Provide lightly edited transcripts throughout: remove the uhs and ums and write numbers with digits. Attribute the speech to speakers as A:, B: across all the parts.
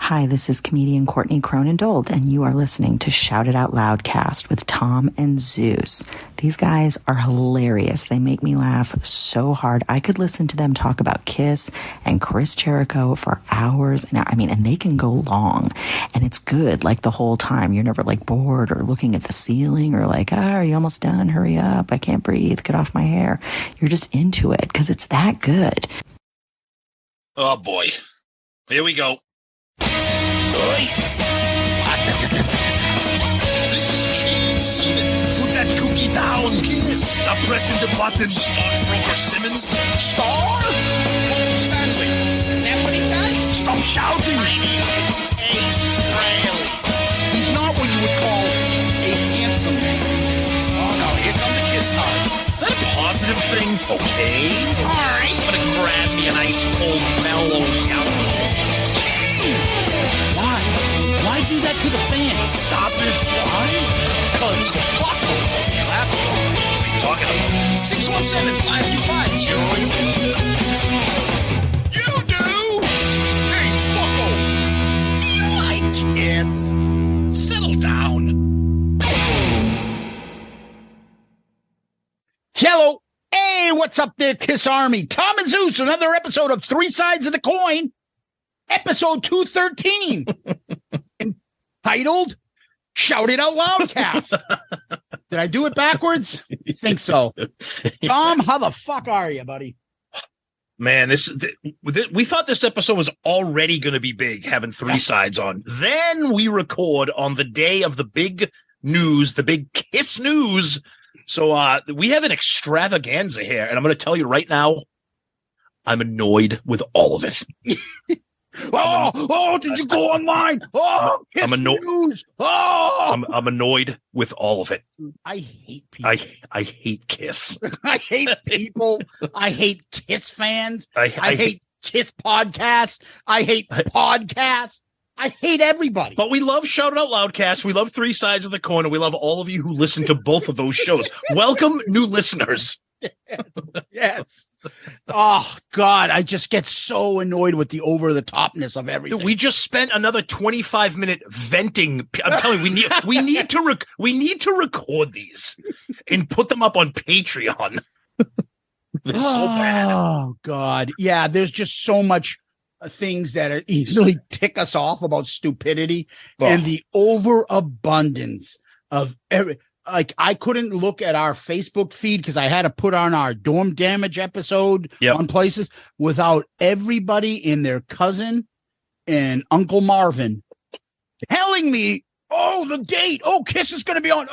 A: Hi, this is comedian Courtney Cronin-Dold, and you are listening to Shout It Out Loudcast with Tom and Zeus. These guys are hilarious. They make me laugh so hard. I could listen to them talk about Kiss and Chris Jericho for hours. And they can go long, and it's good like the whole time. You're never like bored or looking at the ceiling or like, are you almost done? Hurry up. I can't breathe. Get off my hair. You're just into it because it's that good.
B: Oh boy. Here we go. This is Gene Simmons. Put that cookie down. Kiss. Stop pressing the button. Stockbroker Simmons. Star? Paul Stanley. Is that what he does? Stop shouting. Ace Frehley. He's not what you would call a handsome man. Oh no, here come the kiss times. Is that a positive thing? Okay. All right. I'm gonna grab me an ice cold mellow alcohol. Why do that to the fans? Stop it. Why? Because fuck them. That's what are you talking about? 617-525-0850. You do? Hey, fucko. Do you like Kiss? Settle down.
C: Hello. Hey, what's up there, Kiss Army? Tom and Zeus, another episode of Three Sides of the Coin. Episode 213, entitled Shout It Out Loudcast. Did I do it backwards? I think so. Tom, how the fuck are you, buddy?
B: Man, we thought this episode was already going to be big, having three sides on. Then we record on the day of the big news, the big Kiss news. So we have an extravaganza here, and I'm going to tell you right now, I'm annoyed with all of it.
C: Did you go online?
B: I'm annoyed. I'm annoyed with all of it.
C: I hate people.
B: I hate Kiss.
C: I hate people. I hate Kiss fans. I hate Kiss podcasts. I hate podcasts. I hate everybody.
B: But we love Shout It Out Loudcast. We love Three Sides of the Coin, and we love all of you who listen to both of those shows. Welcome, new listeners.
C: Yes. Oh, God, I just get so annoyed with the over-the-topness of everything.
B: We just spent another 25-minute venting. I'm telling you, we need to record these and put them up on Patreon. They're so bad.
C: Oh, God. Yeah, there's just so much things that are easily tick us off about stupidity and the overabundance of every. Like, I couldn't look at our Facebook feed because I had to put on our Dorm Damage episode on places without everybody in their cousin and Uncle Marvin telling me, the date. Kiss is going to be on.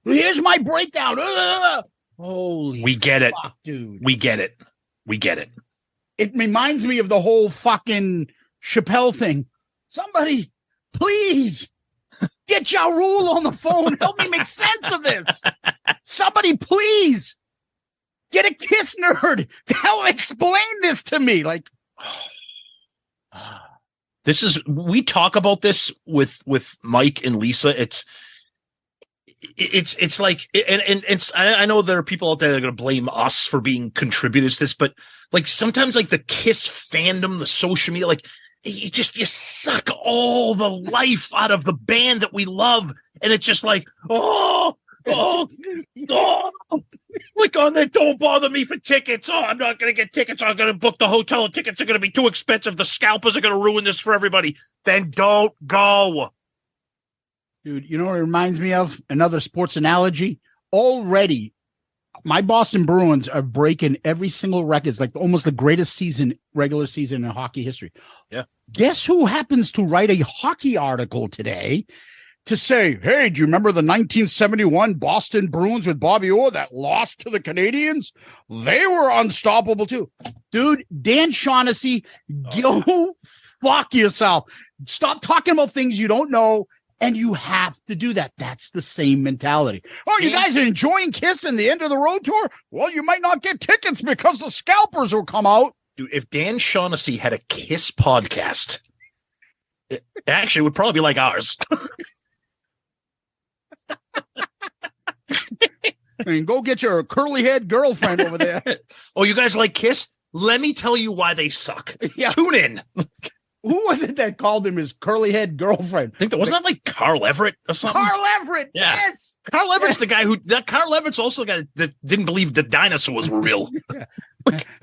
C: Here's my breakdown. Holy
B: We get
C: fuck,
B: it.
C: Dude.
B: We get it. We get it.
C: It reminds me of the whole fucking Chappelle thing. Somebody, please. Get Ja Rule on the phone. Help me make sense of this. Somebody, please. Get a Kiss nerd to help explain this to me. Like,
B: we talk about this with Mike and Lisa. It's like, and I know there are people out there that are going to blame us for being contributors to this, but like sometimes like the Kiss fandom, the social media, like, you suck all the life out of the band that we love. And it's just like, click on that. Don't bother me for tickets. I'm not going to get tickets. I'm going to book the hotel. The tickets are going to be too expensive. The scalpers are going to ruin this for everybody. Then don't go.
C: Dude, you know what it reminds me of? Another sports analogy. Already, my Boston Bruins are breaking every single record. It's like almost the greatest regular season in hockey history.
B: Yeah.
C: Guess who happens to write a hockey article today to say, hey, do you remember the 1971 Boston Bruins with Bobby Orr that lost to the Canadians? They were unstoppable too. Dude, Dan Shaughnessy, go fuck yourself. Stop talking about things you don't know. And you have to do that. That's the same mentality. You guys are enjoying Kiss and the end of the road tour? Well, you might not get tickets because the scalpers will come out.
B: Dude, if Dan Shaughnessy had a Kiss podcast, it actually would probably be like ours.
C: And go get your curly-haired girlfriend over there.
B: Oh, you guys like Kiss? Let me tell you why they suck. Yeah. Tune in.
C: Who was was it that called him his curly head girlfriend?
D: I think that wasn't that like Carl Everett or something.
C: Carl Everett.
D: Yeah.
C: Yes.
D: Carl Everett's the guy Carl Everett's also the guy that didn't believe the dinosaurs were real.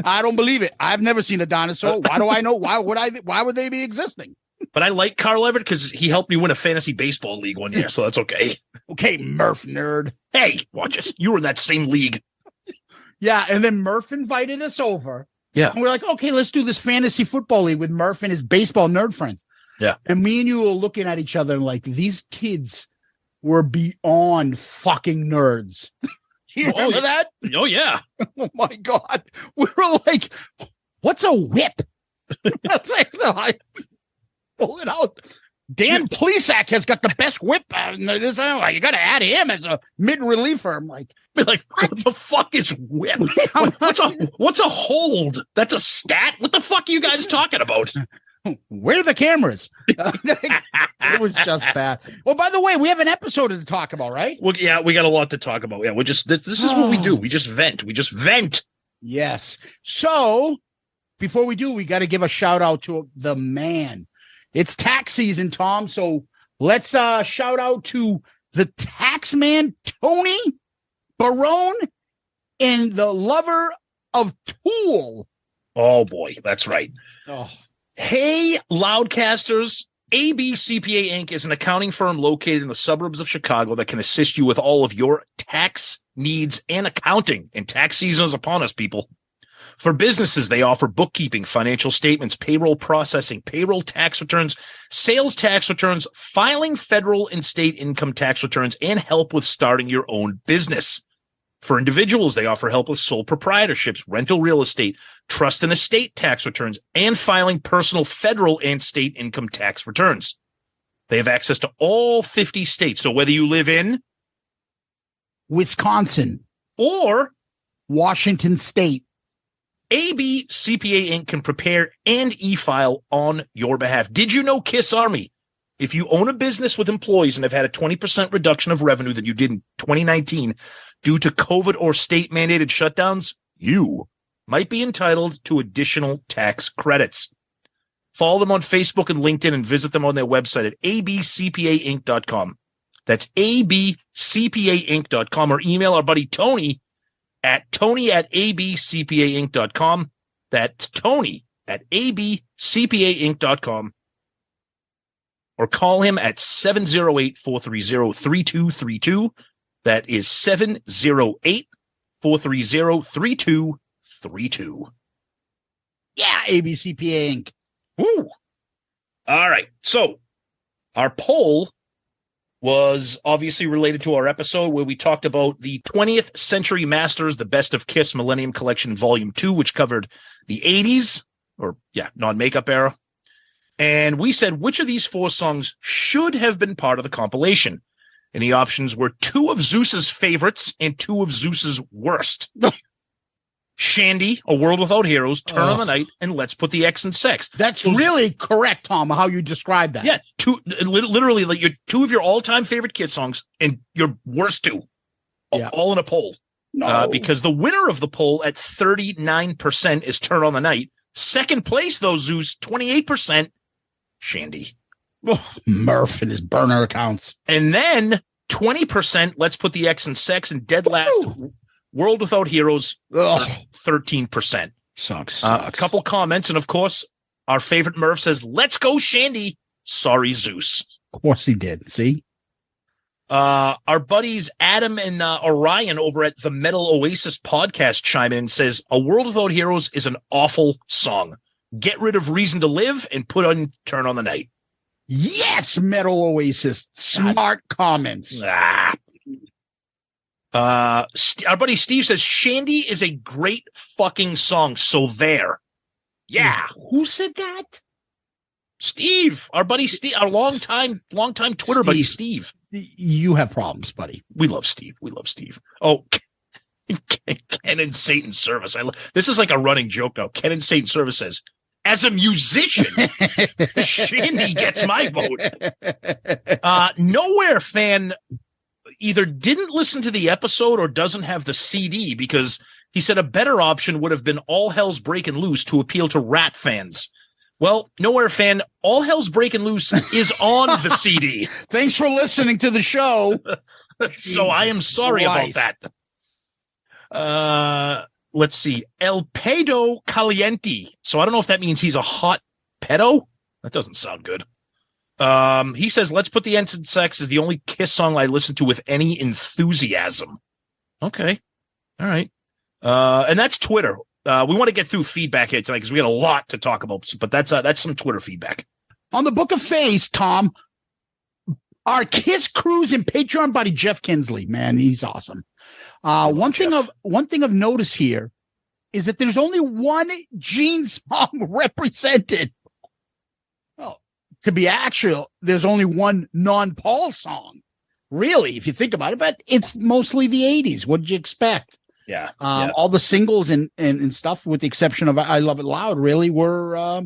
C: I don't believe it. I've never seen a dinosaur. Why do I know? Why would they be existing?
D: But I like Carl Everett because he helped me win a fantasy baseball league one year, so that's okay.
C: Okay, Murph nerd.
D: Hey, watch us. You were in that same league.
C: Yeah, and then Murph invited us over.
D: Yeah.
C: And we're like, okay, let's do this fantasy football league with Murph and his baseball nerd friends.
D: Yeah.
C: And me and you were looking at each other like, these kids were beyond fucking nerds. You remember that?
D: Oh, yeah.
C: Oh, my God. We were like, what's a whip? I pull it out. Dan Plesac has got the best whip. You got to add him as a mid-reliever. I'm like,
D: what the fuck is whip? What's a hold? That's a stat? What the fuck are you guys talking about?
C: Where are the cameras? It was just bad. Well, by the way, we have an episode to talk about, right?
D: Well, yeah, we got a lot to talk about. Yeah, this is what we do. We just vent.
C: Yes. So before we do, we got to give a shout out to the man. It's tax season, Tom. So let's shout out to the tax man, Tony Barone, and the lover of Tool.
D: Oh, boy. That's right.
C: Oh.
D: Hey, Loudcasters. AB CPA Inc. is an accounting firm located in the suburbs of Chicago that can assist you with all of your tax needs and accounting. And tax season is upon us, people. For businesses, they offer bookkeeping, financial statements, payroll processing, payroll tax returns, sales tax returns, filing federal and state income tax returns, and help with starting your own business. For individuals, they offer help with sole proprietorships, rental real estate, trust and estate tax returns, and filing personal federal and state income tax returns. They have access to all 50 states. So whether you live in
C: Wisconsin
D: or
C: Washington State,
D: AB CPA Inc. can prepare and e-file on your behalf. Did you know, Kiss Army, if you own a business with employees and have had a 20% reduction of revenue that you did in 2019 due to COVID or state-mandated shutdowns, you might be entitled to additional tax credits. Follow them on Facebook and LinkedIn and visit them on their website at abcpainc.com. That's abcpainc.com, or email our buddy Tony at abcpainc.com. That's Tony at abcpainc.com. Or call him at 708-430-3232. That is 708-430-3232.
C: Yeah, ABCPA Inc.
D: Woo! All right. So our poll was obviously related to our episode where we talked about the 20th Century Masters, the Best of Kiss Millennium Collection Volume 2, which covered the 80s, or non-makeup era. And we said, which of these four songs should have been part of the compilation? And the options were two of Zeus's favorites and two of Zeus's worst. Shandy, A World Without Heroes, Turn on the Night, and Let's Put the X in Sex.
C: That's really correct, Tom, how you described that.
D: Yeah, literally like two of your all-time favorite Kiss songs and your worst two, all in a poll.
C: No.
D: Because the winner of the poll at 39% is Turn on the Night. Second place, though, Zeus, 28%, Shandy.
C: Oh, Murph and his burner accounts.
D: And then 20%, Let's Put the X in Sex, and dead last, World Without Heroes, 13%.
C: Sucks.
D: A couple comments, and of course, our favorite Murph says, "Let's go, Shandy." Sorry, Zeus.
C: Of course he did. See?
D: Our buddies Adam and Orion over at the Metal Oasis podcast chime in and says, "A World Without Heroes is an awful song. Get rid of Reason to Live and put on Turn on the Night."
C: Yes, Metal Oasis. Smart comments.
D: Our buddy Steve says, "Shandy is a great fucking song, so there." Yeah.
C: Who said that?
D: Steve, our buddy Steve, our longtime Twitter buddy Steve.
C: You have problems, buddy.
D: We love Steve. Oh, Ken in Satan's Service. This is like a running joke now. Ken in Satan's Service says, "As a musician, Shandy gets my vote." Nowhere fan either didn't listen to the episode or doesn't have the CD, because he said a better option would have been All Hell's Breaking Loose to appeal to Rat fans. Well, Nowhere Fan, All Hell's Breaking Loose is on the CD.
C: Thanks for listening to the show.
D: So I am sorry
C: Christ.
D: about that. Let's see. El Pedo Caliente. So I don't know if that means he's a hot pedo. That doesn't sound good. He says, let's put the Ensign Sex as the only Kiss song I listen to with any enthusiasm. Okay. All right. And that's Twitter. We want to get through feedback here tonight because we got a lot to talk about, but that's some Twitter feedback.
C: On the Book of Face, Tom, our Kiss Cruise and Patreon buddy Jeff Kinsley, man, he's awesome. One thing of notice here is that there's only one Gene song represented. Well, to be actual, there's only one non-Paul song, really, if you think about it. But it's mostly the '80s. What did you expect?
D: Yeah.
C: All the singles and stuff, with the exception of "I Love It Loud," really were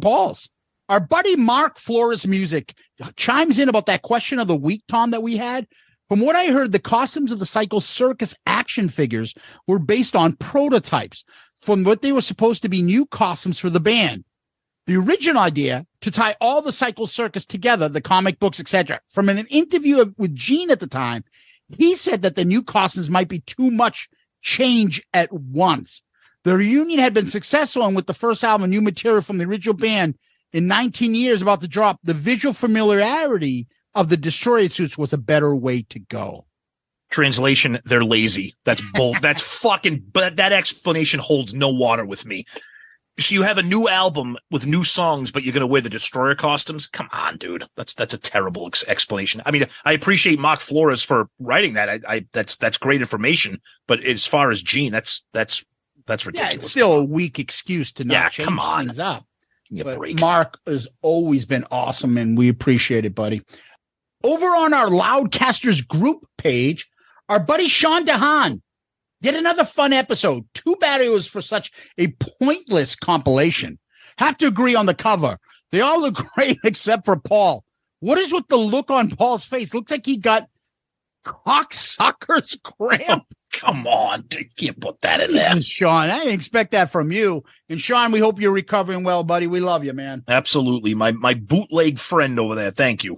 C: Paul's. Our buddy Mark Flores Music chimes in about that question of the week, Tom, that we had. From what I heard, the costumes of the Psycho Circus action figures were based on prototypes from what they were supposed to be new costumes for the band. The original idea to tie all the Psycho Circus together, the comic books, etc. From an interview with Gene at the time, he said that the new costumes might be too much change at once. The reunion had been successful, and with the first album, new material from the original band in 19 years about to drop, the visual familiarity of the Destroyer suits was a better way to go.
D: Translation, they're lazy. That's bull. That's fucking, but that explanation holds no water with me. So you have a new album with new songs, but you're going to wear the Destroyer costumes? Come on, dude. That's a terrible explanation. I mean, I appreciate Mark Flores for writing that. That's great information. But as far as Gene, that's ridiculous.
C: Yeah, it's still a weak excuse to not change things up. But Mark has always been awesome, and we appreciate it, buddy. Over on our Loudcasters group page, our buddy Sean DeHaan did another fun episode. Too bad it was for such a pointless compilation. Have to agree on the cover. They all look great except for Paul. What is with the look on Paul's face? Looks like he got cocksucker's cramp.
D: Come on, you can't put that in there.
C: Sean, I didn't expect that from you. And Sean, we hope you're recovering well, buddy. We love you, man.
D: Absolutely. My bootleg friend over there. Thank you.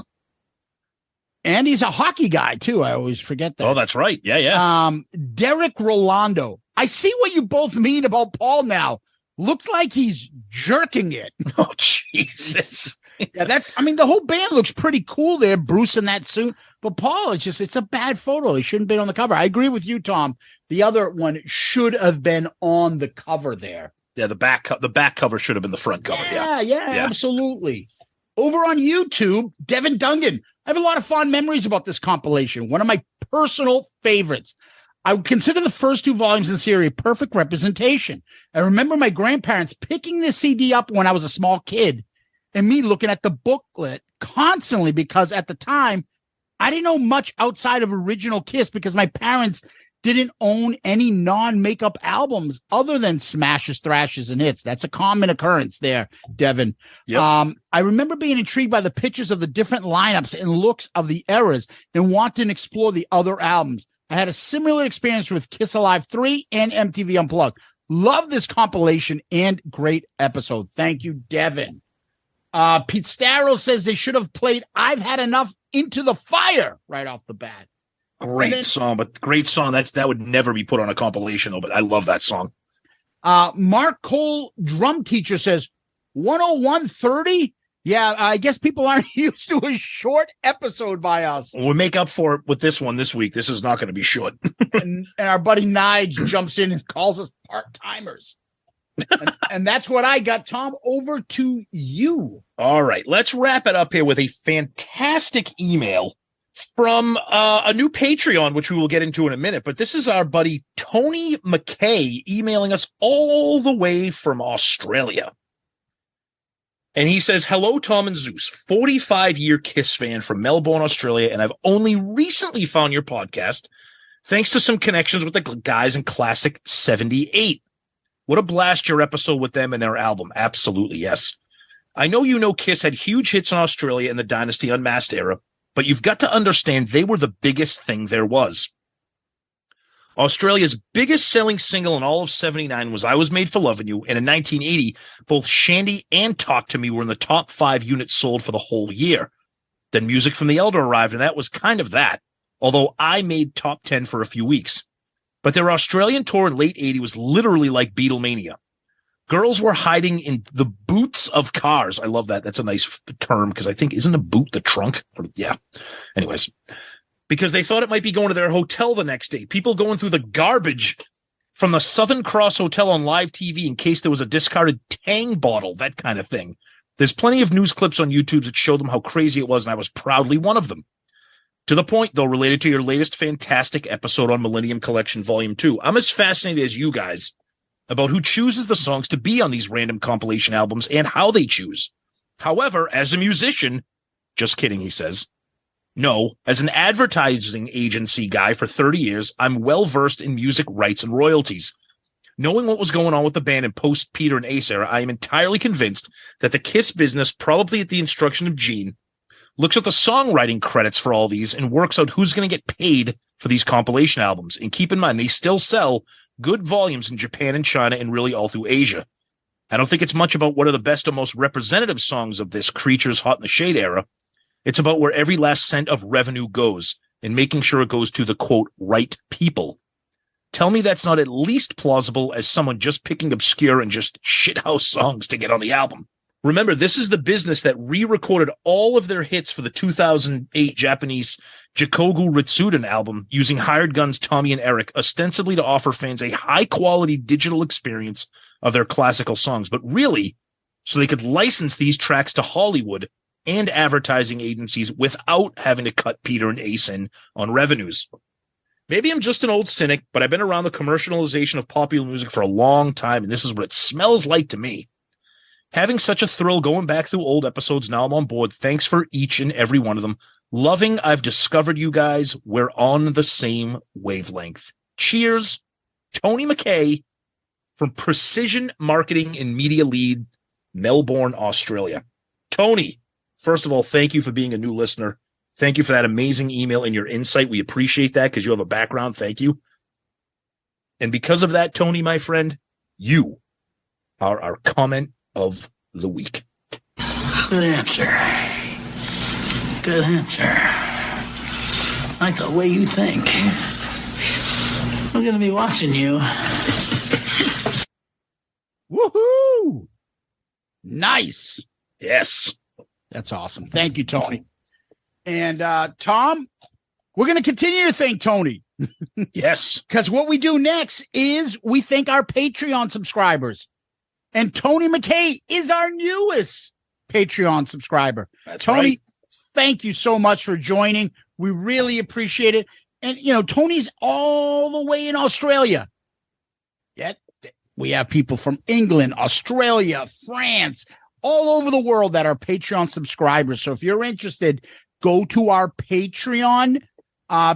C: And he's a hockey guy, too. I always forget that.
D: Oh, that's right. Yeah.
C: Derek Rolando. I see what you both mean about Paul now. Looked like he's jerking it.
D: Oh, Jesus.
C: Yeah, the whole band looks pretty cool there, Bruce in that suit. But Paul, it's a bad photo. He shouldn't be on the cover. I agree with you, Tom. The other one should have been on the cover there.
D: Yeah, the back cover should have been the front cover.
C: Yeah, absolutely. Over on YouTube, Devin Dungan. I have a lot of fond memories about this compilation. One of my personal favorites. I would consider the first two volumes in the series a perfect representation. I remember my grandparents picking this CD up when I was a small kid and me looking at the booklet constantly because at the time, I didn't know much outside of original Kiss because my parents didn't own any non-makeup albums other than smashes, thrashes, and hits. That's a common occurrence there, Devin.
D: Yep.
C: I remember being intrigued by the pictures of the different lineups and looks of the eras and wanting to explore the other albums. I had a similar experience with Kiss Alive 3 and MTV Unplugged. Love this compilation and great episode. Thank you, Devin. Pete Starrow says they should have played I've Had Enough Into the Fire right off the bat.
D: Great song. That would never be put on a compilation, though, but I love that song.
C: Mark Cole, drum teacher, says 101.30. Yeah, I guess people aren't used to a short episode by us.
D: We make up for it with this one this week. This is not going to be short.
C: and our buddy Nige jumps in and calls us part-timers. and that's what I got. Tom, over to you.
D: All right, let's wrap it up here with a fantastic email from a new Patreon, which we will get into in a minute. But this is our buddy Tony McKay emailing us all the way from Australia. And he says, hello, Tom and Zeus, 45-year Kiss fan from Melbourne, Australia, and I've only recently found your podcast thanks to some connections with the guys in Classic 78. What a blast your episode with them and their album. Absolutely, yes. I know Kiss had huge hits in Australia in the Dynasty Unmasked era, but you've got to understand they were the biggest thing there was. Australia's biggest selling single in all of 79 was I Was Made for Loving You. And in 1980, both Shandy and Talk to Me were in the top 5 units sold for the whole year. Then Music from the Elder arrived, and that was kind of that, although I made top 10 for a few weeks. But their Australian tour in late 80 was literally like Beatlemania. Girls were hiding in the boots of cars. I love that. That's a nice term because I think, isn't a boot the trunk? Yeah. Anyways, because they thought it might be going to their hotel the next day. People going through the garbage from the Southern Cross Hotel on live TV in case there was a discarded Tang bottle, that kind of thing. There's plenty of news clips on YouTube that show them how crazy it was, and I was proudly one of them. To the point, though, related to your latest fantastic episode on Millennium Collection Volume 2, I'm as fascinated as you guys about who chooses the songs to be on these random compilation albums and how they choose. However, as a musician, just kidding, he says, no, as an advertising agency guy for 30 years, I'm well-versed in music rights and royalties. Knowing what was going on with the band in post-Peter and Ace era, I am entirely convinced that the KISS business, probably at the instruction of Gene, looks at the songwriting credits for all these and works out who's going to get paid for these compilation albums. And keep in mind, they still sell good volumes in Japan and China and really all through Asia. I don't think it's much about what are the best or most representative songs of this Creatures Hot in the Shade era. It's about where every last cent of revenue goes and making sure it goes to the, quote, right people. Tell me that's not at least plausible as someone just picking obscure and just shithouse songs to get on the album. Remember, this is the business that re-recorded all of their hits for the 2008 Japanese Jikogu Ritsuden album using Hired Guns Tommy and Eric, ostensibly to offer fans a high-quality digital experience of their classical songs, but really so they could license these tracks to Hollywood and advertising agencies without having to cut Peter and Ace in on revenues. Maybe I'm just an old cynic, but I've been around the commercialization of popular music for a long time, and this is what it smells like to me. Having such a thrill going back through old episodes, now I'm on board. Thanks for each and every one of them. Loving I've discovered you guys. We're on the same wavelength. Cheers, Tony McKay from Precision Marketing and Media Lead, Melbourne, Australia. Tony, first of all, thank you for being a new listener. Thank you for that amazing email and your insight. We appreciate that because you have a background. Thank you. And because of that, Tony, my friend, you are our comment of the week.
E: Good answer. Good answer. I like the way you think. I'm going to be watching you.
C: Woohoo! Nice.
D: Yes.
C: That's awesome. Thank you, Tony. And Tom, we're going to continue to thank Tony.
D: Yes.
C: Because what we do next is we thank our Patreon subscribers. And Tony McKay is our newest Patreon subscriber.
D: That's
C: Tony,
D: right.
C: Thank you so much for joining. We really appreciate it. And, you know, Tony's all the way in Australia. Yet we have people from England, Australia, France, all over the world that are Patreon subscribers. So if you're interested, go to our Patreon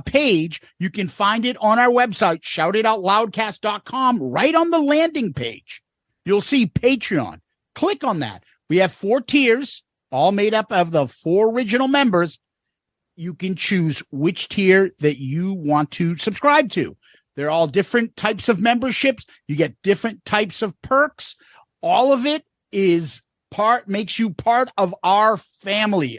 C: page. You can find it on our website, shoutitoutloudcast.com, right on the landing page. You'll see Patreon. Click on that. We have 4 tiers, all made up of the 4 original members. You can choose which tier that you want to subscribe to. They're all different types of memberships. You get different types of perks. All of it makes you part of our family.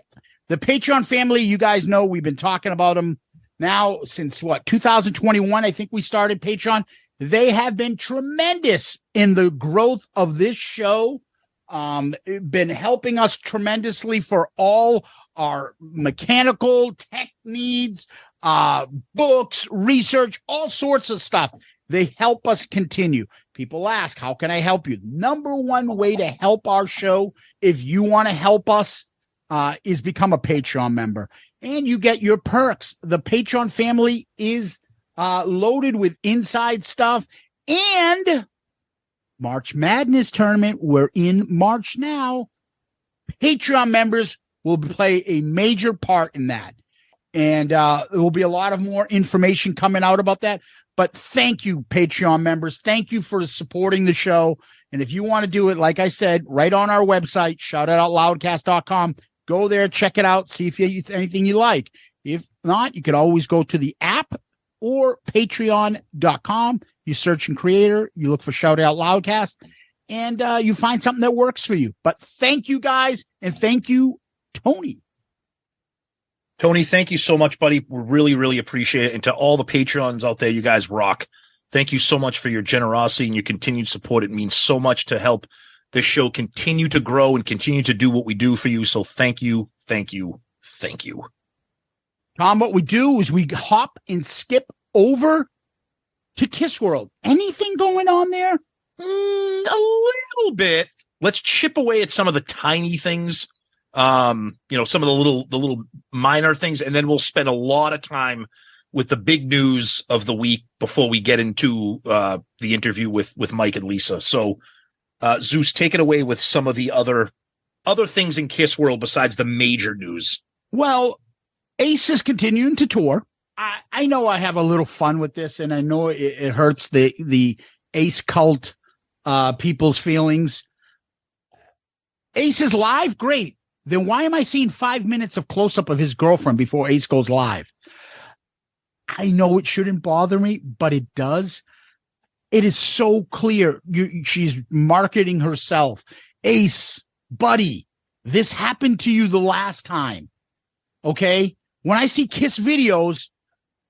C: The Patreon family, you guys know, we've been talking about them now since 2021. I think we started Patreon. They have been tremendous in the growth of this show. Been helping us tremendously for all our mechanical tech needs, books, research, all sorts of stuff. They help us continue. People ask, how can I help you? Number one way to help our show, if you want to help us, is become a Patreon member. And you get your perks. The Patreon family is loaded with inside stuff. And March Madness tournament, we're in March now. Patreon members will play a major part in that. And there will be a lot of more information coming out about that. But thank you, Patreon members. Thank you for supporting the show. And if you want to do it, like I said, right on our website, shoutitoutloudcast.com, go there, check it out, see if you anything you like. If not, you could always go to the app or patreon.com. You search in creator, you look for Shout Out Loudcast, and you find something that works for you. But thank you guys, and thank you, Tony.
D: Tony, thank you so much, buddy. We really, really appreciate it. And to all the Patreons out there, you guys rock. Thank you so much for your generosity and your continued support. It means so much to help this show continue to grow and continue to do what we do for you. So thank you, thank you, thank you.
C: Tom, what we do is we hop and skip over to Kiss World. Anything going on there?
D: A little bit. Let's chip away at some of the tiny things. Some of the little minor things, and then we'll spend a lot of time with the big news of the week before we get into the interview with Mike and Lisa. So, Zeus, take it away with some of the other things in Kiss World besides the major news.
C: Well, Ace is continuing to tour. I know I have a little fun with this, and I know it hurts the Ace cult people's feelings. Ace is live, great. Then why am I seeing 5 minutes of close-up of his girlfriend before Ace goes live? I know it shouldn't bother me, but it does. It is so clear. She's marketing herself. Ace, buddy, this happened to you the last time. Okay? When I see Kiss videos,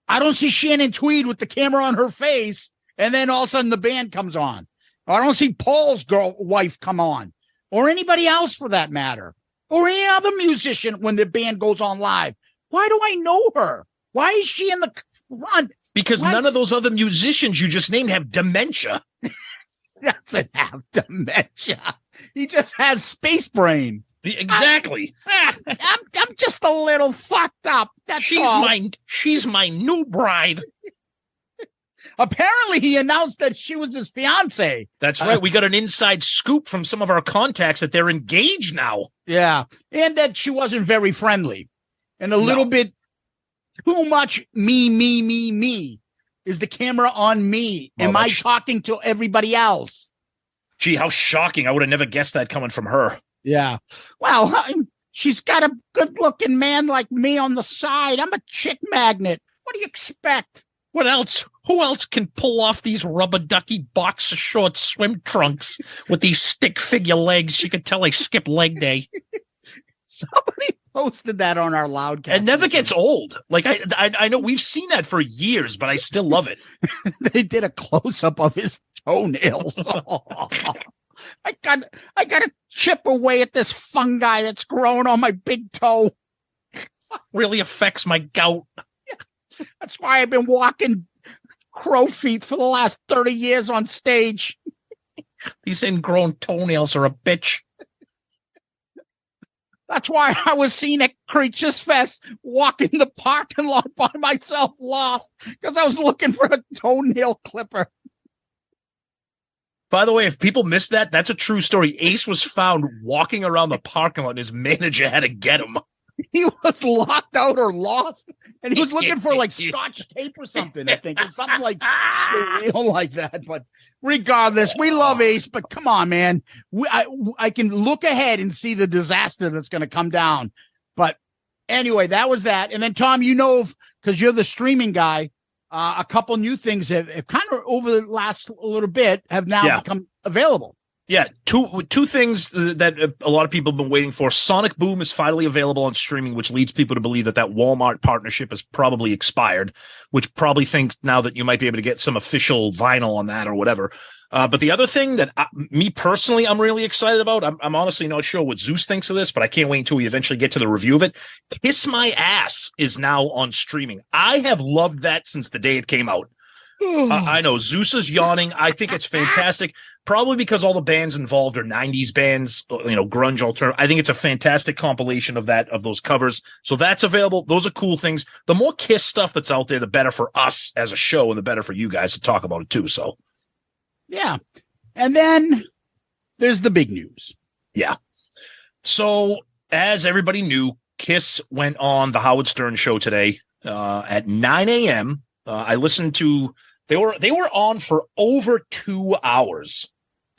C: I don't see Shannon Tweed with the camera on her face, and then all of a sudden the band comes on. I don't see Paul's wife come on, or anybody else for that matter. Or any other musician when the band goes on live. Why do I know her? Why is she in the front?
D: Because none of those other musicians you just named have dementia.
C: Doesn't have dementia. He just has space brain.
D: Exactly.
C: I'm just a little fucked up. That's all.
D: She's my new bride.
C: Apparently, he announced that she was his fiance.
D: That's right. We got an inside scoop from some of our contacts that they're engaged now.
C: Yeah. And that she wasn't very friendly. And a little bit too much me. Is the camera on me? Am I talking to everybody else?
D: Gee, how shocking. I would have never guessed that coming from her.
C: Yeah. Well, she's got a good-looking man like me on the side. I'm a chick magnet. What do you expect?
D: What else? Who else can pull off these rubber ducky boxer short swim trunks with these stick figure legs? You could tell they skip leg day.
C: Somebody posted that on our Loudcast.
D: It never gets old. Like I know we've seen that for years, but I still love it.
C: They did a close-up of his toenails. I got to chip away at this fungi that's growing on my big toe.
D: Really affects my gout.
C: That's why I've been walking crow feet for the last 30 years on stage.
D: These ingrown toenails are a bitch.
C: That's why I was seen at Creatures Fest walking the parking lot by myself, lost, because I was looking for a toenail clipper.
D: By the way, if people missed that, that's a true story. Ace was found walking around the parking lot and his manager had to get him.
C: He was locked out or lost, and he was looking for like Scotch tape or something, I think. It's something like surreal like that. But regardless, we love Ace, but come on, man. I can look ahead and see the disaster that's going to come down. But anyway, that was that. And then, Tom, because you're the streaming guy, a couple new things have kind of over the last little bit have now become available.
D: Yeah, two things that a lot of people have been waiting for. Sonic Boom is finally available on streaming, which leads people to believe that Walmart partnership has probably expired, which probably thinks now that you might be able to get some official vinyl on that or whatever. But the other thing that me personally, I'm really excited about, I'm honestly not sure what Zeus thinks of this, but I can't wait until we eventually get to the review of it. Kiss My Ass is now on streaming. I have loved that since the day it came out. I know Zeus is yawning. I think it's fantastic. Probably because all the bands involved are 90s bands, grunge alternative. I think it's a fantastic compilation of those covers. So that's available. Those are cool things. The more Kiss stuff that's out there, the better for us as a show and the better for you guys to talk about it too. So,
C: yeah. And then there's the big news.
D: Yeah. So as everybody knew, Kiss went on the Howard Stern show today at 9 a.m. I listened to. They were on for over 2 hours.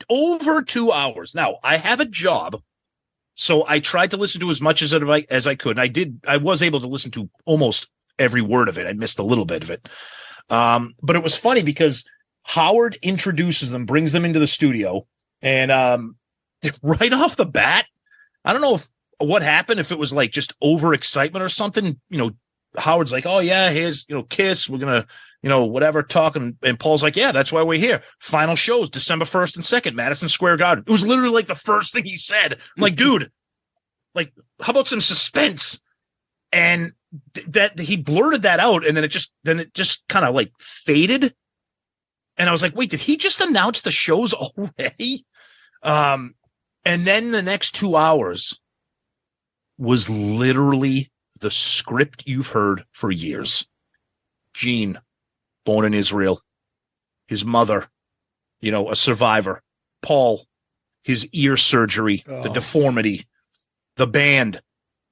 D: Over 2 hours. Now, I have a job, so I tried to listen to as much as I could. And I was able to listen to almost every word of it. I missed a little bit of it. But it was funny because Howard introduces them, brings them into the studio, and right off the bat, I don't know what happened, if it was like just overexcitement or something. Howard's like, oh yeah, here's, Kiss, we're gonna, whatever, talk, and Paul's like, yeah, that's why we're here. Final shows December 1st and 2nd, Madison Square Garden. It was literally like the first thing he said. I'm like, dude, like, how about some suspense? And that he blurted that out, and then it just kind of like faded. And I was like, wait, did he just announce the shows already? And then the next 2 hours was literally the script you've heard for years. Gene, born in Israel, his mother, a survivor. Paul, his ear surgery, the deformity, the band,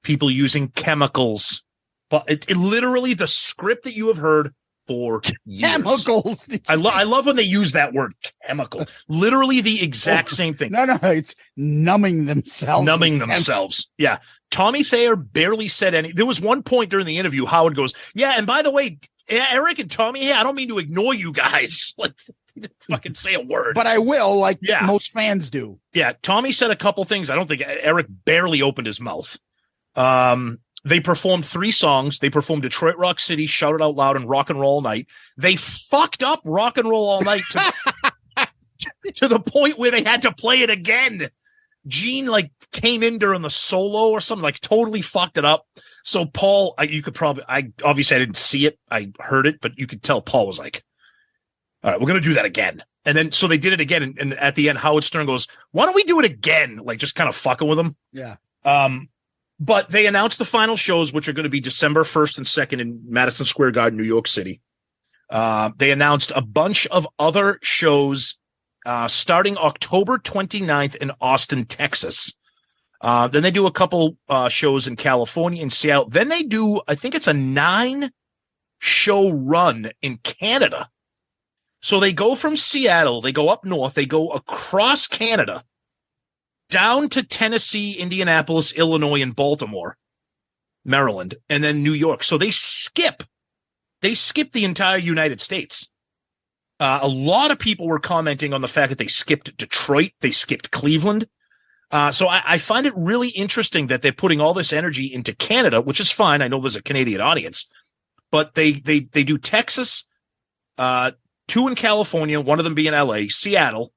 D: people using chemicals. But it literally the script that you have heard for years.
C: Chemicals.
D: I love when they use that word, chemical. Literally the exact same thing.
C: No, it's numbing themselves.
D: Yeah. Tommy Thayer barely said any. There was one point during the interview, Howard goes, yeah, and by the way, Eric and Tommy, I don't mean to ignore you guys. Like, he didn't fucking say a word.
C: But I will, like most fans do.
D: Yeah, Tommy said a couple things. I don't think Eric barely opened his mouth. They performed 3 songs. They performed Detroit Rock City, Shout It Out Loud, and Rock and Roll All Night. They fucked up Rock and Roll All Night to the point where they had to play it again. Gene came in during the solo or something, totally fucked it up. So Paul, obviously I didn't see it. I heard it, but you could tell Paul was like, all right, we're going to do that again. And then, so they did it again. And at the end, Howard Stern goes, why don't we do it again? Just kind of fucking with them.
C: Yeah.
D: But they announced the final shows, which are going to be December 1st and 2nd in Madison Square Garden, New York City. They announced a bunch of other shows starting October 29th in Austin, Texas. Then they do a couple shows in California and Seattle. Then they do, I think it's a 9-show run in Canada. So they go from Seattle, they go up north, they go across Canada, down to Tennessee, Indianapolis, Illinois, and Baltimore, Maryland, and then New York. So they skip the entire United States. A lot of people were commenting on the fact that they skipped Detroit, they skipped Cleveland. So I find it really interesting that they're putting all this energy into Canada, which is fine. I know there's a Canadian audience, but they do Texas, 2 in California, one of them being LA, Seattle,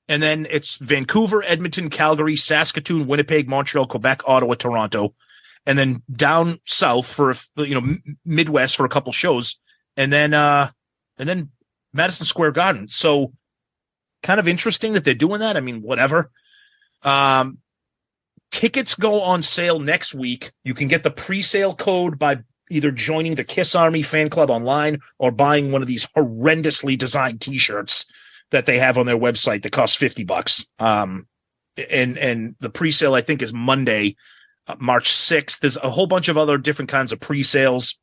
D: and then it's Vancouver, Edmonton, Calgary, Saskatoon, Winnipeg, Montreal, Quebec, Ottawa, Toronto, and then down south for Midwest for a couple shows, and then Madison Square Garden. So kind of interesting that they're doing that. I mean, whatever. Tickets go on sale next week. You can get the pre-sale code by either joining the Kiss Army fan club online or buying one of these horrendously designed t-shirts that they have on their website that costs $50. And the pre-sale, I think, is Monday, March 6th. There's a whole bunch of other different kinds of pre-sales.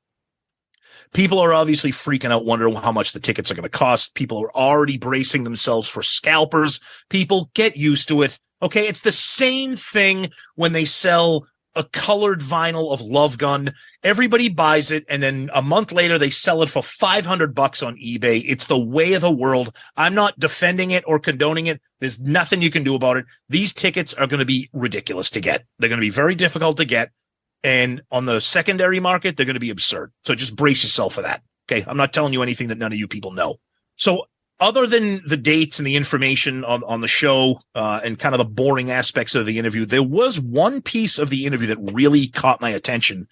D: People are obviously freaking out, wondering how much the tickets are going to cost. People are already bracing themselves for scalpers. People, get used to it. Okay, it's the same thing when they sell a colored vinyl of Love Gun. Everybody buys it, and then a month later they sell it for $500 on eBay. It's the way of the world. I'm not defending it or condoning it. There's nothing you can do about it. These tickets are going to be ridiculous to get. They're going to be very difficult to get. And on the secondary market, they're going to be absurd. So just brace yourself for that. Okay. I'm not telling you anything that none of you people know. So other than the dates and the information on the show, and kind of the boring aspects of the interview, there was one piece of the interview that really caught my attention.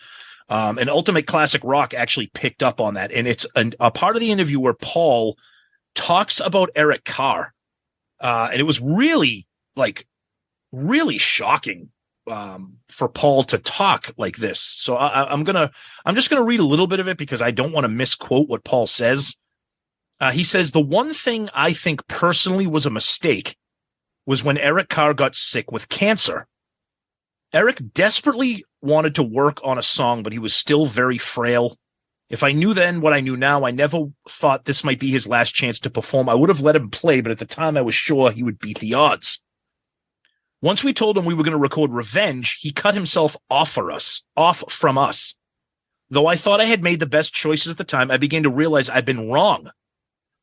D: And Ultimate Classic Rock actually picked up on that. And it's a part of the interview where Paul talks about Eric Carr. And it was really shocking for Paul to talk like this. So I'm just gonna read a little bit of it because I don't want to misquote what Paul says. He says, the one thing I think personally was a mistake was when Eric Carr got sick with cancer. Eric desperately wanted to work on a song, but he was still very frail. If I knew then what I knew now, I never thought this might be his last chance to perform. I would have let him play, but at the time I was sure he would beat the odds. Once we told him we were going to record Revenge, he cut himself off from us. Though I thought I had made the best choices at the time, I began to realize I'd been wrong.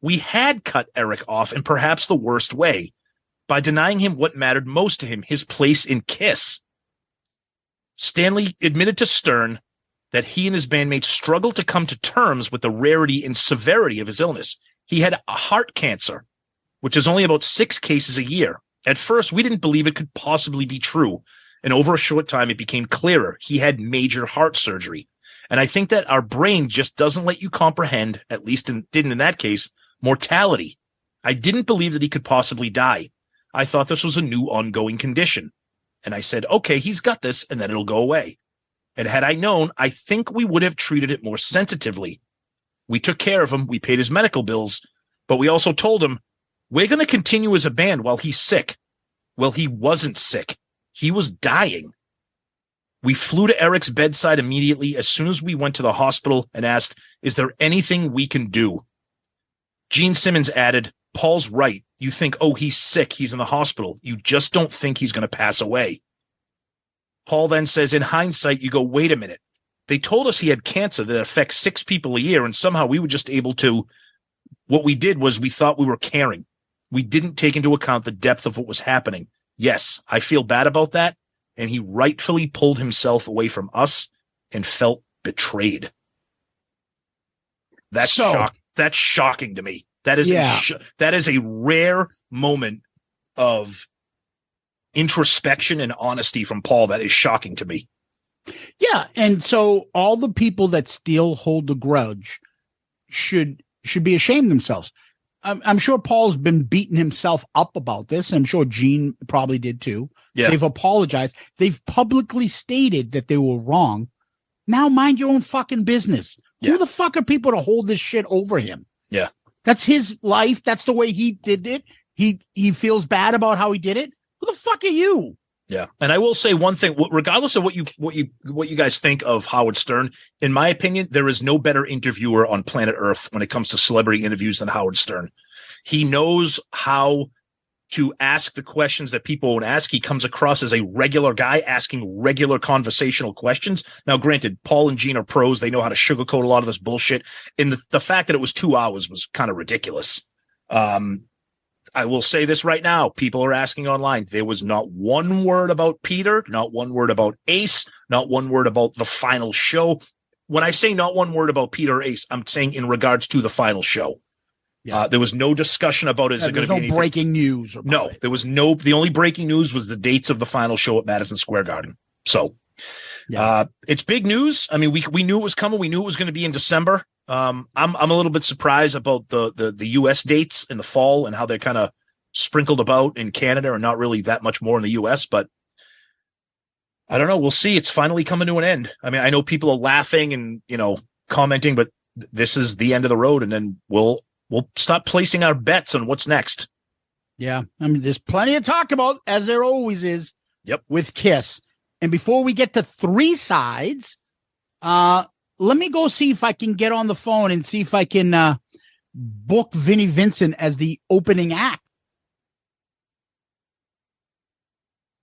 D: We had cut Eric off in perhaps the worst way, by denying him what mattered most to him, his place in KISS. Stanley admitted to Stern that he and his bandmates struggled to come to terms with the rarity and severity of his illness. He had a heart cancer, which is only about 6 cases a year. At first, we didn't believe it could possibly be true, and over a short time, it became clearer. He had major heart surgery. And I think that our brain just doesn't let you comprehend, at least didn't in that case, mortality. I didn't believe that he could possibly die. I thought this was a new ongoing condition. And I said, okay, he's got this, and then it'll go away. And had I known, I think we would have treated it more sensitively. We took care of him. We paid his medical bills, but we also told him, we're going to continue as a band while he's sick. Well, he wasn't sick. He was dying. We flew to Eric's bedside immediately as soon as we went to the hospital and asked, is there anything we can do? Gene Simmons added, Paul's right. You think, oh, he's sick. He's in the hospital. You just don't think he's going to pass away. Paul then says, in hindsight, you go, wait a minute. They told us he had cancer that affects 6 people a year, and somehow we were just able to, what we did was we thought we were caring. We didn't take into account the depth of what was happening. Yes, I feel bad about that, and he rightfully pulled himself away from us and felt betrayed. That's shocking to me. That is that is a rare moment of introspection and honesty from Paul. That is shocking to me.
C: Yeah, and so all the people that still hold the grudge should be ashamed themselves. I'm sure Paul's been beating himself up about this. I'm sure Gene probably did too. Yeah. They've apologized. They've publicly stated that they were wrong. Now mind your own fucking business. Yeah. Who the fuck are people to hold this shit over him?
D: Yeah.
C: That's his life. That's the way he did it. He feels bad about how he did it. Who the fuck are you?
D: Yeah. And I will say one thing, regardless of what you guys think of Howard Stern, in my opinion, there is no better interviewer on planet Earth when it comes to celebrity interviews than Howard Stern. He knows how to ask the questions that people won't ask. He comes across as a regular guy asking regular conversational questions. Now, granted, Paul and Gene are pros. They know how to sugarcoat a lot of this bullshit. And the fact that it was 2 hours was kind of ridiculous. I will say this right now. People are asking online. There was not one word about Peter, not one word about Ace, not one word about the final show. When I say not one word about Peter or Ace, I'm saying in regards to the final show. Yeah. There was no discussion about is there going to be
C: no breaking news.
D: No, there was no. The only breaking news was the dates of the final show at Madison Square Garden. So, it's big news. I mean, we knew it was coming. We knew it was going to be in December. I'm a little bit surprised about the U.S. dates in the fall and how they're kind of sprinkled about in Canada and not really that much more in the U.S. But I don't know. We'll see. It's finally coming to an end. I mean, I know people are laughing and commenting, but this is the end of the road, and then we'll stop placing our bets on what's next.
C: Yeah, I mean, there's plenty to talk about, as there always is.
D: Yep.
C: With KISS. And before we get to 3 sides, let me go see if I can get on the phone and see if I can book Vinnie Vincent as the opening act.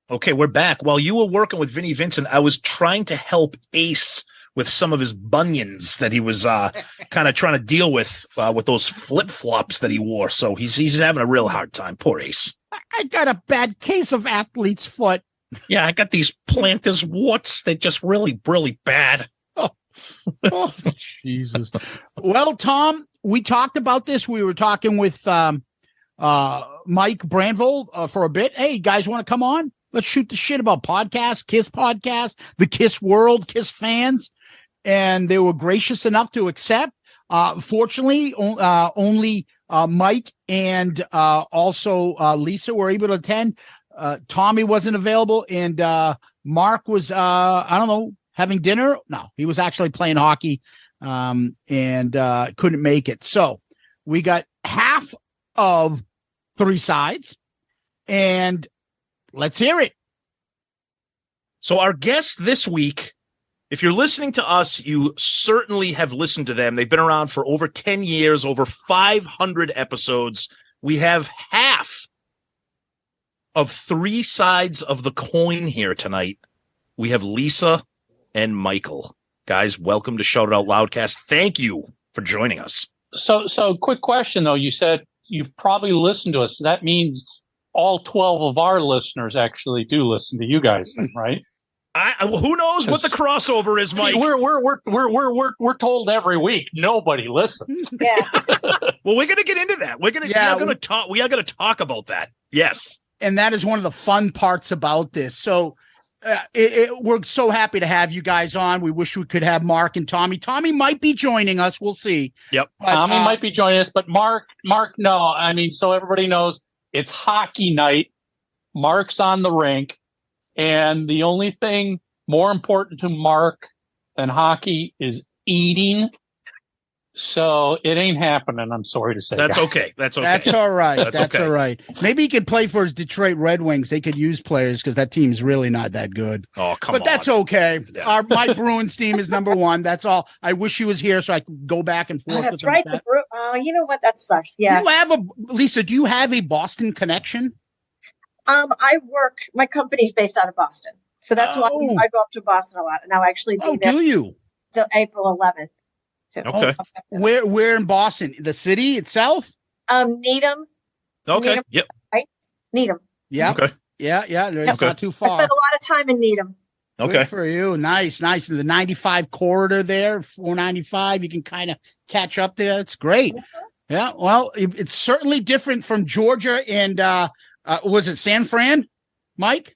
D: Okay, we're back. While you were working with Vinnie Vincent, I was trying to help Ace with some of his bunions that he was kind of trying to deal with those flip-flops that he wore. So he's having a real hard time. Poor Ace.
C: I got a bad case of athlete's foot.
D: Yeah, I got these plantar warts. They're just really, really bad.
C: Oh, Jesus. Well, Tom, we talked about this. We were talking with Mike Brandvold for a bit. Hey, guys, want to come on? Let's shoot the shit about podcasts, KISS podcast, the KISS world, KISS fans. And they were gracious enough to accept. Fortunately, only Mike and also Lisa were able to attend. Tommy wasn't available, and Mark was, I don't know, having dinner. No, he was actually playing hockey and couldn't make it. So we got half of 3 sides, and let's hear it.
D: So our guest this week, if you're listening to us, you certainly have listened to them. They've been around for over 10 years, over 500 episodes. We have half of 3 sides of the coin here tonight. We have Lisa and Michael. Guys, welcome to Shout It Out Loudcast. Thank you for joining us.
F: So quick question though. You said you've probably listened to us. That means all 12 of our listeners actually do listen to you guys, then, right?
D: Who knows what the crossover is, Mike?
F: We're told every week nobody listens.
G: Yeah.
D: Well, we're gonna get into that. We are gonna talk about that. Yes,
C: and that is one of the fun parts about this. So we're so happy to have you guys on. We wish we could have Mark and Tommy. Tommy might be joining us. We'll see.
D: Yep.
C: But,
F: Tommy might be joining us, but Mark, no. I mean, so everybody knows it's hockey night. Mark's on the rink, and the only thing more important to Mark than hockey is eating. So it ain't happening. I'm sorry to say.
D: That's
F: guys.
D: okay. That's okay.
C: That's all right. That's
D: okay.
C: all right. Maybe he could play for his Detroit Red Wings. They could use players because that team's really not that good.
D: Oh, come on.
C: But that's okay.
D: Yeah.
C: Our Mike Bruins team is number one. That's all. I wish he was here so I could go back and forth.
G: Oh, that's
C: with him
G: right.
C: with that.
G: You know what? That sucks. Yeah.
C: Lisa, do you have a Boston connection?
G: My company's based out of Boston. So that's why I go up to Boston a lot. And I'll actually be there
C: Do you?
G: till April 11th. So,
D: Okay.
C: Where in Boston? The city itself?
G: Needham.
D: Okay.
G: Needham,
D: Yep.
G: right? Needham.
C: Yeah.
D: Okay.
C: Yeah. It's
D: Okay.
C: not too
G: I
C: far.
G: spent a lot of time in Needham.
D: Okay.
C: Good for you. Nice. The 95 corridor there, 495. You can kind of catch up there. It's great. Yeah. Well, it's certainly different from Georgia and was it San Fran, Mike?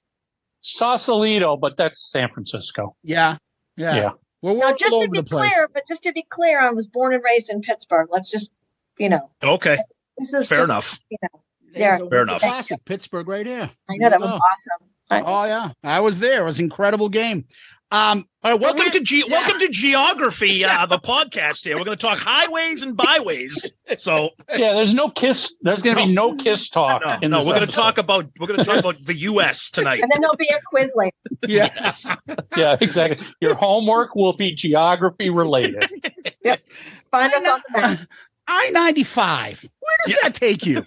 F: Sausalito, but that's San Francisco.
C: Yeah. Well, we're
G: Now,
C: all
G: just
C: over
G: to be
C: the place.
G: clear, I was born and raised in Pittsburgh. Let's just,
D: Okay.
G: this is
D: Fair
G: just,
D: enough.
G: there.
D: Fair enough.
C: Classic Pittsburgh right here.
G: I know that was awesome.
C: Oh yeah, I was there. It was an incredible game.
D: All right, welcome to Geography, the podcast here. We're going to talk highways and byways. So
F: Yeah, there's no kiss. There's going to be no kiss talk.
D: we're going to talk about the U.S. tonight.
G: And then there'll be a quiz later.
C: Yes.
F: Yeah, exactly. Your homework will be geography related.
G: Find us on the map.
C: I-95. Where does that take you?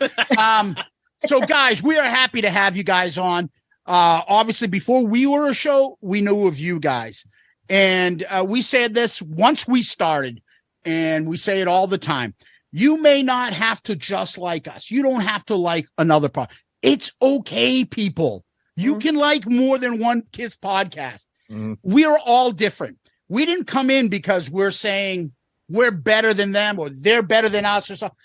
C: So guys, we are happy to have you guys on. Obviously, before we were a show, we knew of you guys. And we said this once we started, and we say it all the time. You may not have to just like us. You don't have to like another part. It's okay, people. You can like more than one KISS podcast. We are all different. We didn't come in because we're saying we're better than them or they're better than us or something.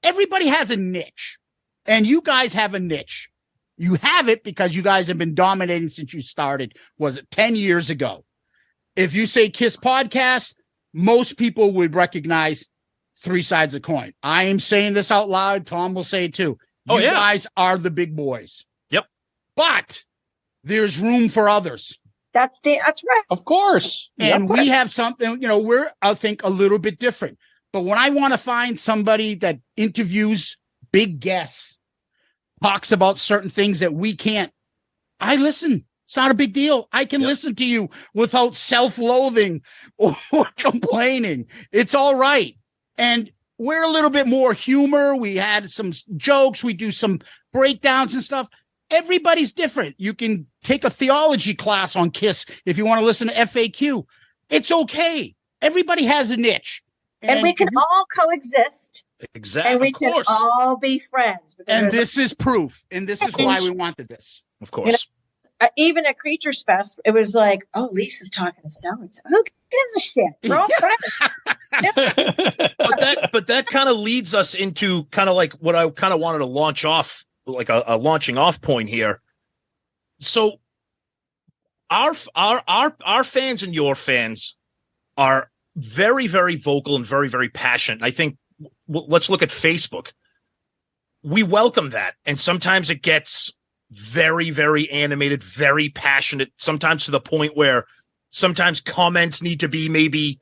C: Everybody has a niche, and you guys have a niche. You have it because you guys have been dominating since you started. Was it 10 years ago? If you say KISS podcast, most people would recognize three sides of the coin. I am saying this out loud. Tom will say it too. You guys are the big boys.
D: Yep.
C: But there's room for others.
G: That's right.
F: Of course.
C: And we have something, we're, I think, a little bit different. But when I want to find somebody that interviews big guests, talks about certain things that we can't, I listen. It's not a big deal. I can listen to you without self-loathing or complaining. It's all right. And we're a little bit more humor. We had some jokes. We do some breakdowns and stuff. Everybody's different. You can take a theology class on KISS if you want to listen to FAQ. It's okay. Everybody has a niche.
G: And we can all coexist.
D: Exactly.
G: And we can all be friends.
C: And this is proof. And this is why we wanted this.
D: Of course.
G: Even at Creatures Fest, it was like, oh, Lisa's talking to so-and-so. Who gives a shit? We're all friends.
D: But that kind of leads us into kind of like what I kind of wanted to launch off, like a launching off point here. So our fans and your fans are very, very vocal and very, very passionate. I think let's look at Facebook. We welcome that. And sometimes it gets very, very animated, very passionate, sometimes to the point where sometimes comments need to be maybe,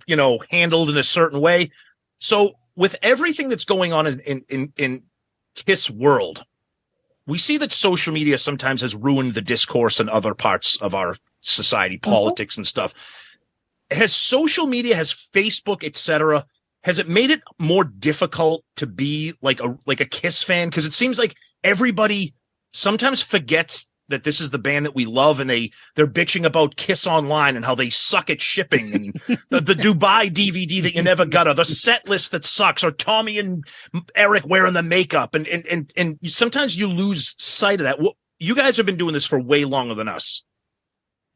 D: handled in a certain way. So with everything that's going on in KISS world, we see that social media sometimes has ruined the discourse in other parts of our society, politics and stuff. Has social media, has Facebook, etc., has it made it more difficult to be like a KISS fan? Because it seems like everybody sometimes forgets that this is the band that we love, and they're bitching about Kiss Online and how they suck at shipping, and the Dubai DVD that you never got, or the set list that sucks, or Tommy and Eric wearing the makeup, and sometimes you lose sight of that. You guys have been doing this for way longer than us.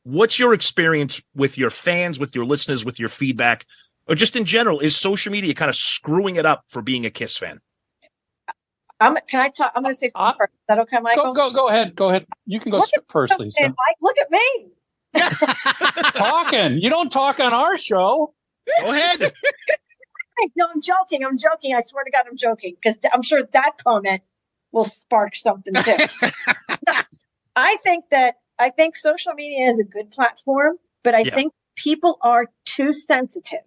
D: What's your experience with your fans, with your listeners, with your feedback, or just in general? Is social media kind of screwing it up for being a Kiss fan?
G: Can I talk? I'm going to say something first. Is that okay, Michael?
F: Go ahead. Go ahead. You can go first, Lisa.
G: Mike, look at me.
F: Talking. You don't talk on our show.
D: Go ahead.
G: No, I'm joking. I swear to God, I'm joking, because I'm sure that comment will spark something too. I think social media is a good platform, but I think people are too sensitive,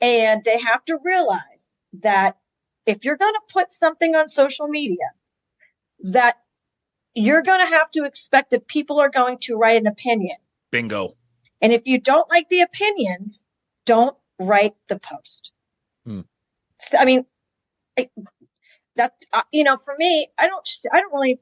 G: and they have to realize that if you're going to put something on social media, that you're going to have to expect that people are going to write an opinion.
D: Bingo.
G: And if you don't like the opinions, don't write the post. So, I mean, for me, I don't really,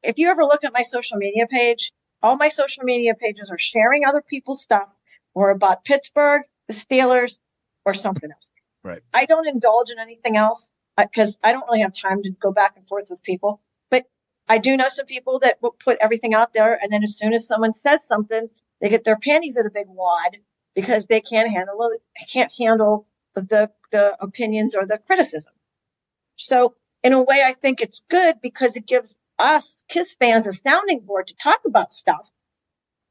G: if you ever look at my social media page, all my social media pages are sharing other people's stuff, or about Pittsburgh, the Steelers, or something else.
D: Right.
G: I don't indulge in anything else because I don't really have time to go back and forth with people. But I do know some people that will put everything out there, and then as soon as someone says something, they get their panties in a big wad because they can't handle the opinions or the criticism. So in a way, I think it's good because it gives us Kiss fans a sounding board to talk about stuff.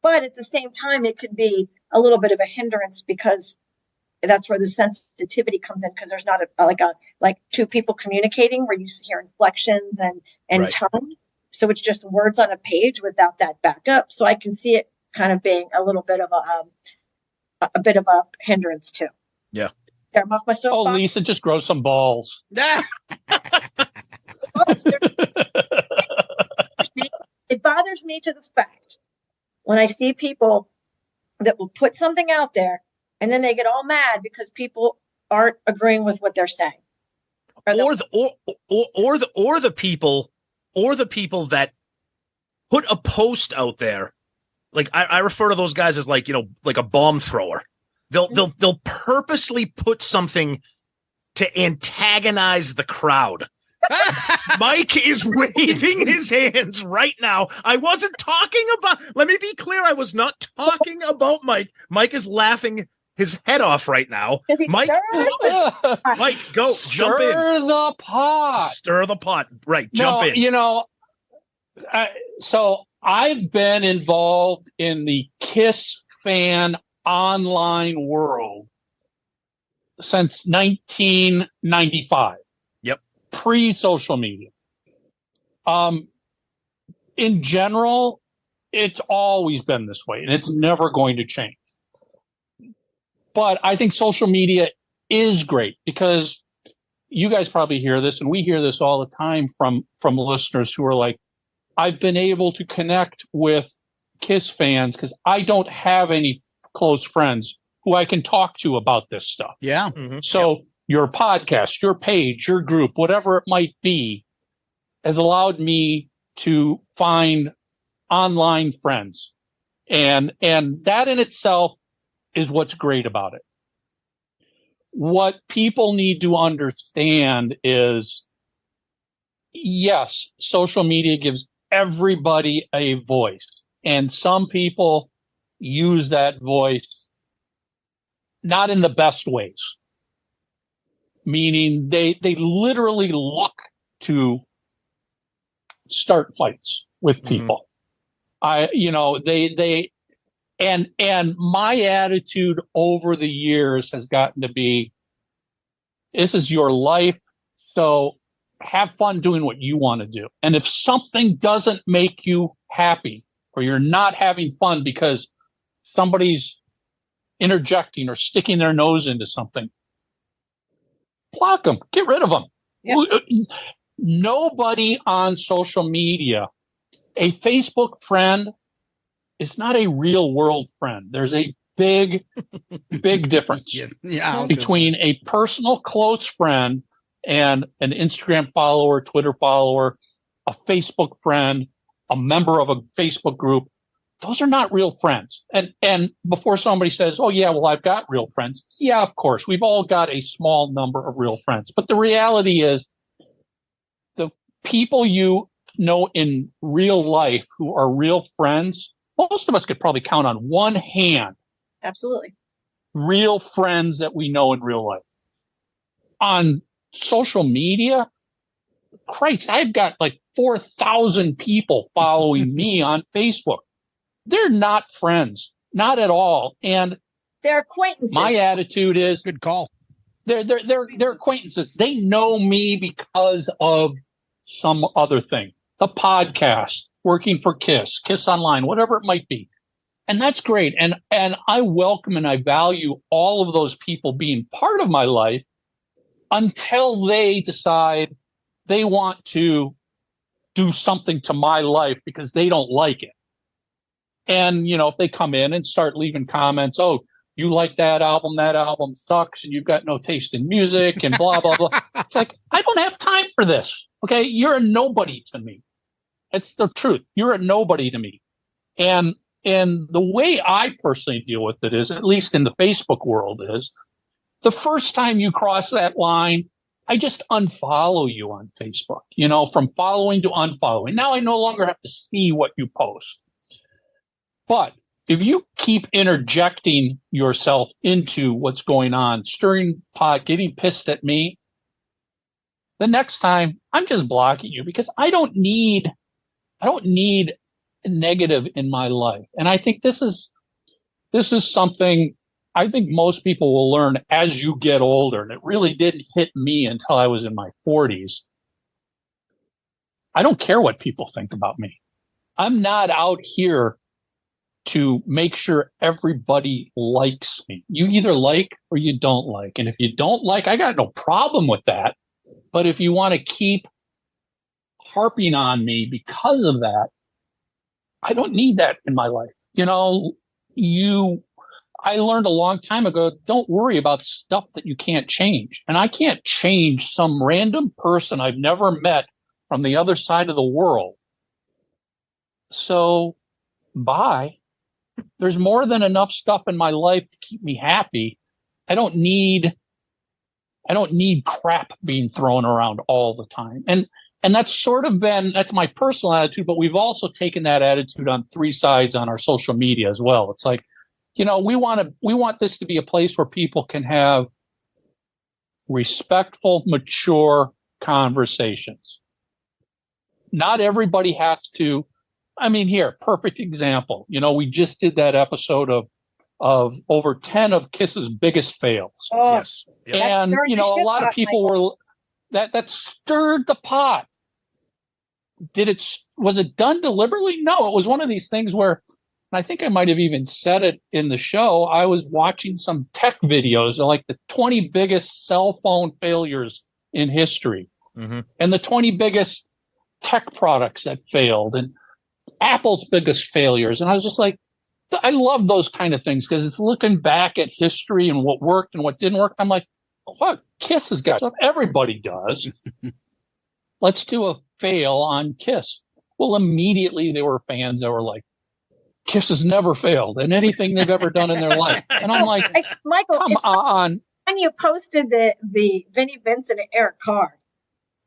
G: But at the same time, it could be a little bit of a hindrance because that's where the sensitivity comes in, because there's not like two people communicating where you hear inflections and
D: right.
G: tone. So it's just words on a page without that backup. So I can see it kind of being a little bit of a bit of a hindrance too.
D: Yeah.
G: I'm off my soapbox.
F: Oh, Lisa, just grow some balls.
G: It bothers me to the fact when I see people that will put something out there and then they get all mad because people aren't agreeing with what they're saying,
D: or the people that put a post out there. Like I refer to those guys as like a bomb thrower. They'll purposely put something to antagonize the crowd. Mike is waving his hands right now. I wasn't talking about, let me be clear, I was not talking about Mike. Mike is laughing his head off right now. Mike, go, jump in.
F: Stir the pot.
D: Stir the pot. Right, jump in.
F: So I've been involved in the Kiss fan online world since 1995.
D: Yep.
F: Pre-social media. In general, it's always been this way, and it's never going to change. But I think social media is great because you guys probably hear this, and we hear this all the time from listeners who are like, I've been able to connect with Kiss fans because I don't have any close friends who I can talk to about this stuff.
C: Yeah.
D: Mm-hmm.
F: So your podcast, your page, your group, whatever it might be, has allowed me to find online friends. And that in itself is what's great about it. What people need to understand is, yes, social media gives everybody a voice. And some people use that voice not in the best ways. Meaning they literally look to start fights with people. And my attitude over the years has gotten to be, this is your life, so have fun doing what you want to do. And if something doesn't make you happy, or you're not having fun because somebody's interjecting or sticking their nose into something, block them, get rid of them. Yeah. Nobody on social media, a Facebook friend is not a real world friend. There's a big difference between a personal close friend and an Instagram follower, Twitter follower, a Facebook friend, a member of a Facebook group, those are not real friends. And before somebody says, oh, yeah, well, I've got real friends. Yeah, of course, we've all got a small number of real friends. But the reality is the people you know in real life who are real friends, most of us could probably count on one hand.
G: Absolutely.
F: Real friends that we know in real life. On social media, Christ, I've got like 4,000 people following me on Facebook. They're not friends, not at all. And
G: they're acquaintances.
F: My attitude is
C: good call.
F: They're acquaintances. They know me because of some other thing. The podcast, working for KISS Online, whatever it might be. And that's great. And I welcome and I value all of those people being part of my life until they decide they want to do something to my life because they don't like it. And, if they come in and start leaving comments, oh, you like that album sucks, and you've got no taste in music, and blah, blah, blah. It's like, I don't have time for this. Okay. You're a nobody to me. It's the truth. You're a nobody to me. And the way I personally deal with it is, at least in the Facebook world, is the first time you cross that line, I just unfollow you on Facebook, from following to unfollowing. Now I no longer have to see what you post. But if you keep interjecting yourself into what's going on, stirring pot, getting pissed at me, the next time I'm just blocking you because I don't need negative in my life. And I think this is something I think most people will learn as you get older. And it really didn't hit me until I was in my 40s. I don't care what people think about me. I'm not out here to make sure everybody likes me. You either like or you don't like. And if you don't like, I got no problem with that. But if you want to keep harping on me because of that, I don't need that in my life. I learned a long time ago, don't worry about stuff that you can't change. And I can't change some random person I've never met from the other side of the world. So bye. There's more than enough stuff in my life to keep me happy. I don't need crap being thrown around all the time. And that's my personal attitude, but we've also taken that attitude on three sides on our social media as well. It's like, we want this to be a place where people can have respectful, mature conversations. Not everybody has to. Here, perfect example. We just did that episode of over 10 of KISS's biggest fails.
G: Oh,
D: yes.
F: And, a lot of people were, that stirred the pot. Was it done deliberately? No, it was one of these things where, and I think I might have even said it in the show, I was watching some tech videos of like the 20 biggest cell phone failures in history, and the 20 biggest tech products that failed, and Apple's biggest failures. And I was just like, I love those kind of things because it's looking back at history and what worked and what didn't work. I'm like, what? KISS has got stuff everybody does. Let's do a fail on KISS. Well, immediately there were fans that were like, KISS has never failed in anything they've ever done in their life. And I'm like,
G: Michael,
F: come on.
G: When you posted the Vinnie Vincent and Eric Carr.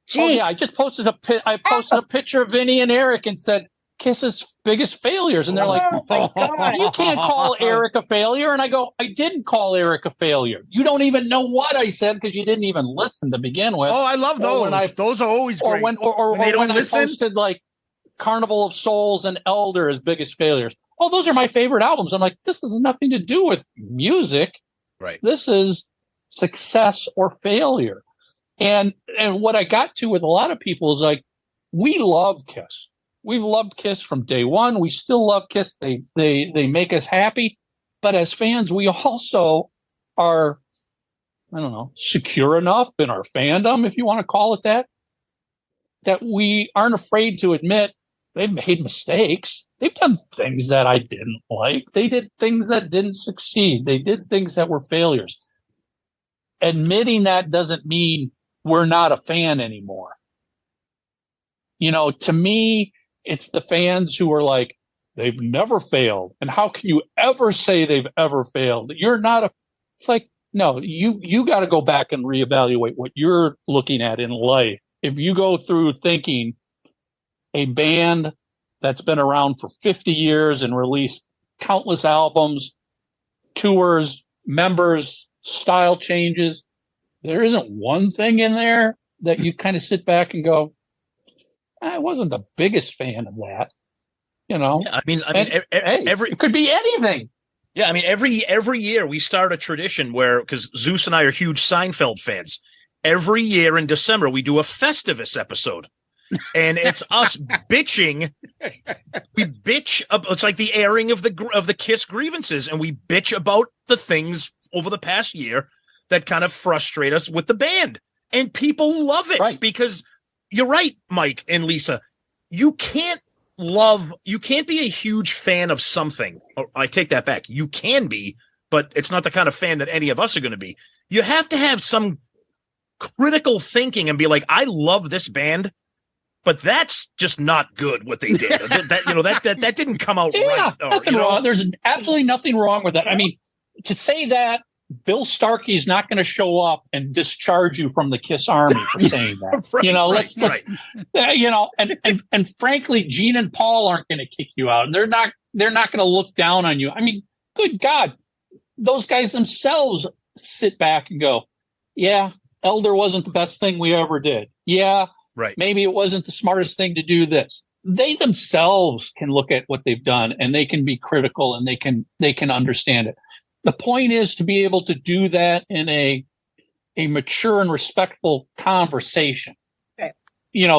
G: Jeez.
F: Oh yeah, I just posted a picture of Vinnie and Eric and said, KISS's biggest failures. And they're like, you can't call Eric a failure. And I go, I didn't call Eric a failure. You don't even know what I said because you didn't even listen to begin with.
C: Oh, I love those. Those are always great.
F: Or when I posted like Carnival of Souls and Elder as biggest failures. Oh, those are my favorite albums. I'm like, this has nothing to do with music.
D: Right.
F: This is success or failure. And what I got to with a lot of people is like, we love KISS. We've loved KISS from day one. We still love KISS. They make us happy. But as fans, we also are, secure enough in our fandom, if you want to call it that we aren't afraid to admit they've made mistakes. They've done things that I didn't like. They did things that didn't succeed. They did things that were failures. Admitting that doesn't mean we're not a fan anymore. To me, It's the fans who are like, they've never failed. And how can you ever say they've ever failed? You're not a, it's like, no, you got to go back and reevaluate what you're looking at in life. If you go through thinking a band that's been around for 50 years and released countless albums, tours, members, style changes, there isn't one thing in there that you kind of sit back and go, I wasn't the biggest fan of that.
D: Yeah, I mean, every
F: it could be anything.
D: Yeah, I mean, every year we start a tradition where, because Zeus and I are huge Seinfeld fans, every year in December we do a Festivus episode, and it's us bitching. We bitch. It's like the airing of the Kiss grievances, and we bitch about the things over the past year that kind of frustrate us with the band, and people love it,
F: right?
D: Because you're right, Mike and Lisa, you can't be a huge fan of something. Or I take that back. You can be, but it's not the kind of fan that any of us are going to be. You have to have some critical thinking and be like, I love this band, but that's just not good what they did. that didn't come out right.
F: Nothing wrong. There's absolutely nothing wrong with that. I mean, to say that Bill Starkey is not going to show up and discharge you from the KISS Army for saying that. Let's and frankly, Gene and Paul aren't going to kick you out, and they're not going to look down on you. I mean, good God, those guys themselves sit back and go, yeah, Elder wasn't the best thing we ever did. Yeah,
D: right.
F: Maybe it wasn't the smartest thing to do this. They themselves can look at what they've done, and they can be critical, and they can understand it. The point is to be able to do that in a mature and respectful conversation.
G: Okay.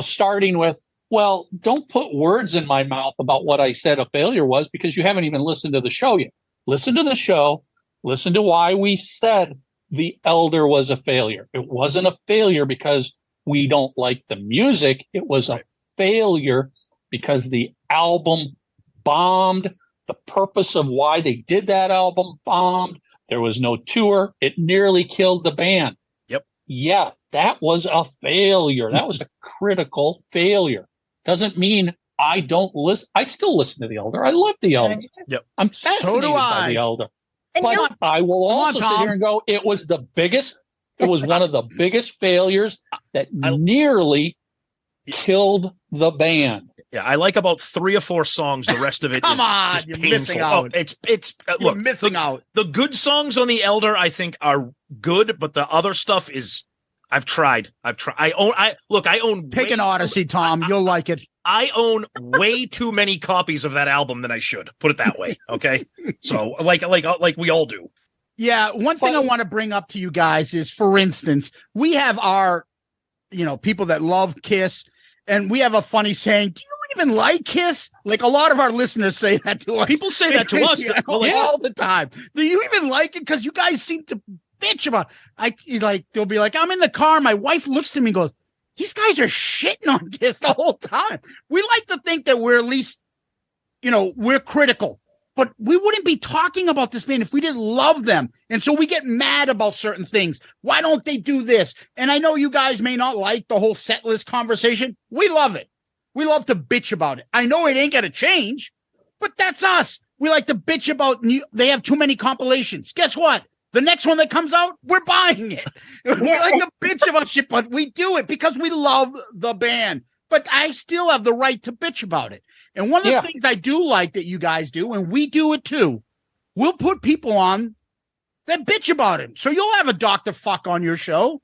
F: Starting with, well, don't put words in my mouth about what I said a failure was, because you haven't even listened to the show yet. Listen to the show. Listen to why we said the Elder was a failure. It wasn't a failure because we don't like the music. It was a failure because the album bombed. The purpose of why they did that album bombed. There was no tour. It nearly killed the band.
D: Yep.
F: Yeah, that was a failure. That was a critical failure. Doesn't mean I don't listen. I still listen to the Elder. I love the Elder.
D: Yep.
F: I'm fascinated by the Elder. But I will also sit here and go, it was one of the biggest failures that nearly killed the band.
D: Yeah, I like about 3 or 4 songs. The rest of it is
C: you're
D: painful.
C: missing out.
D: Look,
C: missing out.
D: The good songs on the Elder, I think, are good, but the other stuff is. I've tried. I own.
C: Take an Odyssey, Tom. You'll like it.
D: I own way too many copies of that album than I should. Put it that way. Okay, so like we all do.
C: Yeah, one thing I want to bring up to you guys is, for instance, we have our, people that love KISS, and we have a funny saying, do you even like KISS? Like, a lot of our listeners say that to us.
D: People say that to us
C: all the time. Do you even like it? Because you guys seem to bitch about it. They'll be like, I'm in the car. My wife looks to me and goes, these guys are shitting on KISS the whole time. We like to think that we're at least, we're critical. But we wouldn't be talking about this band if we didn't love them. And so we get mad about certain things. Why don't they do this? And I know you guys may not like the whole set list conversation. We love it. We love to bitch about it. I know it ain't going to change, but that's us. We like to bitch about they have too many compilations. Guess what? The next one that comes out, we're buying it. We like to bitch about shit, but we do it because we love the band. But I still have the right to bitch about it. And one of the things I do like that you guys do, and we do it too, we'll put people on that bitch about him. So you'll have a Dr. Fuck on your show,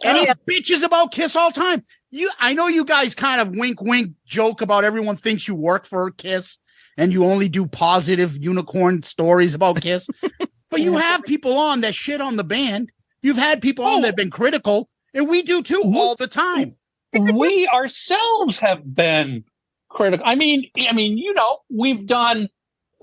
C: and he bitches about KISS all the time. I know you guys kind of wink, wink, joke about everyone thinks you work for KISS, and you only do positive unicorn stories about KISS. But you have people on that shit on the band. You've had people on that have been critical, and we do too all the time.
F: We ourselves have been critical. I mean, we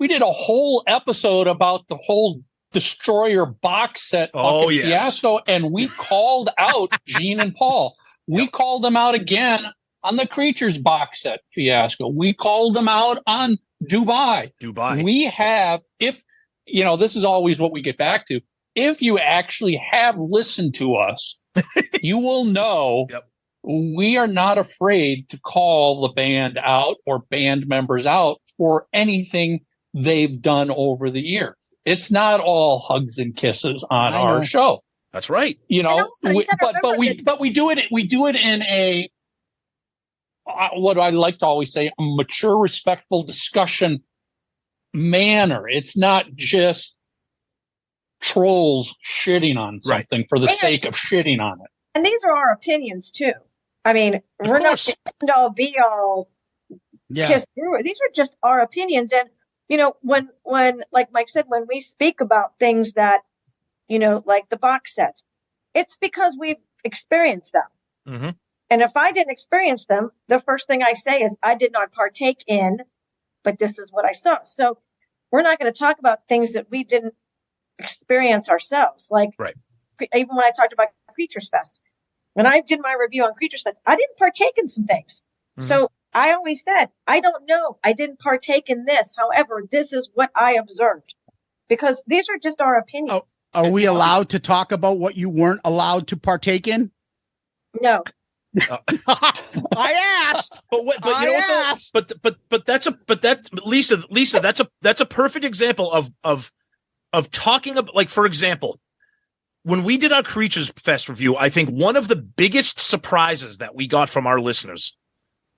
F: did a whole episode about the whole Destroyer box set fiasco, and we called out Gene and Paul. We called them out again on the Creatures box set fiasco. We called them out on Dubai. We have, this is always what we get back to. If you actually have listened to us, you will know we are not afraid to call the band out or band members out for anything they've done over the year. It's not all hugs and kisses on our show.
D: That's right.
F: You know,
G: also, you gotta
F: we do it in a what I like to always say, a mature, respectful discussion manner. It's not just trolls shitting on something for the sake of shitting on it.
G: And these are our opinions too. I mean, we're not the end all be all kiss through it. These are just our opinions. And, you know, when, like Mike said, when we speak about things that, you know, like the box sets, it's because we've experienced them.
D: Mm-hmm.
G: And if I didn't experience them, the first thing I say is I did not partake in, but this is what I saw. So we're not going to talk about things that we didn't experience ourselves. Like, even when I talked about Creatures Fest, when I did my review on Creatures Fest, I didn't partake in some things. Mm-hmm. So I always said, I don't know. I didn't partake in this. However, this is what I observed, because these are just our opinions.
C: Oh, are we allowed to talk about what you weren't allowed to partake in?
G: No.
C: I asked,
D: but you know what? But Lisa, that's a perfect example of talking about, like, for example, when we did our Creatures Fest review, I think one of the biggest surprises that we got from our listeners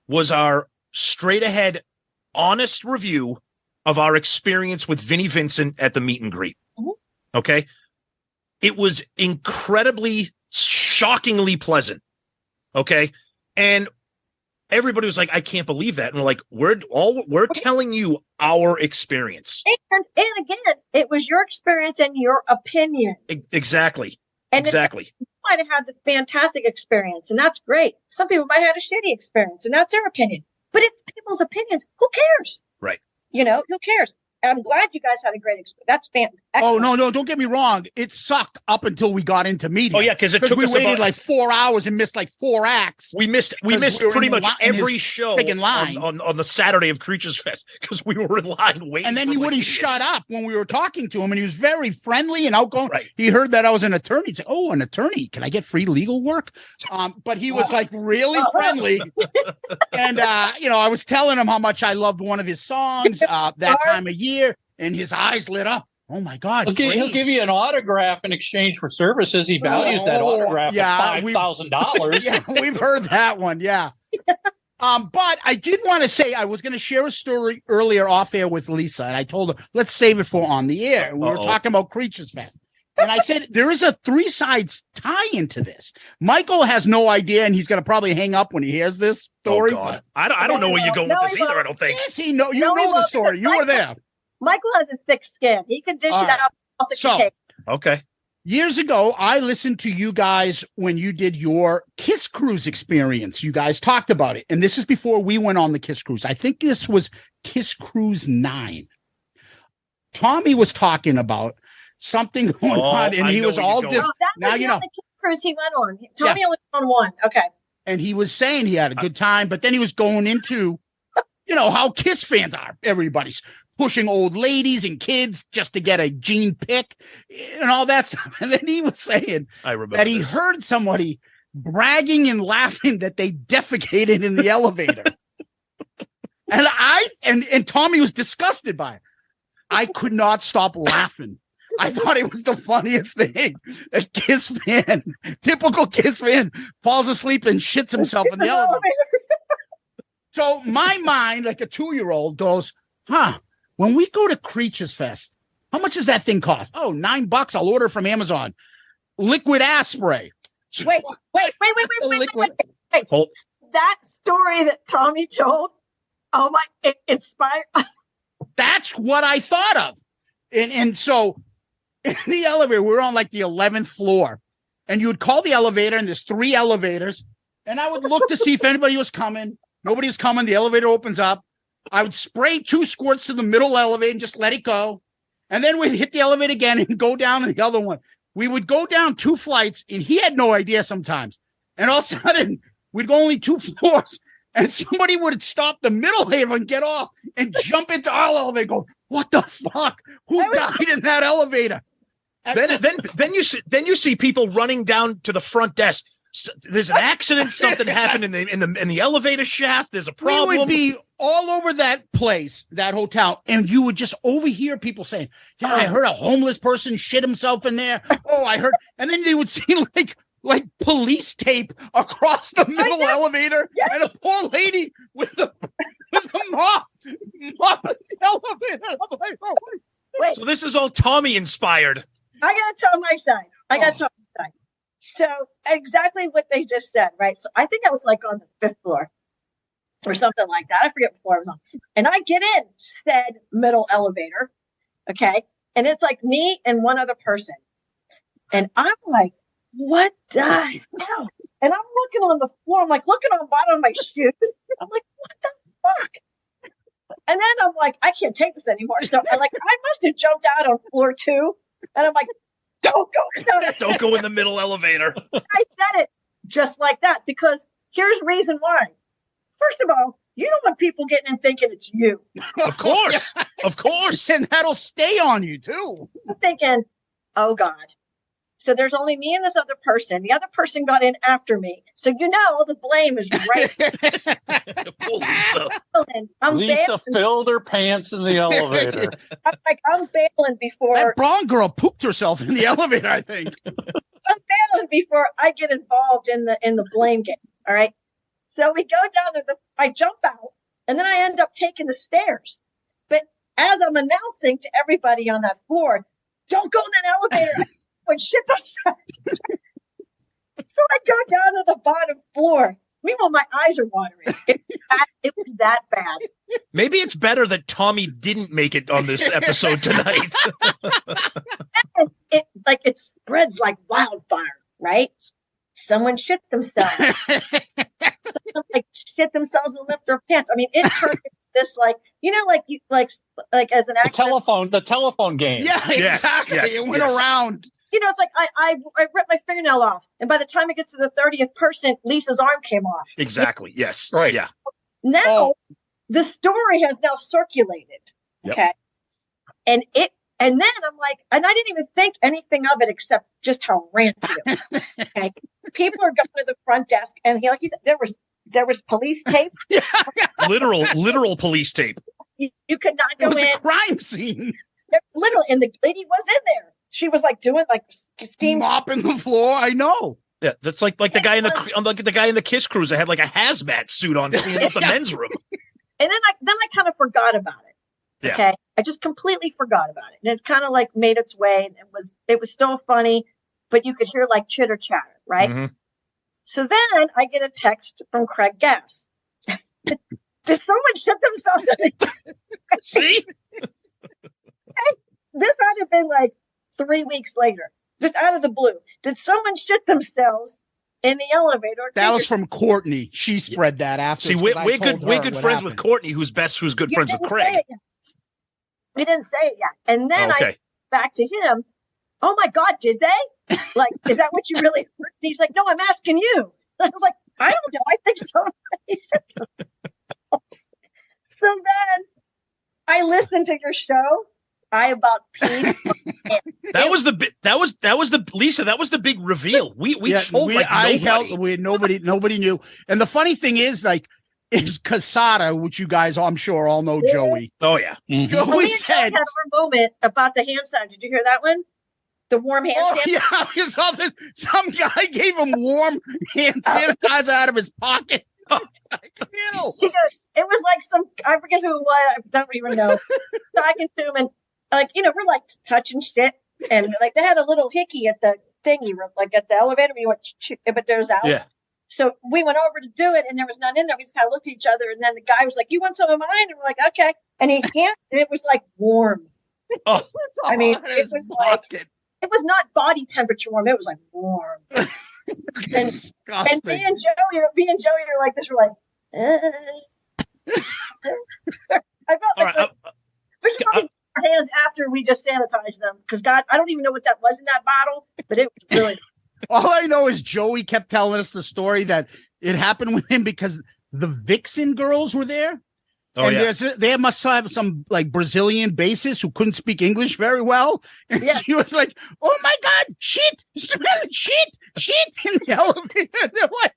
D: was our straight ahead, honest review of our experience with Vinnie Vincent at the meet and greet. Mm-hmm. Okay. It was incredibly, shockingly pleasant. Okay. And everybody was like, I can't believe that. And we're like, we're telling you our experience.
G: And again, it was your experience and your opinion.
D: Exactly.
G: And
D: exactly.
G: You might have had the fantastic experience, and that's great. Some people might have had a shitty experience, and that's their opinion. But it's people's opinions. Who cares?
D: Right.
G: You know, who cares? I'm glad you guys had a great experience. That's fantastic.
C: Oh, no, don't get me wrong. It sucked up until we got into media.
D: Oh, yeah, because we
C: waited like 4 hours and missed like 4 acts.
D: We missed pretty much every show on the Saturday of Creatures Fest because we were in line waiting.
C: And then he wouldn't shut up when we were talking to him, and he was very friendly and outgoing.
D: Right.
C: He heard that I was an attorney. He said, "Oh, an attorney? Can I get free legal work?" But he was like really friendly. And I was telling him how much I loved one of his songs that time of year. And his eyes lit up. Oh my God!
F: He'll give you an autograph in exchange for services. He values that autograph at $5,000.
C: Yeah, we've heard that one. Yeah. But I did want to say I was going to share a story earlier off air with Lisa, and I told her let's save it for on the air. We were talking about Creatures Fest, and I said there is a 3 sides tie into this. Michael has no idea, and he's going to probably hang up when he hears this story.
D: Oh God, I don't know where you're going with this either. I don't think.
C: Yes, you know the story. You were there.
G: Michael has a thick skin. He can dish it out.
D: Okay.
C: Years ago, I listened to you guys when you did your Kiss Cruise experience. You guys talked about it. And this is before we went on the Kiss Cruise. I think this was Kiss Cruise 9. Tommy was talking about something going on, and he was all different.
G: Now you know. The Kiss Cruise he went on. Tommy only went on one. Okay.
C: And he was saying he had a good time, but then he was going into, how Kiss fans are. Everybody's pushing old ladies and kids just to get a Gene pick and all that stuff. And then he was saying that he heard somebody bragging and laughing that they defecated in the elevator. And Tommy was disgusted by it. I could not stop laughing. I thought it was the funniest thing. A Kiss fan, typical Kiss fan, falls asleep and shits himself in the elevator. So my mind, like a 2-year-old, goes, when we go to Creatures Fest, how much does that thing cost? Oh, $9. I'll order from Amazon. Liquid ass spray.
G: Wait. That story that Tommy told, it inspired.
C: That's what I thought of. And so in the elevator, we're on like the 11th floor. And you would call the elevator, and there's 3 elevators. And I would look to see if anybody was coming. Nobody was coming. The elevator opens up. I would spray 2 squirts to the middle elevator and just let it go. And then we'd hit the elevator again and go down to the other one. We would go down 2 flights, and he had no idea sometimes. And all of a sudden, we'd go only 2 floors, and somebody would stop the middle elevator and get off and jump into our elevator and go, what the fuck? Who died in that elevator?
D: Then you see people running down to the front desk. there's an accident. Something happened in the elevator shaft. There's a problem.
C: We would be all over that place, that hotel, and you would just overhear people saying, "Yeah, I heard a homeless person shit himself in there." Oh, I heard, and then they would see like police tape across the middle elevator, and a poor lady with the mop the elevator. I'm like, oh,
G: Wait,
D: so this is all Tommy inspired.
G: I gotta tell my side. So exactly what they just said, right? So I think I was like on the 5th floor or something like that. I forget what floor I was on. And I get in said middle elevator, okay? And it's like me and one other person. And I'm like, what the hell? And I'm looking on the floor. I'm like looking on the bottom of my shoes. I'm like, what the fuck? And then I'm like, I can't take this anymore. So I must have jumped out on floor 2. And I'm like, don't go
D: in the middle elevator.
G: I said it just like that because here's the reason why. First of all, you don't want people getting in thinking it's you.
D: Of course. Of course.
C: And that'll stay on you too.
G: I'm thinking, oh God. So there's only me and this other person. The other person got in after me. So the blame is right.
D: Poor Lisa.
F: Lisa filled her pants in the elevator.
G: I'm bailing before.
C: That blonde girl pooped herself in the elevator, I think.
G: I'm bailing before I get involved in the blame game. All right. So we go down I jump out and then I end up taking the stairs. But as I'm announcing to everybody on that floor, don't go in that elevator. Shit outside. So I go down to the bottom floor. Meanwhile, my eyes are watering. It was that bad.
D: Maybe it's better that Tommy didn't make it on this episode tonight.
G: It spreads like wildfire, right? Someone shit themselves. Someone shit themselves and lift their pants. I mean, it turned into this as an actor.
F: The telephone game.
C: Yeah, exactly.
D: Yes,
C: it went around.
G: It's like I ripped my fingernail off, and by the time it gets to the 30th person, Lisa's arm came off.
D: Exactly. Yes.
F: Right.
D: Yeah.
G: Now the story has now circulated.
D: Yep.
G: Okay. And then I'm like, and I didn't even think anything of it except just how ranty it was. Okay. People are going to the front desk, and like you said, there was police tape.
D: Literal police tape.
G: You could not go
C: It was
G: in.
C: a crime scene.
G: Literally, and the lady was in there. She was doing steam
C: mopping the floor. I know.
D: Yeah, that's like the guy in the guy in the Kiss Cruise that had like a hazmat suit on cleaning up the men's room.
G: And then I kind of forgot about it.
D: Yeah.
G: Okay, I just completely forgot about it, and it kind of made its way. And it was still funny, but you could hear chitter chatter, right?
D: Mm-hmm.
G: So then I get a text from Craig Gass. Did someone shit themselves?
D: See,
G: this had to have been 3 weeks later, just out of the blue. Did someone shit themselves in the elevator?
C: That was from Courtney. She spread that after.
D: See, we're good friends with Courtney, who's good friends with Craig.
G: We didn't say it yet. And then I back to him. Oh my God, did they? Is that what you really heard? He's like, no, I'm asking you. I was like, I don't know. I think so. So then I listened to your show. I about peed.
D: That was the big reveal. We told nobody.
C: Nobody knew. And the funny thing is is Casada, which you guys I'm sure all know Joey.
D: Oh yeah.
C: Mm-hmm.
G: Joey said had our moment about the hand sanitizer. Did you hear that one? The warm hand sanitizer.
C: Yeah, some guy gave him warm hand sanitizer out of his pocket.
G: It was some I forget who it was. I don't even know. Talking to him and we're touching shit, and they had a little hickey at the thingy, at the elevator. We went, but there's out. Yeah. So we went over to do it, and there was none in there. We just kind of looked at each other, and then the guy was like, "You want some of mine?" And we're like, "Okay." And he handed it. It was warm.
D: Oh,
G: I mean, it was it was not body temperature warm. It was warm. and me and Joey are like this. We're like, I felt we should probably our hands after we just sanitized them, because God, I don't even know what that was in that bottle, but it was really.
C: All I know is Joey kept telling us the story that it happened with him because the Vixen girls were there. Oh, and they must have some Brazilian bassist who couldn't speak English very well. And she was like, "Oh my God, shit, smell it, shit." Shit in the elevator. They're like,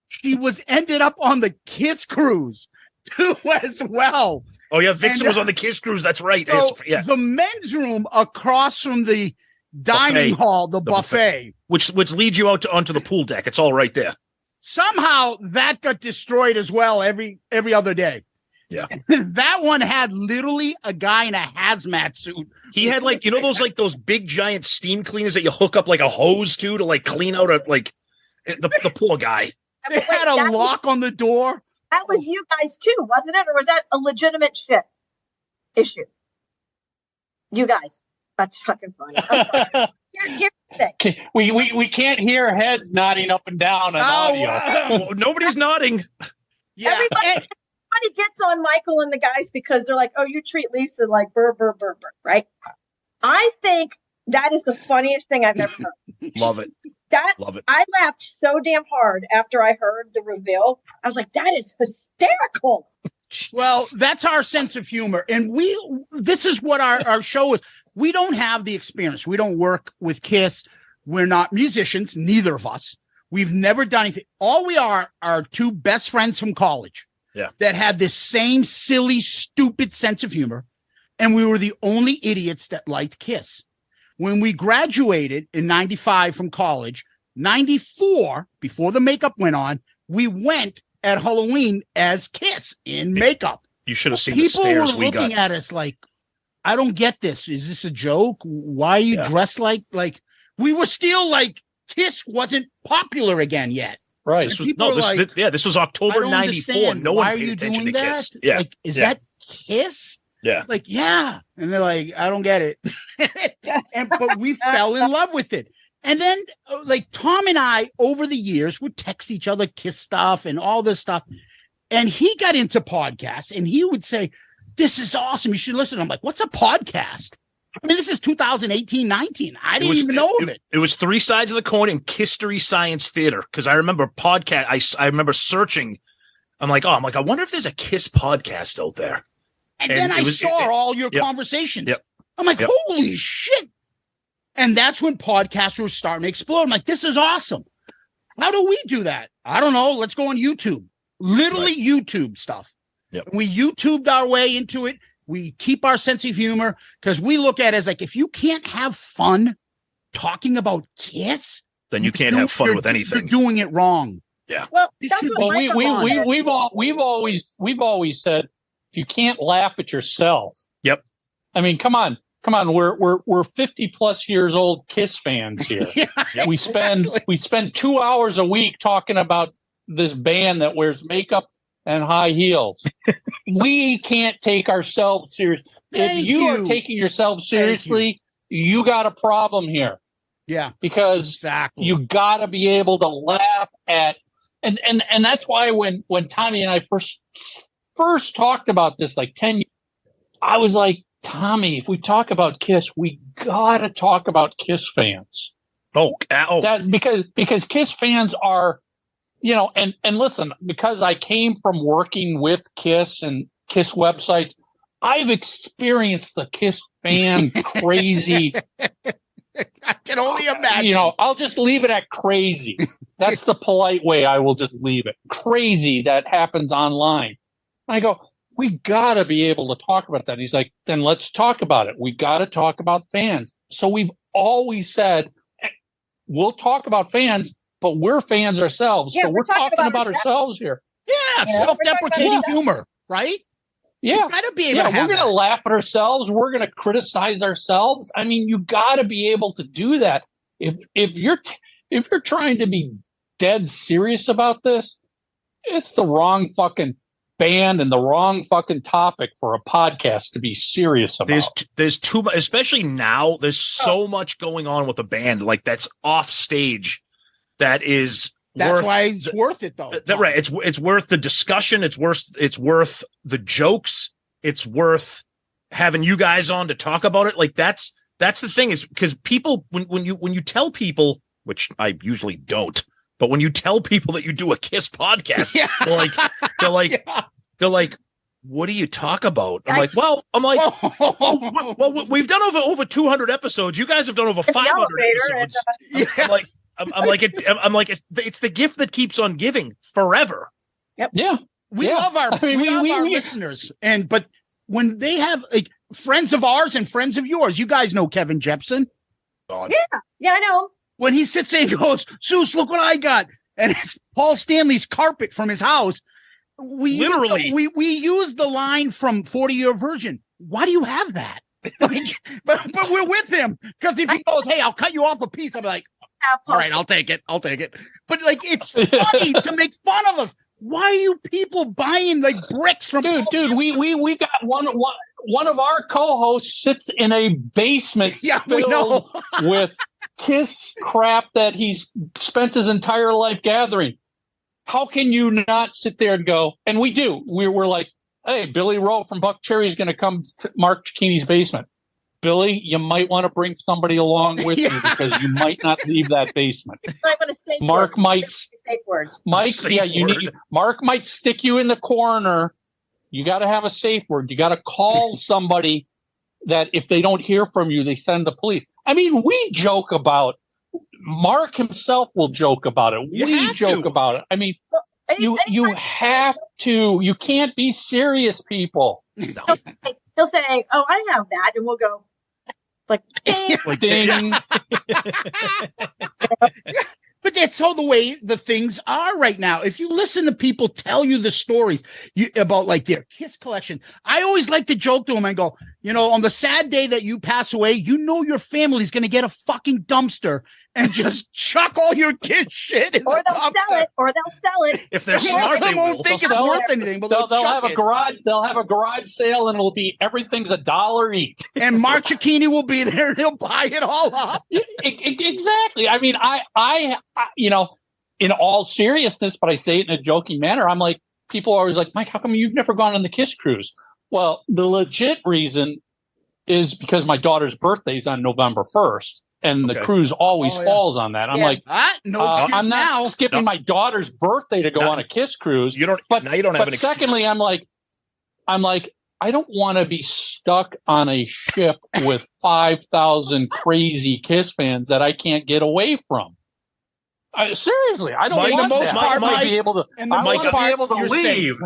C: she ended up on the Kiss cruise too as well.
D: Oh yeah, Vixen
C: And,
D: was on the Kiss cruise. That's right.
C: So
D: Yeah,
C: the men's room across from the dining hall, the buffet,
D: which leads you out onto the pool deck. It's all right there.
C: Somehow that got destroyed as well every other day.
D: Yeah.
C: That one had literally a guy in a hazmat suit.
D: He had like, you know, those big giant steam cleaners that you hook up like a hose to like clean out the poor guy.
C: They had a lock on the door.
G: That was you guys too, wasn't it? Or was that a legitimate shit issue? You guys. That's fucking funny. I'm sorry. Here's the thing.
F: We can't hear heads nodding up and down on audio.
D: Nobody's nodding.
C: Yeah.
G: Everybody gets on Michael and the guys because they're like, oh, you treat Lisa like burr, burr, burr, burr, right? I think that is the funniest thing I've ever heard.
D: Love it. Love it.
G: I laughed so damn hard after I heard the reveal. I was like, that is hysterical.
C: Well, that's our sense of humor. And this is what our show is. We don't have the experience. We don't work with Kiss. We're not musicians, neither of us. We've never done anything. All we are two best friends from college that had this same silly, stupid sense of humor. And we were the only idiots that liked Kiss. When we graduated in 95 from college, 94, before the makeup went on, we went at Halloween as Kiss in makeup.
D: You should have seen the stares we got.
C: People were looking at us like, I don't get this. Is this a joke? Why are you dressed like we were still like Kiss wasn't popular again yet.
F: Right.
D: This was October 94. No one paid attention to Kiss. Yeah.
C: Like, is that Kiss?
D: Yeah.
C: Like, yeah. And they're like, I don't get it. But we fell in love with it. And then like Tom and I over the years would text each other Kiss stuff and all this stuff. And he got into podcasts and he would say, this is awesome. You should listen. I'm like, what's a podcast? I mean, this is 2018, 19. I didn't even know of it.
D: It was Three Sides of the Coin and KISStory Science Theater. Because I remember I remember searching. I wonder if there's a Kiss podcast out there.
C: And then I saw all your conversations.
D: Yep.
C: I'm like, holy shit. And that's when podcasts were starting to explode. I'm like, this is awesome. How do we do that? I don't know. Let's go on YouTube. Literally YouTube stuff.
D: Yep.
C: We YouTubed our way into it. We keep our sense of humor because we look at it as like, if you can't have fun talking about Kiss,
D: then you can't have fun with anything.
C: You're doing it wrong.
D: Yeah.
G: Well, that's what
F: we've always said, if you can't laugh at yourself.
D: Yep.
F: I mean, come on. We're 50 plus years old Kiss fans here.
C: Yeah,
F: we spend 2 hours a week talking about this band that wears makeup and high heels. We can't take ourselves serious. If you are taking yourself seriously, you got a problem here.
C: Yeah.
F: Because you got to be able to laugh at and that's why when Tommy and I first talked about this like 10 years, I was like, Tommy, if we talk about Kiss, we got to talk about Kiss fans. That because Kiss fans are, you know, and listen, because I came from working with Kiss and Kiss websites, I've experienced the Kiss fan crazy.
C: I can only imagine.
F: You know, I'll just leave it at crazy. That's the polite way I will just leave it. Crazy that happens online. I go, we got to be able to talk about that. He's like, then let's talk about it. We got to talk about fans. So we've always said, we'll talk about fans, but we're fans ourselves.
G: Yeah,
F: so we're talking about ourselves here.
C: Yeah, self-deprecating humor, right?
F: Yeah.
C: You gotta be able to have
F: we're going to laugh at ourselves. We're going to criticize ourselves. I mean, you got to be able to do that. If you're trying to be dead serious about this, it's the wrong fucking band and the wrong fucking topic for a podcast to be serious about.
D: There's too much, especially now. There's so much going on with the band, like that's off stage. That's
C: why it's worth it, though.
D: Right. It's worth the discussion. It's worth the jokes. It's worth having you guys on to talk about it. Like that's the thing, is because people, when you tell people, which I usually don't, but when you tell people that you do a Kiss podcast, they're like, what do you talk about? I'm like, well, we've done over 200 episodes. You guys have done over 500 episodes. I'm like, I'm like, it's the gift that keeps on giving forever.
F: Yeah.
C: We
F: Yeah.
C: love our,
F: I mean,
C: we love our
F: we-
C: listeners, but when they have like friends of ours and friends of yours, you guys know Kevin Jepson.
G: Yeah, I know.
C: When he sits there and goes, Zeus, look what I got, and it's Paul Stanley's carpet from his house. We use the line from 40-Year Virgin. Why do you have that? Like, but we're with him because if he goes, hey, I'll cut you off a piece, I'm like, all right, I'll take it. But like, it's funny to make fun of us. Why are you people buying like bricks from?
F: Dude, we got one of our co-hosts sits in a basement
C: we know.
F: with Kiss crap that he's spent his entire life gathering. How can you not sit there and go? And we do. We're like, hey, Billy Rowe from Buck Cherry is going to come to Mark Cicchini's basement. Billy, you might want to bring somebody along with you because you might not leave that basement. Mark might. Mark might stick you in the corner. You got to have a safe word. You got to call somebody that if they don't hear from you, they send the police. I mean, we joke about. Mark himself will joke about it. We joke about it. I mean, you have to. You can't be serious, people.
G: He'll say, "Oh, I have that," and we'll go like, ding.
F: Like ding.
C: But that's all the way the things are right now. If you listen to people tell you the stories about like their Kiss collection, I always like to joke to them and go, on the sad day that you pass away, your family's going to get a fucking dumpster and just chuck all your Kiss shit in
G: or
C: the
G: they'll
C: dumpster.
G: sell it.
D: If they're smart, they
C: won't think it's worth anything, but
F: they'll have a garage. They'll have a garage sale, and it'll be everything's $1 each.
C: And Mark Cicchini will be there, and he'll buy it all up.
F: Exactly. I mean, I in all seriousness, but I say it in a joking manner. I'm like, people are always like, Mike, how come you've never gone on the Kiss cruise? Well, the legit reason is because my daughter's birthday is on November 1st. And the cruise always falls on that. I'm like, I'm not skipping my daughter's birthday to go on a Kiss cruise.
D: You don't.
F: But
D: now you don't have an excuse.
F: Secondly, I'm like, I don't want to be stuck on a ship with 5,000 crazy Kiss fans that I can't get away from. Seriously, I don't want that. I want to be able to. And I want to be able to leave.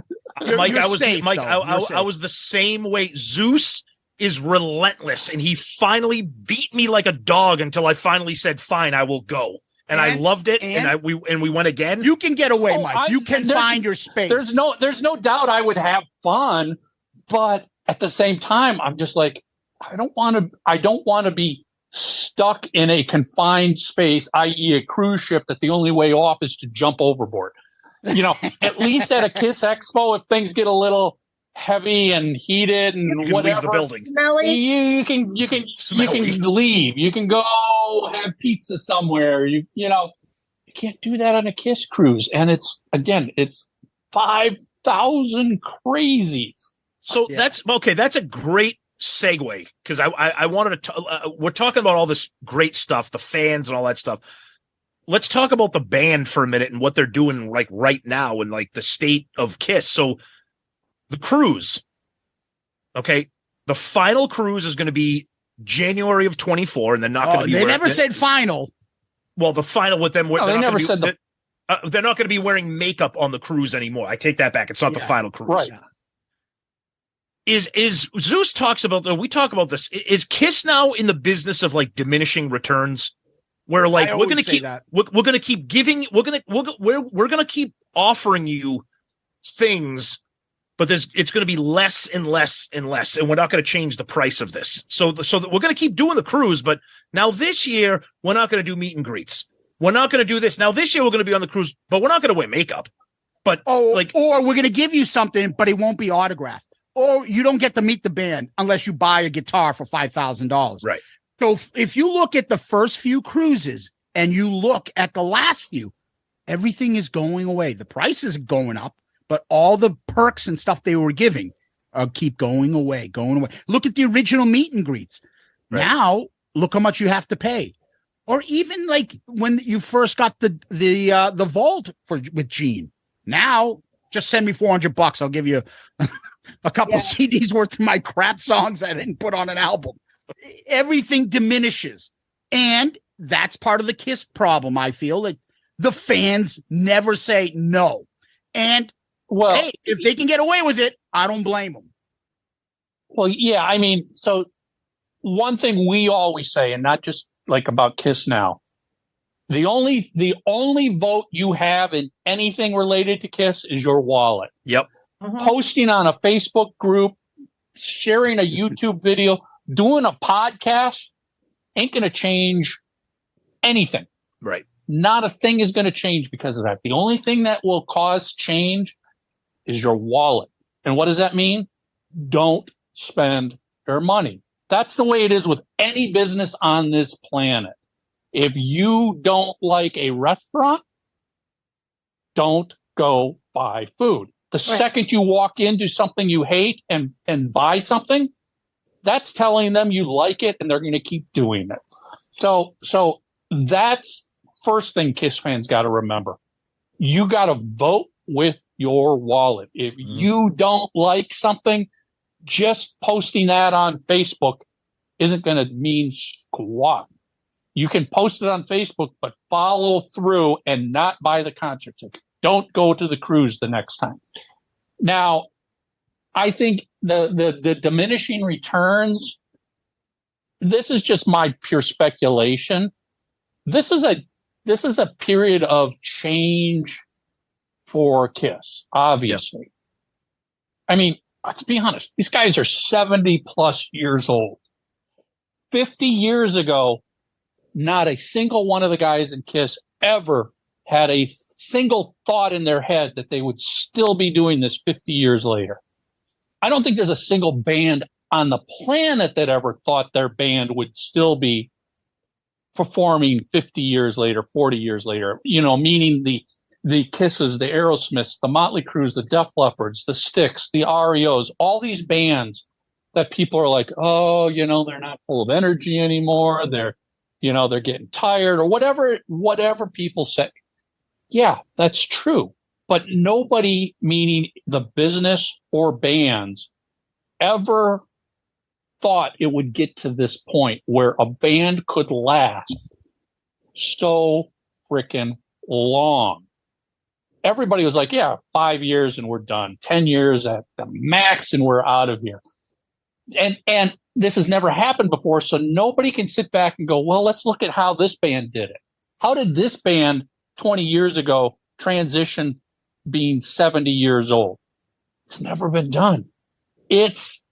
D: Mike, I was the same way. Zeus is relentless, and he finally beat me like a dog until I finally said, "Fine, I will go." And I loved it, and we went again.
C: You can get away, Mike. You can find your space.
F: There's no doubt I would have fun, but at the same time, I'm just like, I don't want to be stuck in a confined space, i.e., a cruise ship that the only way off is to jump overboard. At least at a Kiss Expo, if things get a little heavy and heated and whatever,
D: leave the building.
F: You can leave. You can go have pizza somewhere. You can't do that on a Kiss cruise, and it's 5,000 crazies.
D: So that's okay. That's a great segue because I wanted to. We're talking about all this great stuff, the fans and all that stuff. Let's talk about the band for a minute and what they're doing like right now and like the state of Kiss. So the cruise, okay, the final cruise is going to be January of 24, and they're not going to be.
C: They never said final.
D: Well, the final with them.
F: They never said
D: they're not going to be wearing makeup on the cruise anymore. I take that back. It's not the final cruise.
F: Right.
D: Is Zeus talks about we talk about this. Is Kiss now in the business of like diminishing returns? Where like we're going to keep giving, we're going to keep offering you things, but it's going to be less and less and less, and we're not going to change the price of this. So that we're going to keep doing the cruise, but now this year we're not going to do meet and greets. We're not going to do this. Now this year we're going to be on the cruise, but we're not going to wear makeup. But
C: or we're going to give you something, but it won't be autographed. Or you don't get to meet the band unless you buy a guitar for $5,000.
D: Right.
C: So if you look at the first few cruises and you look at the last few, everything is going away. The prices are going up, but all the perks and stuff they were giving keep going away. Look at the original meet and greets. Right. Now, look how much you have to pay. Or even like when you first got the vault with Gene. Now, just send me $400. I'll give you a couple CDs worth of my crap songs I didn't put on an album. Everything diminishes. And that's part of the KISS problem. I feel that the fans never say no. And hey, if they can get away with it, I don't blame them.
F: Well, yeah, I mean, so one thing we always say, and not just like about KISS now, the only vote you have in anything related to KISS is your wallet.
D: Yep.
F: Posting on a Facebook group, sharing a YouTube video, doing a podcast ain't going to change anything.
D: Right.
F: Not a thing is going to change because of that. The only thing that will cause change is your wallet. And what does that mean? Don't spend your money. That's the way it is with any business on this planet. If you don't like a restaurant, don't go buy food. The second you walk into something you hate and buy something, that's telling them you like it and they're going to keep doing it. So that's first thing KISS fans got to remember. You got to vote with your wallet. If you don't like something, just posting that on Facebook isn't going to mean squat. You can post it on Facebook, but follow through and not buy the concert ticket. Don't go to the cruise the next time. Now, I think the diminishing returns, this is just my pure speculation. This is a period of change for KISS, obviously. Yep. I mean, let's be honest. These guys are 70 plus years old. 50 years ago, not a single one of the guys in KISS ever had a single thought in their head that they would still be doing this 50 years later. I don't think there's a single band on the planet that ever thought their band would still be performing 50 years later, 40 years later, meaning the Kisses, the Aerosmiths, the Motley Crues, the Def Leppards, the Styx, the REOs, all these bands that people are like, oh, they're not full of energy anymore. They're getting tired or whatever people say. Yeah, that's true. But nobody, meaning the business or bands, ever thought it would get to this point where a band could last so freaking long. Everybody was like, yeah, 5 years and we're done. 10 years at the max and we're out of here. And this has never happened before, so nobody can sit back and go, well, let's look at how this band did it. How did this band 20 years ago transition being 70 years old? It's never been done. It's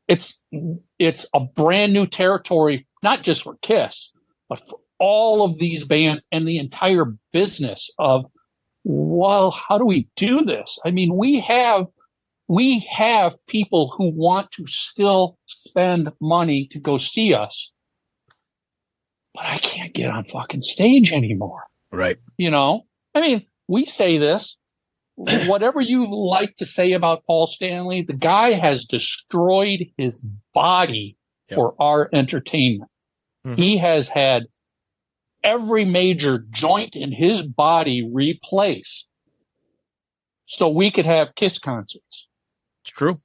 F: a brand new territory, not just for KISS, but for all of these bands and the entire business of, well, how do we do this? I mean, we have people who want to still spend money to go see us, but I can't get on fucking stage anymore.
D: Right.
F: I mean, we say this, whatever you like to say about Paul Stanley, the guy has destroyed his body for our entertainment. Mm-hmm. He has had every major joint in his body replaced so we could have KISS concerts.
D: It's true.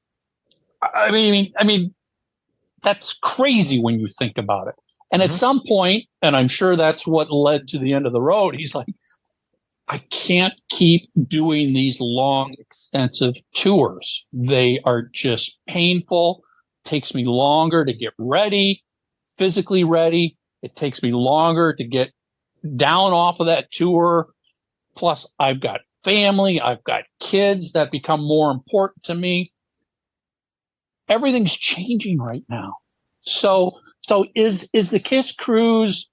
F: I mean, that's crazy when you think about it. And at some point, and I'm sure that's what led to the end of the road, he's like, I can't keep doing these long, extensive tours. They are just painful. It takes me longer to get ready, physically ready. It takes me longer to get down off of that tour. Plus, I've got family. I've got kids that become more important to me. Everything's changing right now. So is the KISS cruise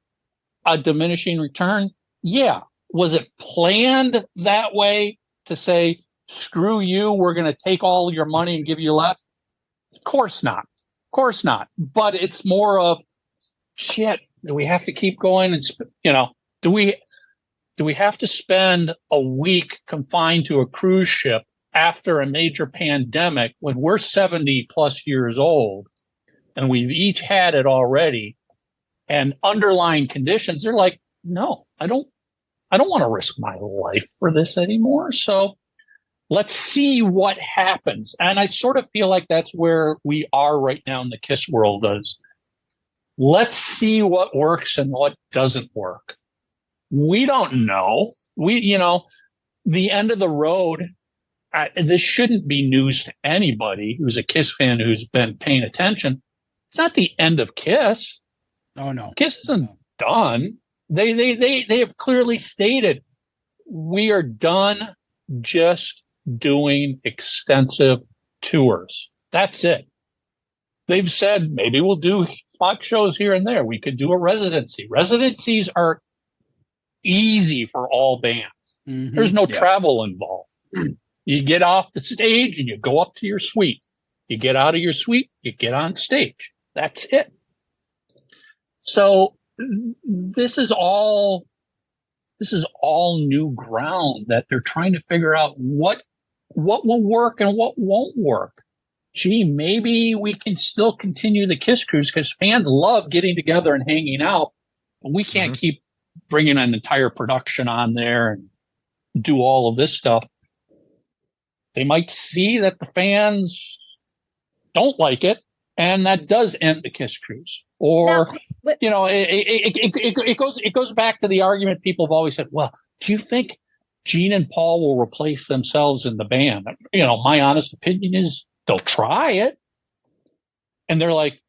F: a diminishing return? Yeah. Was it planned that way to say, screw you, we're going to take all your money and give you less? Of course not. Of course not. But it's more of, shit, do we have to keep going? And, do we have to spend a week confined to a cruise ship after a major pandemic when we're 70 plus years old and we've each had it already, and underlying conditions are like, no, I don't want to risk my life for this anymore. So let's see what happens. And I sort of feel like that's where we are right now in the KISS world. Is let's see what works and what doesn't work. We don't know. The end of the road, this shouldn't be news to anybody who's a KISS fan who's been paying attention. It's not the end of KISS.
C: Oh, no.
F: KISS isn't done. They have clearly stated we are done just doing extensive tours. That's it. They've said maybe we'll do spot shows here and there. We could do a residency. Residencies are easy for all bands.
C: Mm-hmm.
F: There's no travel involved. You get off the stage and you go up to your suite. You get out of your suite, you get on stage. That's it. So this is all new ground that they're trying to figure out what will work and what won't work. Gee, maybe we can still continue the KISS cruise because fans love getting together and hanging out. But we can't keep bringing an entire production on there and do all of this stuff. They might see that the fans don't like it, and that does end the KISS cruise. Or, it goes back to the argument people have always said, well, do you think Gene and Paul will replace themselves in the band? My honest opinion is they'll try it. And they're like,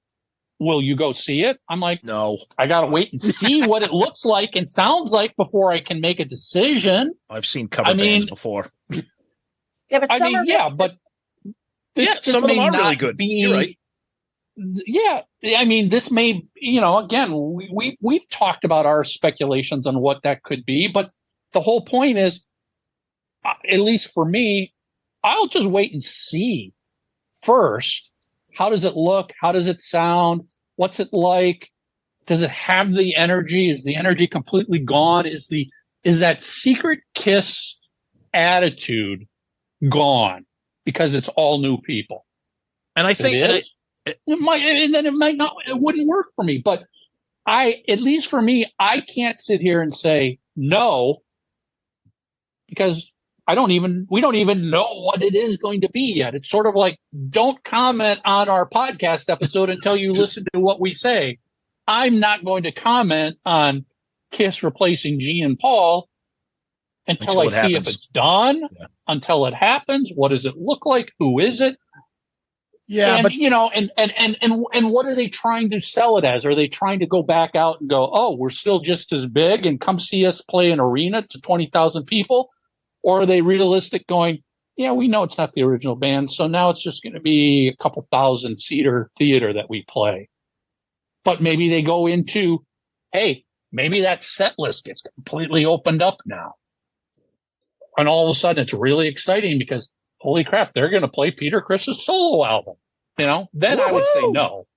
F: will you go see it? I'm like,
D: no, I
F: got to wait and see what it looks like and sounds like before I can make a decision.
D: I've seen cover bands before.
G: Yeah, but
D: some of them are really good. You're right.
F: Yeah, this may, again, we've talked about our speculations on what that could be, but the whole point is, at least for me, I'll just wait and see first. How does it look? How does it sound? What's it like? Does it have the energy? Is the energy completely gone? Is that secret KISS attitude gone because it's all new people?
D: And I think
F: it wouldn't work for me. But at least for me, I can't sit here and say no because we don't even know what it is going to be yet. It's sort of like, don't comment on our podcast episode until you listen to what we say. I'm not going to comment on KISS replacing Gene and Paul until I see if it's done, until it happens. What does it look like? Who is it?
C: Yeah,
F: and, and what are they trying to sell it as? Are they trying to go back out and go, oh, we're still just as big and come see us play an arena to 20,000 people? Or are they realistic going, yeah, we know it's not the original band, so now it's just going to be a couple thousand seater theater that we play. But maybe they go into, hey, maybe that set list gets completely opened up now. And all of a sudden it's really exciting because holy crap, they're going to play Peter Criss's solo album. Then woo-hoo! I would say no.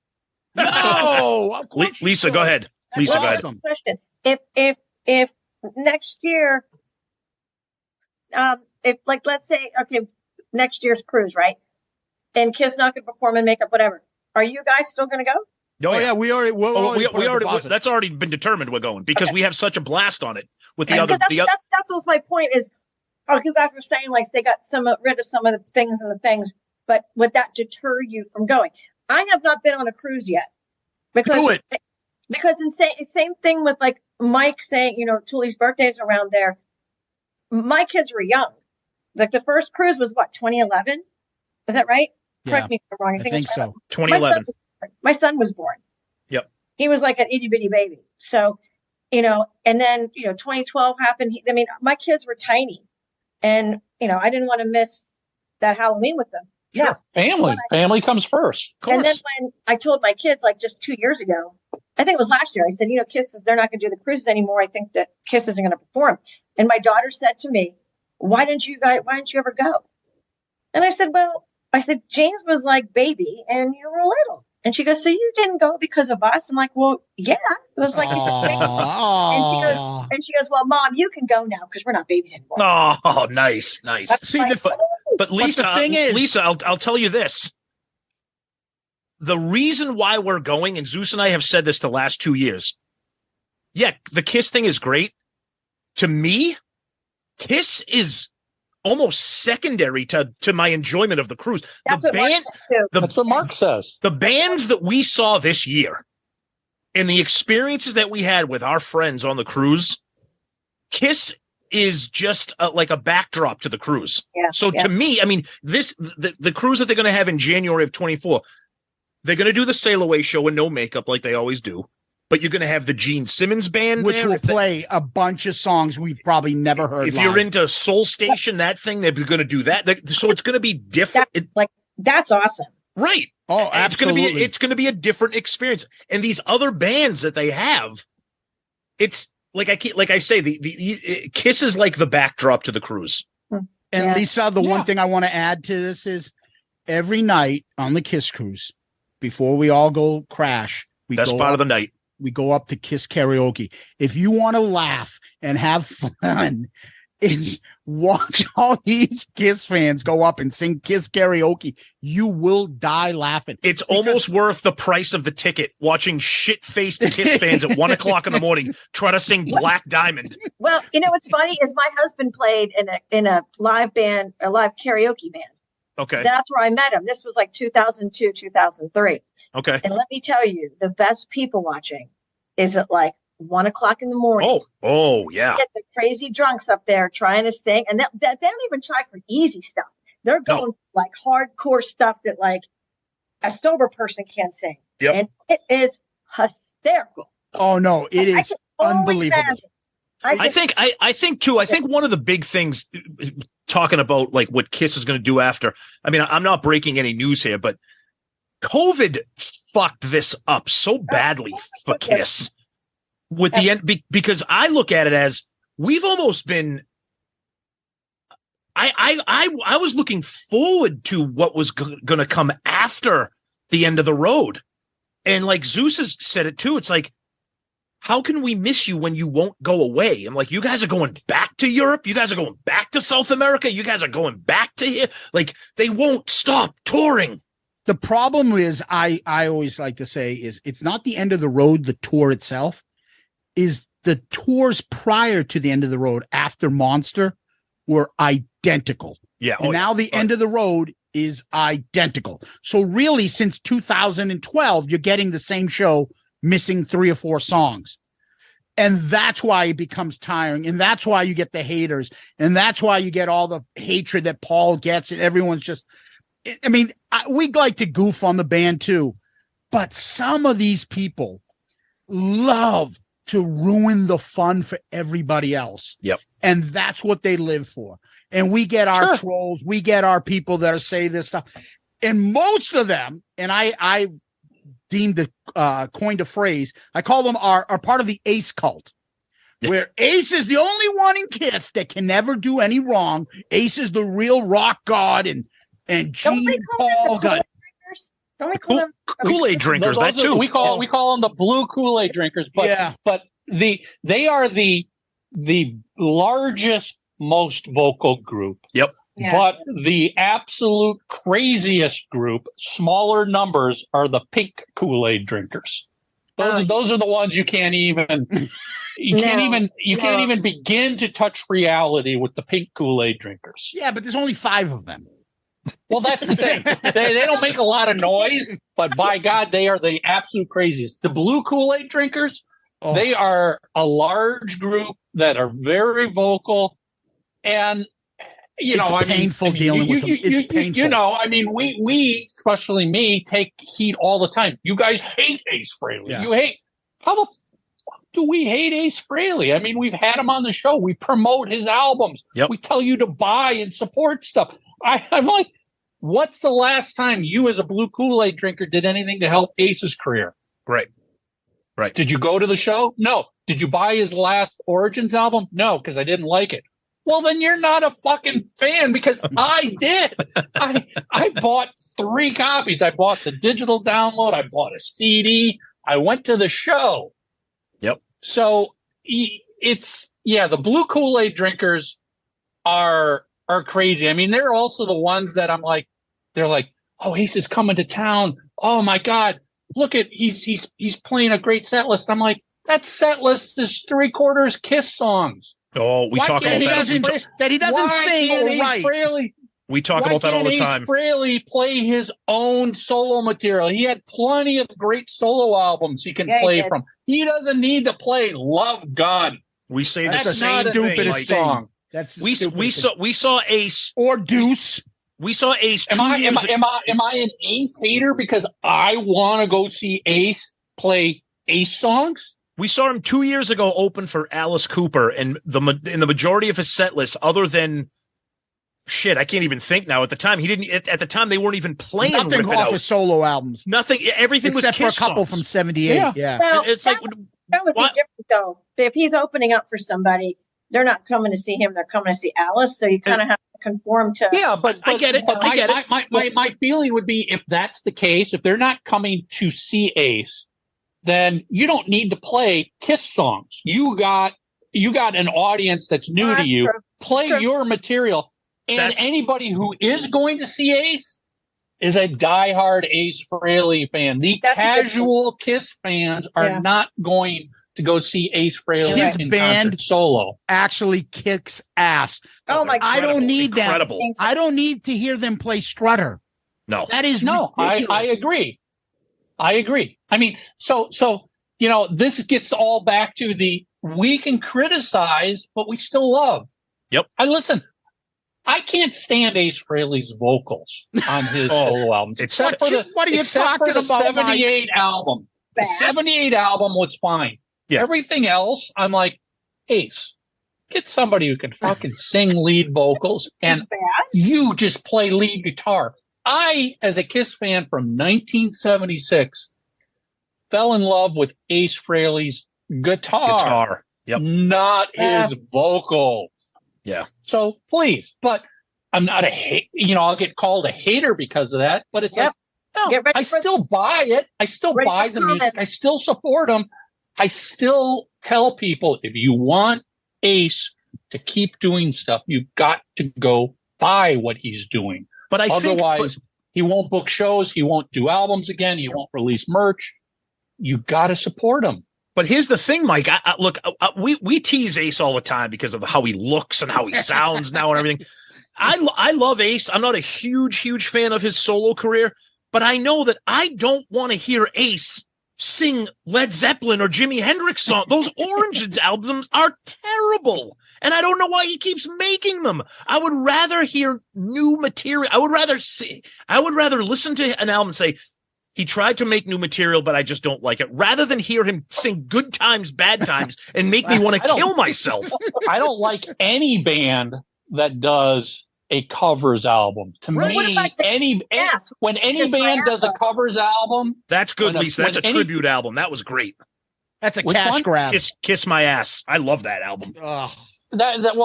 D: No, Lisa, go ahead. Lisa, go ahead.
G: Question: If next year, let's say, okay, next year's cruise, right? And KISS not going to perform and makeup, whatever. Are you guys still going to go?
C: Oh yeah, we already.
D: That's already been determined. We're going because we have such a blast on it with the other.
G: That's what's my point is. You guys were saying like they got rid of some of the things, but would that deter you from going? I have not been on a cruise yet because same thing with like Mike saying, Tully's birthday's around there. My kids were young. Like the first cruise was what, 2011? Is that right?
C: Yeah,
G: correct me if I'm wrong.
C: I think so.
D: 2011.
G: My son was born.
D: Yep.
G: He was like an itty bitty baby. So, and then 2012 happened. My kids were tiny. And, I didn't want to miss that Halloween with them.
F: Sure. Yeah. Family comes first. Of course.
G: And then when I told my kids, like just 2 years ago, I think it was last year, I said, KISS, they're not going to do the cruises anymore. I think that KISS isn't going to perform. And my daughter said to me, why didn't you ever go? And I said, James was like baby and you were little. And she goes, so you didn't go because of us? I'm like, well, yeah. It was like, and she goes, well, Mom, you can go now because we're not babies anymore.
D: Oh, nice.
C: See,
D: but Lisa, I'll tell you this. The reason why we're going, and Zeus and I have said this the last 2 years. Yeah, the KISS thing is great. To me, KISS is almost secondary to my enjoyment of the cruise.
G: That's what Mark says.
F: The bands that we saw this year
D: and the experiences that we had with our friends on the cruise, Kiss is just like a backdrop to the cruise.
G: Yeah,
D: so to me, I mean, the cruise that they're going to have in January of 24, they're going to do the Sail Away show in no makeup like they always do. But you're going to have the Gene Simmons band,
C: which will play a bunch of songs we've probably never heard.
D: If you're into Soul Station, that thing, they're going to do that. So it's going to be different.
G: That's awesome.
D: Right.
C: Oh, absolutely.
D: It's going to be a different experience. And these other bands that they have, it's like I say, the Kiss is like the backdrop to the cruise.
C: And Lisa, the one thing I want to add to this is every night on the Kiss cruise, before we all go crash,
D: best part of the night.
C: We go up to Kiss karaoke. If you want to laugh and have fun, is watch all these Kiss fans go up and sing Kiss karaoke. You will die laughing.
D: It's almost worth the price of the ticket watching shit-faced Kiss fans at 1:00 in the morning try to sing Black Diamond.
G: Well, you know what's funny is my husband played in a live band, a live karaoke band.
D: Okay.
G: That's where I met him. This was like 2002, 2003.
D: Okay.
G: And let me tell you, the best people watching is at like 1:00 in the morning.
D: Oh, yeah.
G: Get the crazy drunks up there trying to sing. And they don't even try for easy stuff. They're going like hardcore stuff that like a sober person can't sing.
D: Yep.
G: And it is hysterical.
C: Oh, no, it is unbelievable.
D: I think too, one of the big things talking about like what Kiss is going to do after, I mean, I'm not breaking any news here, but COVID fucked this up so badly for Kiss with the end, because I look at it as we've almost been, I was looking forward to what was going to come after the end of the road. And like Zeus has said it too. It's like, how can we miss you when you won't go away? I'm like, you guys are going back to Europe. You guys are going back to South America. You guys are going back to here. Like, they won't stop touring.
C: The problem is, I always like to say is it's not the end of the road, the tour itself, is the tours prior to the end of the road after Monster were identical.
D: Yeah.
C: And now the end of the road is identical. So really, since 2012, you're getting the same show, missing 3 or 4 songs. And that's why it becomes tiring. And that's why you get the haters. And that's why you get all the hatred that Paul gets. And everyone's just, I mean, we like to goof on the band too. But some of these people love to ruin the fun for everybody else.
D: Yep.
C: And that's what they live for. And we get our trolls. We get our people that are say this stuff. And most of them, and I deemed the coined a phrase, I call them are part of the Ace cult, where Ace is the only one in Kiss that can never do any wrong. Ace is the real rock god, and Gene Paul got
G: don't we call them
D: Kool-Aid drinkers? That too.
F: We call them the blue Kool-Aid drinkers. But they are the largest, most vocal group.
D: Yep.
G: Yeah.
F: But the absolute craziest group, smaller numbers, are the pink Kool-Aid drinkers. Those are the ones you can't even can't even begin to touch reality with the pink Kool-Aid drinkers.
C: Yeah, but there's only 5 of them.
F: Well, that's the thing. They don't make a lot of noise, but by God, they are the absolute craziest. The blue Kool-Aid drinkers, they are a large group that are very vocal, and
C: It's painful dealing with them. It's painful.
F: We, especially me, take heat all the time. You guys hate Ace Frehley.
C: Yeah.
F: You hate. How the fuck do we hate Ace Frehley? I mean, we've had him on the show. We promote his albums.
D: Yep.
F: We tell you to buy and support stuff. I'm like, what's the last time you, as a blue Kool-Aid drinker, did anything to help Ace's career?
D: Right.
F: Did you go to the show? No. Did you buy his last Origins album? No, because I didn't like it. Well, then you're not a fucking fan, because I did. I bought 3 copies. I bought the digital download. I bought a CD. I went to the show.
D: Yep.
F: So the blue Kool-Aid drinkers are crazy. I mean, they're also the ones that they're like, oh, Ace is coming to town. Oh my God. Look at, he's playing a great set list. I'm like, that set list is 3/4 Kiss songs.
D: Oh, we talk about that.
C: That he doesn't sing or write.
D: We talk about that all the time.
F: Ace Frehley play his own solo material? He had plenty of great solo albums he can play from. He doesn't need to play Love Gun.
D: We say
C: That's
D: the same
C: stupidest
D: thing.
C: song. That's
D: we saw Ace
C: or Deuce.
D: We saw Ace.
F: Am I an Ace hater because I want to go see Ace play Ace songs?
D: We saw him 2 years ago open for Alice Cooper, and in the majority of his set list, other than shit, I can't even think now. At the time, he didn't. At the time, they weren't even playing
C: nothing off his solo albums.
D: Nothing. Everything
C: except
D: was Kiss
C: for a couple
D: songs.
C: from '78. Yeah.
G: Well,
D: it's
G: that would be different though. If he's opening up for somebody, they're not coming to see him; they're coming to see Alice. So you kind of have to conform to.
F: Yeah, but
D: I get it. I get it.
F: My feeling would be, if that's the case, if they're not coming to see Ace, then you don't need to play Kiss songs. You got an audience that's new to you.
G: True.
F: Play
G: True.
F: your material. And anybody who is going to see Ace is a diehard Ace Frehley fan. The casual Kiss fans are not going to go see Ace Frehley
C: His
F: in
C: band
F: concert solo.
C: Actually kicks ass.
G: Oh my God.
C: I don't need
D: Incredible.
C: that. I don't need to hear them play Strutter.
D: No.
C: That is
F: I agree. I mean, so this gets all back to we can criticize, but we still love.
D: Yep.
F: And listen, I can't stand Ace Frehley's vocals on his solo albums.
C: What are you talking about?
F: 78 album. The 78 album was fine.
D: Yeah.
F: Everything else, I'm like, Ace, get somebody who can fucking sing lead vocals, and you just play lead guitar. I, as a Kiss fan from 1976, fell in love with Ace Frehley's guitar.
D: Yep.
F: Not his vocal.
D: Yeah.
F: So please, but I'm not I'll get called a hater because of that, but it's like, no, I still buy it. I still buy the music. I still support them. I still tell people, if you want Ace to keep doing stuff, you've got to go buy what he's doing.
D: But
F: otherwise, he won't book shows. He won't do albums again. He won't release merch. You got to support him.
D: But here's the thing, Mike. Look, we tease Ace all the time because of how he looks and how he sounds now and everything. I love Ace. I'm not a huge fan of his solo career, but I know that I don't want to hear Ace sing Led Zeppelin or Jimi Hendrix songs. Those Orange albums are terrible, and I don't know why he keeps making them. I would rather hear new material. I would rather listen to an album and say, he tried to make new material, but I just don't like it, rather than hear him sing Good Times, Bad Times and make me want to kill myself.
F: I don't like any band that does a covers album. To me, when any band does a covers album,
D: that's good, Lisa. That's a tribute album. That was great.
C: That's a cash grab.
D: Kiss My Ass. I love that album.
F: That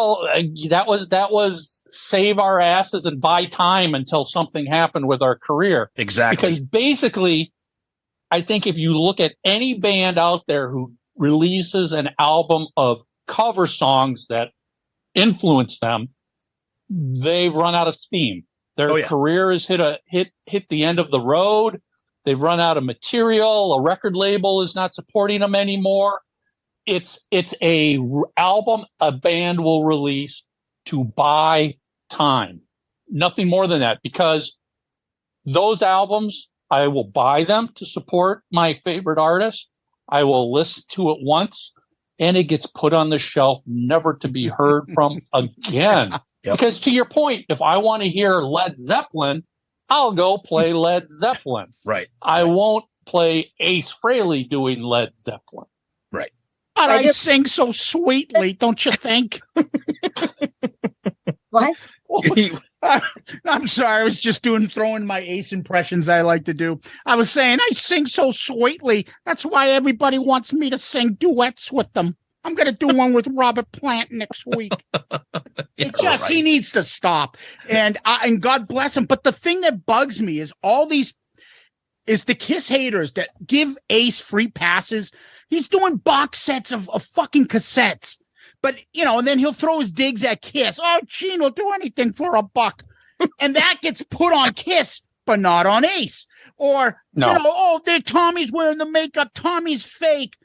F: was save our asses and buy time until something happened with our career.
D: Exactly.
F: Because basically, I think if you look at any band out there who releases an album of cover songs that influence them, they've run out of steam. Their career has hit the end of the road. They've run out of material. A record label is not supporting them anymore. It's a album a band will release to buy time. Nothing more than that, because those albums, I will buy them to support my favorite artist. I will listen to it once, and it gets put on the shelf, never to be heard from again. Because to your point, if I want to hear Led Zeppelin, I'll go play Led Zeppelin.
D: Right.
F: I won't play Ace Frehley doing Led Zeppelin.
D: Right.
C: But I sing so sweetly, don't you think?
G: What?
C: I'm sorry. I was just throwing my Ace impressions I like to do. I was saying I sing so sweetly. That's why everybody wants me to sing duets with them. I'm going to do one with Robert Plant next week. He needs to stop. And God bless him. But the thing that bugs me is the Kiss haters that give Ace free passes. He's doing box sets of fucking cassettes. But, and then he'll throw his digs at Kiss. Oh, Gene will do anything for $1. And that gets put on Kiss, but not on Ace. Or, Tommy's wearing the makeup. Tommy's fake.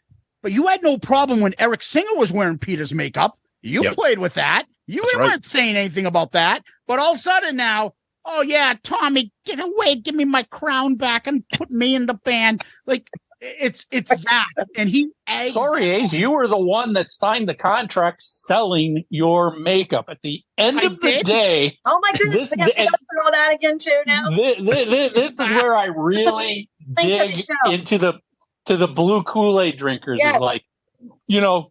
C: But you had no problem when Eric Singer was wearing Peter's makeup. You played with that. You
D: That's
C: weren't saying anything about that, but all of a sudden now, oh yeah, Tommy, get away, give me my crown back and put me in the band. Like it's that. And he eggs.
F: Sorry, Ace, you were the one that signed the contract selling your makeup. At the end of the day,
G: oh my goodness, we have to go through all that again too now.
F: This is where I really dig into the blue Kool-Aid drinkers. Yes. Is like,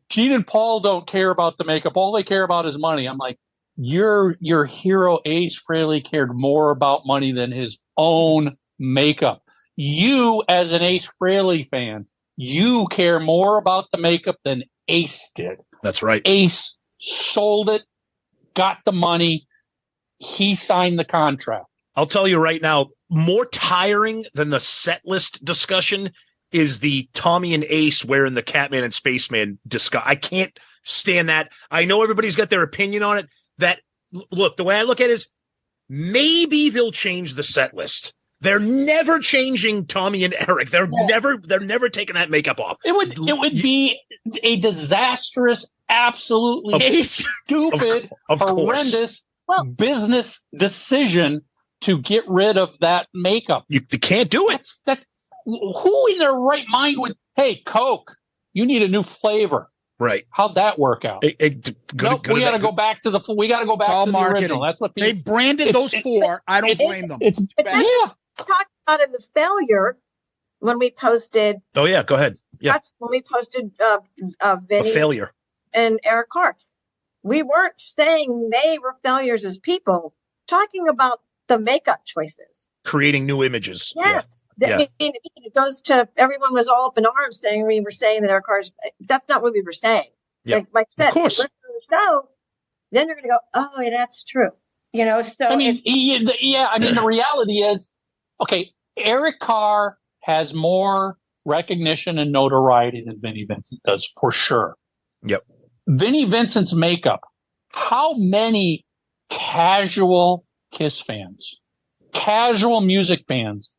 F: Gene and Paul don't care about the makeup. All they care about is money. I'm like, your hero Ace Frehley cared more about money than his own makeup. You, as an Ace Frehley fan, you care more about the makeup than Ace did.
D: That's right.
F: Ace sold it, got the money. He signed the contract.
D: I'll tell you right now, more tiring than the set list discussion is the Tommy and Ace wearing the Catman and Spaceman discuss. I can't stand that. I know everybody's got their opinion on it. Look, the way I look at it is maybe they'll change the set list. They're never changing Tommy and Eric. They're never taking that makeup off.
F: It would be a disastrous, absolutely stupid, horrendous business decision to get rid of that makeup.
D: You can't do it.
F: Who in their right mind would? Hey, Coke, you need a new flavor.
D: Right?
F: How'd that work out? We got to go back to the. We got to go back to the original. That's what
C: they branded those four. I don't blame them.
G: Talked about in the failure when we posted.
D: Oh yeah, go ahead. Yeah,
G: that's when we posted Vinny
D: a failure
G: and Eric Carr. We weren't saying they were failures as people. Talking about the makeup choices,
D: creating new images.
G: Yes. Yeah. I mean, it goes to everyone was all up in arms saying we were saying that Eric Carr's. That's not what we were saying.
D: Yeah.
G: Like Mike said,
D: of course.
G: Listen to the show, then you're going to go, oh, yeah, that's true. So
F: I mean, the reality is, okay, Eric Carr has more recognition and notoriety than Vinnie Vincent does, for sure.
D: Yep.
F: Vinnie Vincent's makeup. How many casual Kiss fans, casual music fans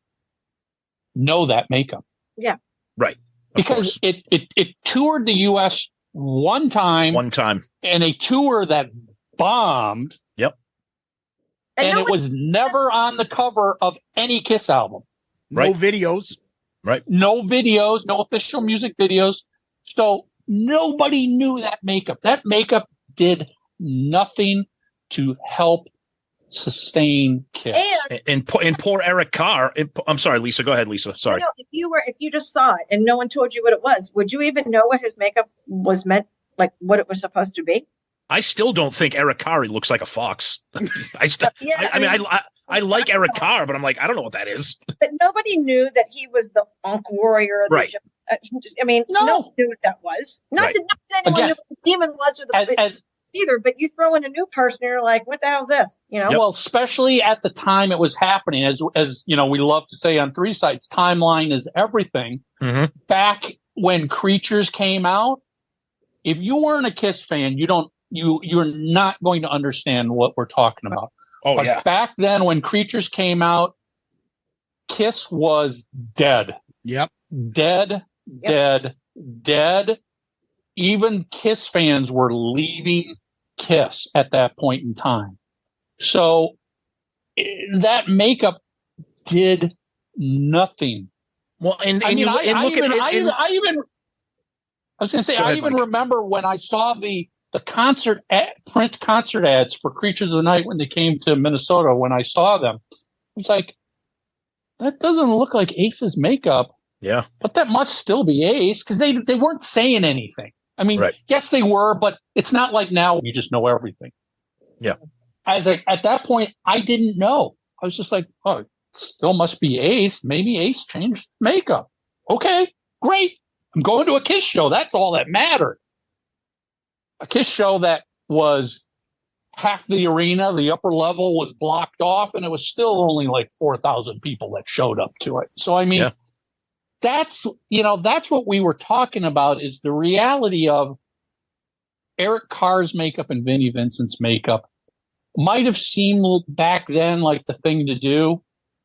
F: know that makeup?
G: Yeah.
D: Right.
F: Because it toured the U.S. one time. And a tour that bombed.
D: Yep.
F: And it was never on the cover of any Kiss album.
C: No videos.
D: Right.
F: No videos, no official music videos. So nobody knew that makeup. That makeup did nothing to help sustain Kiss.
D: And poor Eric Carr. I'm sorry, Lisa. Go ahead, Lisa. Sorry.
G: If you just saw it and no one told you what it was, would you even know what his makeup was meant, like what it was supposed to be?
D: I still don't think Eric Carr looks like a fox. I like Eric Carr, but I'm like, I don't know what that is.
G: But nobody knew that he was the Unk Warrior.
D: Right.
G: No one knew what that was. Not that anyone knew what the demon was or the either, but you throw in a new person, you're like, what the hell is this?
F: Well, especially at the time it was happening, as we love to say on Three Sites, timeline is everything.
D: Mm-hmm.
F: Back when Creatures came out, if you weren't a Kiss fan, you're not going to understand what we're talking about.
D: Oh,
F: but
D: yeah.
F: Back then when Creatures came out, Kiss was dead.
C: Yep.
F: Dead. Even Kiss fans were leaving Kiss at that point in time. So that makeup did nothing.
D: Well, I
F: even remember when I saw the print concert ads for Creatures of the Night when they came to Minnesota. When I saw them, I was like, that doesn't look like Ace's makeup.
D: Yeah, but
F: that must still be Ace because they weren't saying anything. I mean, Yes, they were, but it's not like now you just know everything.
D: Yeah.
F: At that point, I didn't know. I was just like, oh, it still must be Ace. Maybe Ace changed his makeup. Okay, great. I'm going to a Kiss show. That's all that mattered. A Kiss show that was half the arena, the upper level was blocked off, and it was still only like 4,000 people that showed up to it. So, I mean, that's what we were talking about is the reality of Eric Carr's makeup and Vinnie Vincent's makeup might have seemed back then like the thing to do.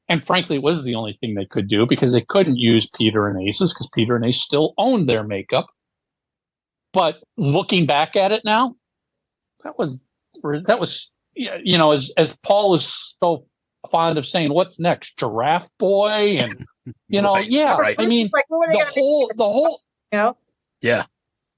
F: And frankly, it was the only thing they could do because they couldn't use Peter and Ace's because Peter and Ace still owned their makeup. But looking back at it now, that was that was, as Paul is so fond of saying, what's next? Giraffe Boy? And,
D: Right.
F: I mean,
G: Like, what are they
F: the whole,
D: Yeah.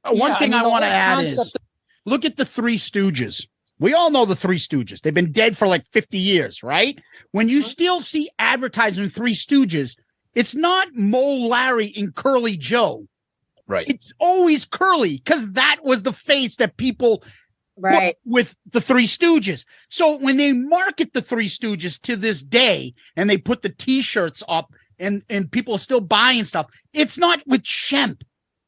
C: One thing I want to
F: the
C: add
F: whole
C: is
F: concept
C: look at the Three Stooges. We all know the Three Stooges. They've been dead for like 50 years, right? When you still see advertising Three Stooges, it's not Mo, Larry, and Curly Joe.
D: Right.
C: It's always Curly because that was the face that people
G: Right.
C: with the Three Stooges. So when they market the Three Stooges to this day and they put the T-shirts up and people are still buying stuff, it's not with Shemp.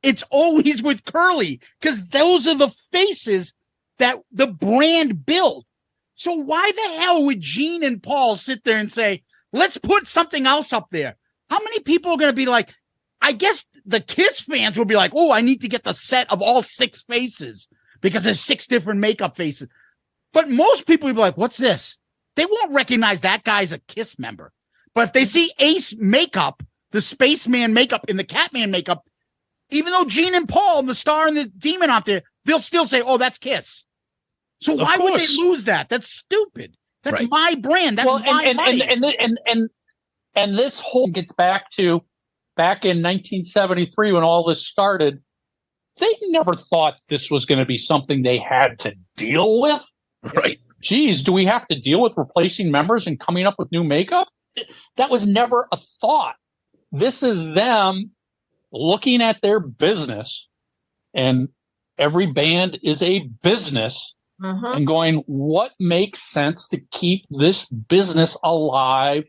C: It's always with Curly because those are the faces that the brand built. So why the hell would Gene and Paul sit there and say, let's put something else up there? How many people are going to be like, I guess the Kiss fans will be like, oh, I need to get the set of all 6 faces because there's 6 different makeup faces. But most people will be like, what's this? They won't recognize that guy's a Kiss member. But if they see Ace makeup, the Spaceman makeup and the Catman makeup, even though Gene and Paul, the Star and the Demon out there, they'll still say, oh, that's Kiss. So why would they lose that? That's stupid. That's my brand. That's my money.
F: And this whole gets back in 1973 when all this started. They never thought this was going to be something they had to deal with.
D: Right.
F: Geez, do we have to deal with replacing members and coming up with new makeup? That was never a thought. This is them looking at their business, and every band is a business, and going, what makes sense to keep this business alive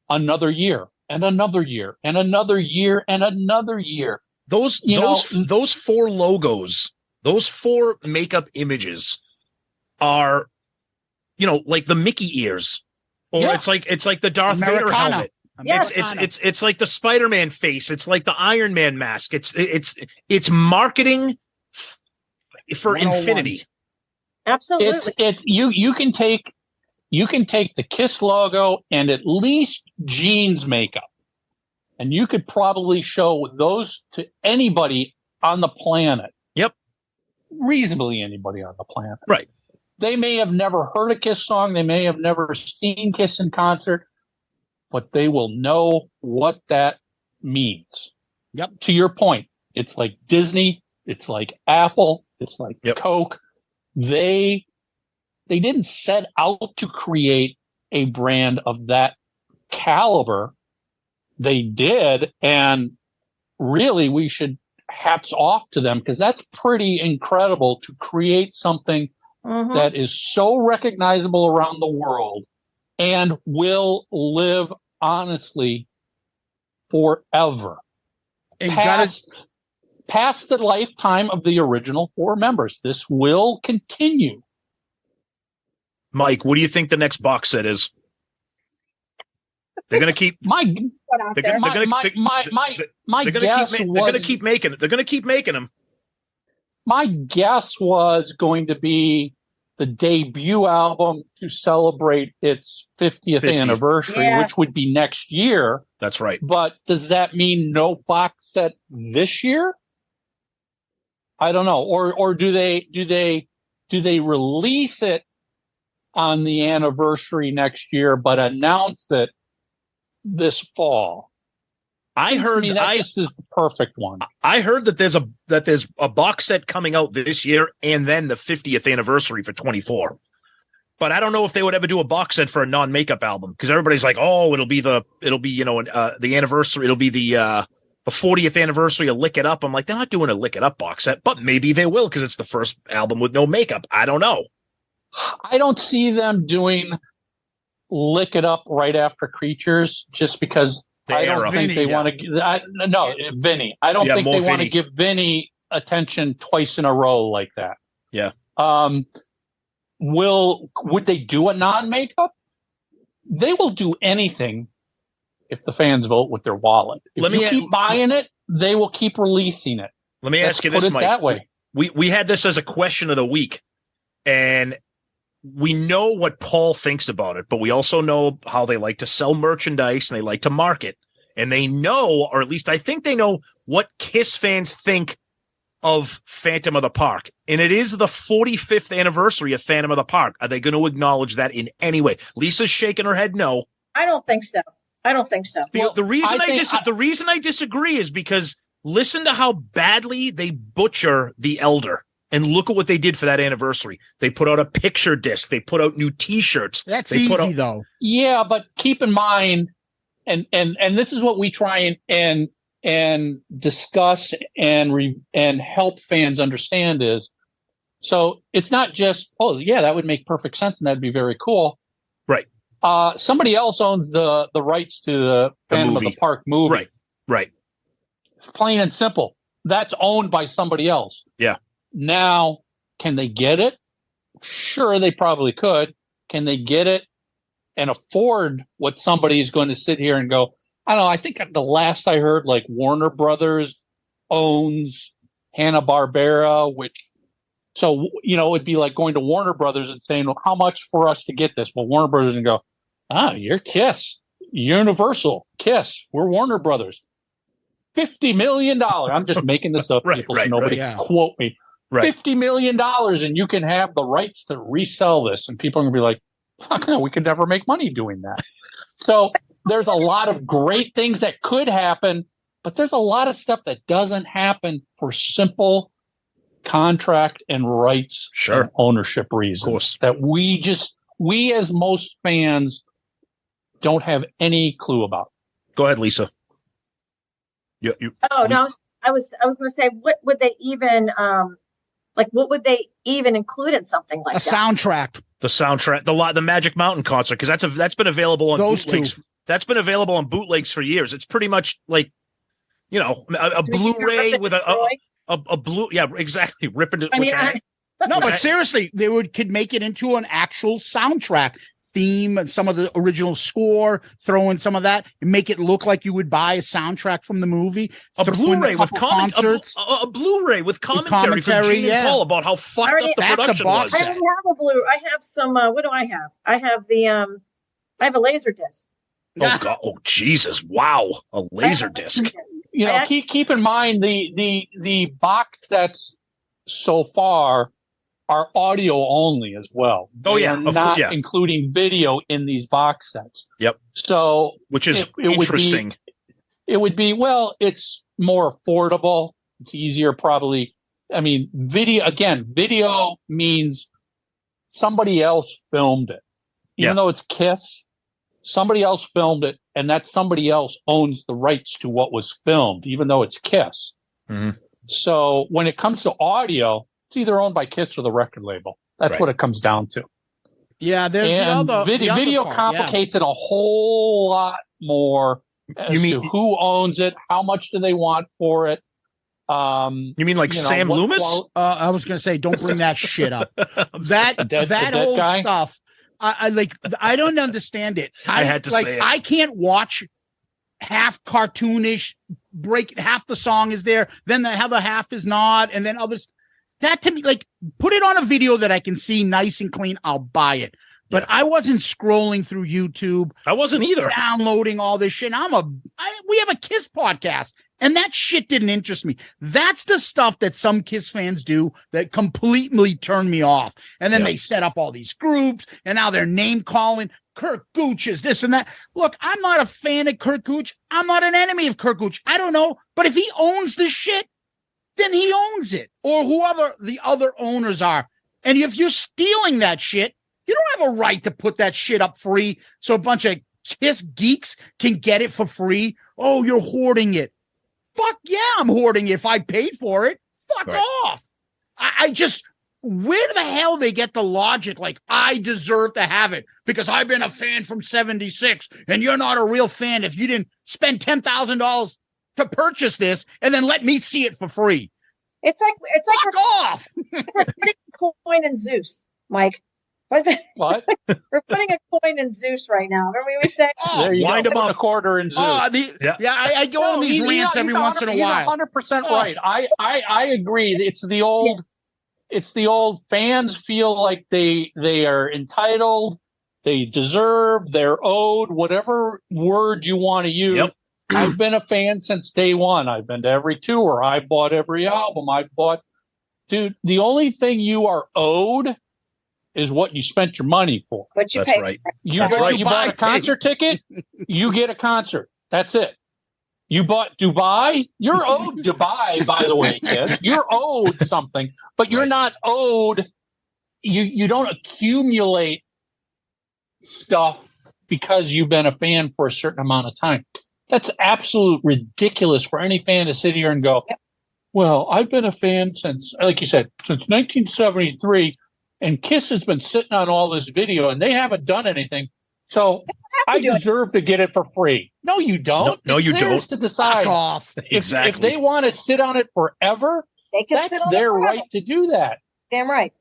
F: another year and another year and another year and another year?
D: Those 4 logos, those 4 makeup images are, like the Mickey ears, or it's like the Darth Vader helmet.
G: Yes.
D: It's like the Spider-Man face. It's like the Iron Man mask. It's marketing for infinity.
G: Absolutely.
F: You can take the Kiss logo and at least Gene's makeup, and you could probably show those to anybody on the planet.
D: Yep.
F: Reasonably anybody on the planet.
D: Right.
F: They may have never heard a Kiss song. They may have never seen Kiss in concert, but they will know what that means.
C: Yep.
F: To your point, it's like Disney, it's like Apple, it's like Coke. They didn't set out to create a brand of that caliber. They did, and really we should hats off to them because that's pretty incredible to create something that is so recognizable around the world and will live honestly forever.
C: And
F: past the lifetime of the original 4 members. This will continue.
D: Mike, what do you think the next box set is? They're going to keep
F: my guess was
D: they're going to keep making them.
F: My guess was going to be the debut album to celebrate its 50th anniversary, which would be next year.
D: That's right.
F: But does that mean no box set this year? I don't know. Or do they release it on the anniversary next year, but announce it this fall?
D: I heard
F: this is the perfect one.
D: I heard that there's a box set coming out this year and then the 50th anniversary for 24. But I don't know if they would ever do a box set for a non-makeup album because everybody's like, oh, it'll be the anniversary. It'll be the 40th anniversary of Lick It Up. I'm like, they're not doing a Lick It Up box set, but maybe they will because it's the first album with no makeup. I don't know.
F: I don't see them doing Lick It Up right after Creatures just because I don't think they want to. No, Vinny. I don't think they want to give Vinny attention twice in a row like that.
D: Yeah.
F: Would they do a non-makeup? They will do anything if the fans vote with their wallet. If you keep buying it, they will keep releasing it.
D: Let me ask you this, Mike.
F: That way.
D: We had this as a question of the week, and we know what Paul thinks about it, but we also know how they like to sell merchandise and they like to market. And they know, or at least I think they know, what Kiss fans think of Phantom of the Park, and it is the 45th anniversary of Phantom of the Park. Are they going to acknowledge that in any way? Lisa's shaking her head no.
G: I don't think so.
D: The reason I disagree is because listen to how badly they butcher the Elder. And look at what they did for that anniversary. They put out a picture disc. They put out new T-shirts.
C: That's easy, though.
F: Yeah, but keep in mind, and this is what we try and discuss and help fans understand is, so it's not just, oh yeah, that would make perfect sense and that'd be very cool.
D: Right.
F: Somebody else owns the rights to the Phantom of the Park movie.
D: Right.
F: Plain and simple. That's owned by somebody else.
D: Yeah.
F: Now, can they get it? Sure, they probably could. Can they get it and afford what somebody's going to sit here and go, I don't know, I think the last I heard, like Warner Brothers owns Hanna-Barbera, so, it'd be like going to Warner Brothers and saying, well, how much for us to get this? Well, Warner Brothers and go, you're KISS, Universal, KISS, we're Warner Brothers. $50 million. I'm just making this up, people, so nobody quote me.
D: Right.
F: $50 million, and you can have the rights to resell this. And people are going to be like, fuck no, we could never make money doing that. So there's a lot of great things that could happen, but there's a lot of stuff that doesn't happen for simple contract and rights and ownership reasons.
D: Of course.
F: That we as most fans don't have any clue about.
D: Go ahead, Lisa.
G: No, I was going to say, what would they even what would they even include in something like that?
C: Soundtrack.
D: The soundtrack, the Magic Mountain concert, because that's been available on bootlegs. That's been available on bootlegs for years. It's pretty much like, a Blu-ray with a blue. Yeah, exactly.
C: But seriously, they could make it into an actual soundtrack theme and some of the original score, throw in some of that and make it look like you would buy a soundtrack from the movie.
D: A Blu-ray with concerts. A Bluray with commentary from Gene and Paul about how fucked up the production was.
G: I don't have a Blu. I have some. What do I have? I have I have a laser disc.
D: Oh God! Oh Jesus! Wow! A laser disc.
F: Keep in mind the box sets so far are audio only as well.
D: Not
F: including video in these box sets.
D: Yep.
F: So,
D: which is interesting.
F: It would be it's more affordable. It's easier, probably. I mean, video means somebody else filmed it, even though it's KISS. Somebody else filmed it, and that somebody else owns the rights to what was filmed, even though it's KISS.
D: Mm-hmm.
F: So when it comes to audio, it's either owned by KISS or the record label. That's what it comes down to.
C: Yeah, there's
F: video complicates it a whole lot more as to who owns it, how much do they want for it.
D: You mean like Sam Loomis?
C: I was going to say, don't bring that shit up. that whole guy? Stuff. I don't understand it.
D: I had to say it.
C: I can't watch half cartoonish half the song is there, then the other half is not, and then others. That to me, put it on a video that I can see nice and clean. I'll buy it. But I wasn't scrolling through YouTube.
D: I wasn't either.
C: Downloading all this shit. We have a KISS podcast, and that shit didn't interest me. That's the stuff that some KISS fans do that completely turn me off. And then they set up all these groups, and now they're name calling. Kurt Gooch is this and that. Look, I'm not a fan of Kurt Gooch. I'm not an enemy of Kurt Gooch. I don't know. But if he owns the shit, then he owns it, or whoever the other owners are. And if you're stealing that shit, you don't have a right to put that shit up free so a bunch of KISS geeks can get it for free. Oh, you're hoarding it. Fuck yeah, I'm hoarding it if I paid for it. Fuck off. I just, where the hell they get the logic like I deserve to have it because I've been a fan from 76 and you're not a real fan if you didn't spend $10,000 to purchase this and then let me see it for free.
G: It's like
C: fuck off.
G: We're putting a coin in Zeus, Mike.
F: What?
G: We're putting a coin in Zeus right now. Remember we said?
F: There you
D: wind
F: go. A quarter in Zeus.
C: I go on these rants every once in a while.
F: 100% right. I agree. It's the old fans feel like they are entitled, they deserve, they're owed, whatever word you want to use.
D: Yep.
F: I've been a fan since day one. I've been to every tour. I've bought every album. Dude, the only thing you are owed is what you spent your money for.
G: What you
D: That's
G: pay.
D: right.
F: You
D: That's
F: bought,
D: right.
F: you bought a concert ticket, you get a concert. That's it. You bought Dubai. You're owed Dubai, by the way, kids. You're owed something, but you're not owed. You don't accumulate stuff because you've been a fan for a certain amount of time. That's absolute ridiculous for any fan to sit here and go, well, I've been a fan since, like you said, since 1973, and KISS has been sitting on all this video, and they haven't done anything. So I deserve to get it for free. No, you don't.
D: No,
F: it's
D: you
F: theirs
D: don't.
F: to decide.
C: Fuck off.
F: If they want to sit on it forever,
G: That's
F: their right to do that.
G: Damn right.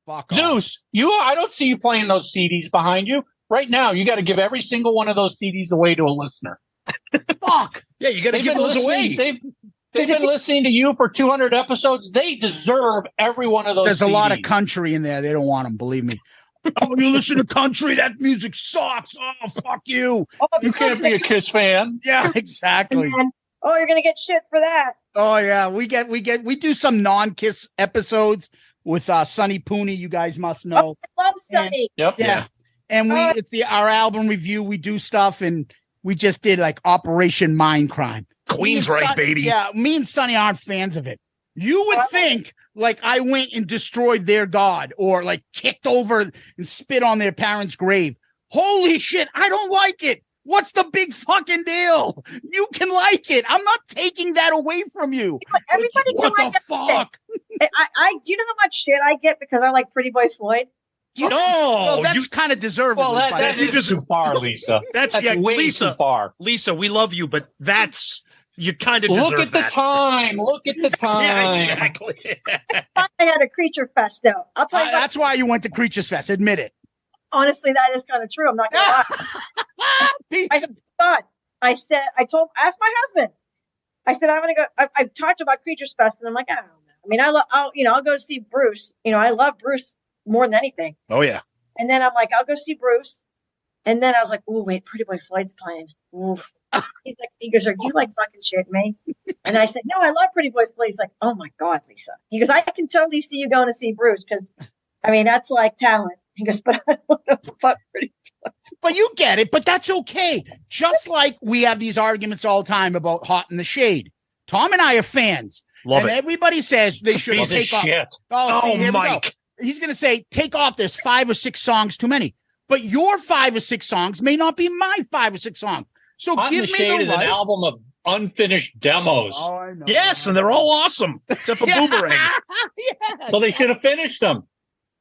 C: Fuck off.
F: Zeus, I don't see you playing those CDs behind you. Right now, you got to give every single one of those CDs away to a listener.
C: Fuck.
D: Yeah, you got to give those away.
F: They've been listening to you for 200 episodes. They deserve every one of those
C: There's
F: CDs.
C: a lot of country in there. They don't want them, believe me. Oh, you listen to country? That music sucks. Oh, fuck you.
G: Oh,
F: You can't be a KISS fan.
C: Yeah, exactly.
G: And, you're gonna get shit for that.
C: Oh yeah, we do some non-KISS episodes with Sonny Pooney. You guys must know.
G: I love Sunny.
F: Yep.
C: Yeah, and it's our album review. We do stuff, and we just did like Operation Mindcrime.
D: Queen's right, baby.
C: Yeah, me and Sonny aren't fans of it. You would think like I went and destroyed their god or like kicked over and spit on their parents' grave. Holy shit, I don't like it. What's the big fucking deal? You can like it. I'm not taking that away from you.
G: Everybody can
C: What
G: like
C: the fuck?
G: I do you know how much shit I get because I like Pretty Boy Floyd?
C: Well, that's kind of deserved.
F: Well, that is too far, Lisa.
D: That's
F: way
D: Lisa,
F: too far.
D: Lisa, we love you, but you kind of deserve
F: Look at
D: that.
F: the time. Look at the time.
D: Yeah, exactly.
G: I had a Creature Fest though. I'll tell you what,
C: That's why you went to Creatures Fest. Admit it.
G: honestly, that is kind of true. I'm not gonna lie. I thought I asked my husband. I said I'm gonna go. I've talked about Creatures Fest, and I'm like, I don't know. I mean, I'll go see Bruce. I love Bruce more than anything.
D: Oh yeah.
G: And then I'm like, I'll go see Bruce. And then I was like, oh wait, Pretty Boy Floyd's playing. Oof. He goes, are you like fucking shitting me? And I said, no, I love Pretty Boy Floyd. He's like, oh my God, Lisa. He goes, I can totally see you going to see Bruce because, I mean, that's like talent. He goes, but I don't know fuck Pretty Boy.
C: But you get it, but that's okay. Just like we have these arguments all the time about Hot in the Shade. Tom and I are fans.
D: Love
C: and
D: it.
C: everybody says they should
F: Piece of
C: take off.
F: shit.
C: Oh, see, here we go.
D: Mike.
C: He's going to say, take off. There's 5 or 6 songs too many. But your 5 or 6 songs may not be my 5 or 6 songs. So
F: Hot in
C: give
F: the
C: me
F: Shade
C: the
F: is an
C: right.
F: album of unfinished demos.
C: Oh, I know.
D: Yes, and they're all awesome except for Boomerang.
C: Yes.
F: So they should have finished them.